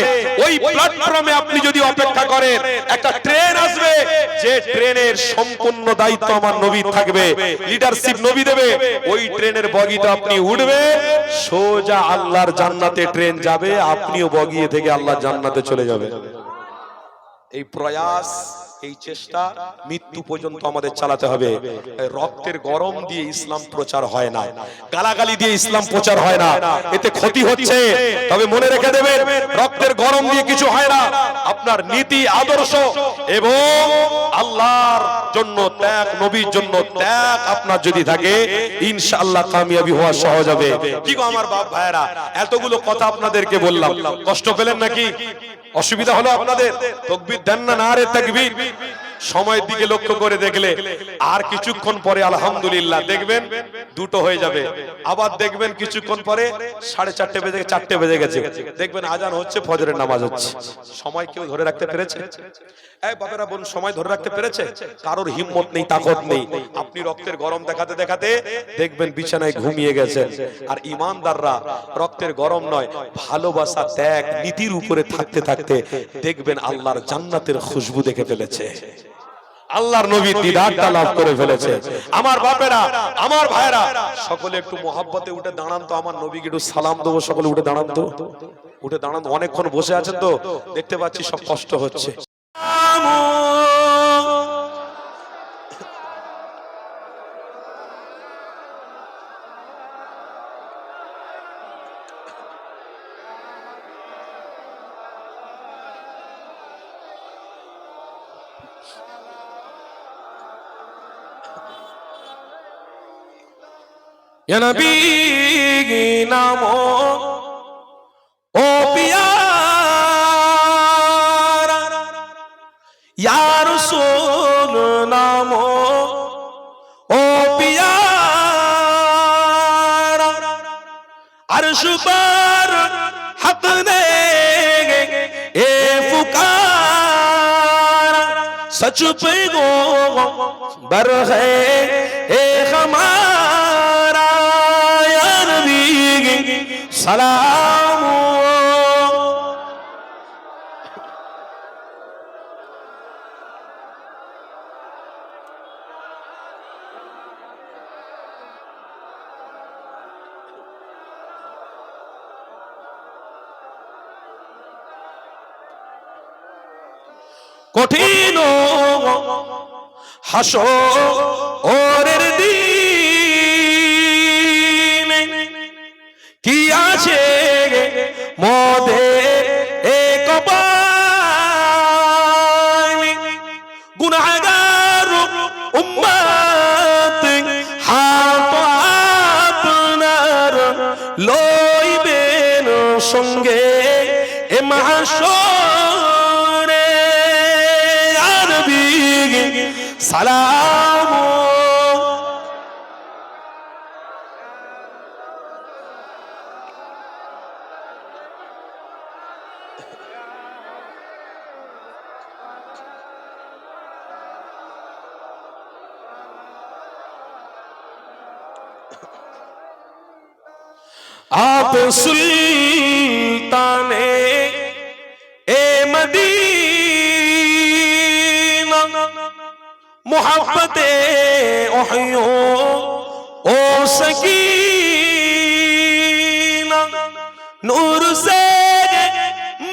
ওই প্ল্যাটফর্মে আপনি যদি অপেক্ষা করেন, একটা ট্রেন আসবে, যে ট্রেনের সম্পূর্ণ দায়িত্ব আমার নবী থাকবে, লিডারশিপ নবী দেবে। ওই ট্রেনের বগিতে আপনি উঠবে, সোজা আল্লাহর জান্নাতে ট্রেন যাবে, আপনিও বগিয়ে থেকে আল্লাহর জান্নাতে চলে যাবে। এই প্রয়াস, এই চেষ্টা মৃত্যু পর্যন্ত আমাদের চালাতে হবে। রক্তের গরম দিয়ে ইসলাম প্রচার হয় না, গালাগালি দিয়ে ইসলাম প্রচার হয় না, এতে ক্ষতি হচ্ছে। তবে মনে রেখে দেবেন, রক্তের গরম দিয়ে কিছু হয় না। আপনার নীতি আদর্শ এবং আল্লাহর জন্য ত্যাগ, নবীর জন্য ত্যাগ আপনার যদি থাকে, ইনশাআল্লাহ কামিয়াবি হওয়া সহজ হবে। কি গো আমার বাপ ভাইরা, এতগুলো কথা আপনাদেরকে বললাম, কষ্ট পেলেন নাকি? অসুবিধা হলো আপনাদের? তাকবীর দেন না, নারে তাকবীর। সময়ের দিকে লক্ষ্য করে দেখলে আর কিছুক্ষণ পরে আলহামদুলিল্লাহ দেখবেন 2টো হয়ে যাবে। আবার দেখবেন কিছুক্ষণ পরে 4:30 বেজে, 4টে বেজে গেছে। দেখবেন আজান হচ্ছে, ফজরের নামাজ হচ্ছে। সময় কেউ ধরে রাখতে পেরেছে? এই বাবারা বোন, সময় ধরে রাখতে পেরেছে? কারোর হিম্মত নেই, তাকত নেই। আপনি রক্তের গরম দেখাতে দেখাতে দেখবেন বিছানায় ঘুমিয়ে গেছেন। আর ঈমানদাররা রক্তের গরম নয়, ভালোবাসা, ত্যাগ, নীতির উপরে থাকতে থাকতে দেখবেন আল্লাহর জান্নাতের খুশবু দেখে ফেলেছে, আল্লাহর নবীর দিদারটা লাভ করে ফেলেছে। আমার বাপেরা, আমার ভাইরা, সকলে একটু মহব্বতে উঠে দাঁড়ান তো, আমার নবীকে একটু সালাম দেবো। সকলে উঠে দাঁড়ান তো, উঠে দাঁড়ান। অনেকক্ষণ বসে আছেন তো, দেখতে পাচ্ছি সব কষ্ট হচ্ছে। या नबी नामो ओ प्यारा, या रसूल नामो ओ प्यारा, अर्श पर हक ने ए पुकारा, सच पे गो बर है एक हमारा, या नबी सलाम। কঠিন হাসরের দিন কি আছে মদে কপালে, গুনাহগার উম্মত হাত আপনার লইবেন সঙ্গে এ মাহশরে, ইয়া নবী সালাম। आप सुल्ताने ए मदीना, मोहब्बते ओहियो ओ सकीना, नूर से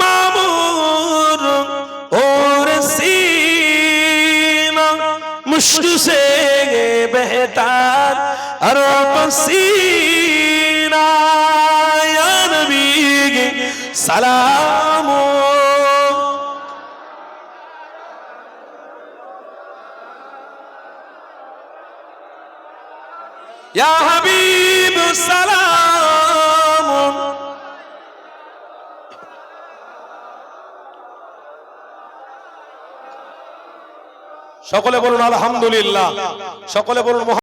मामूर और सीना, मुश्क से बेहतर और पसीना, या नबी सलाम। या हबीब सलाम। সকলে বলুন আলহামদুলিল্লাহ, সকলে বলুন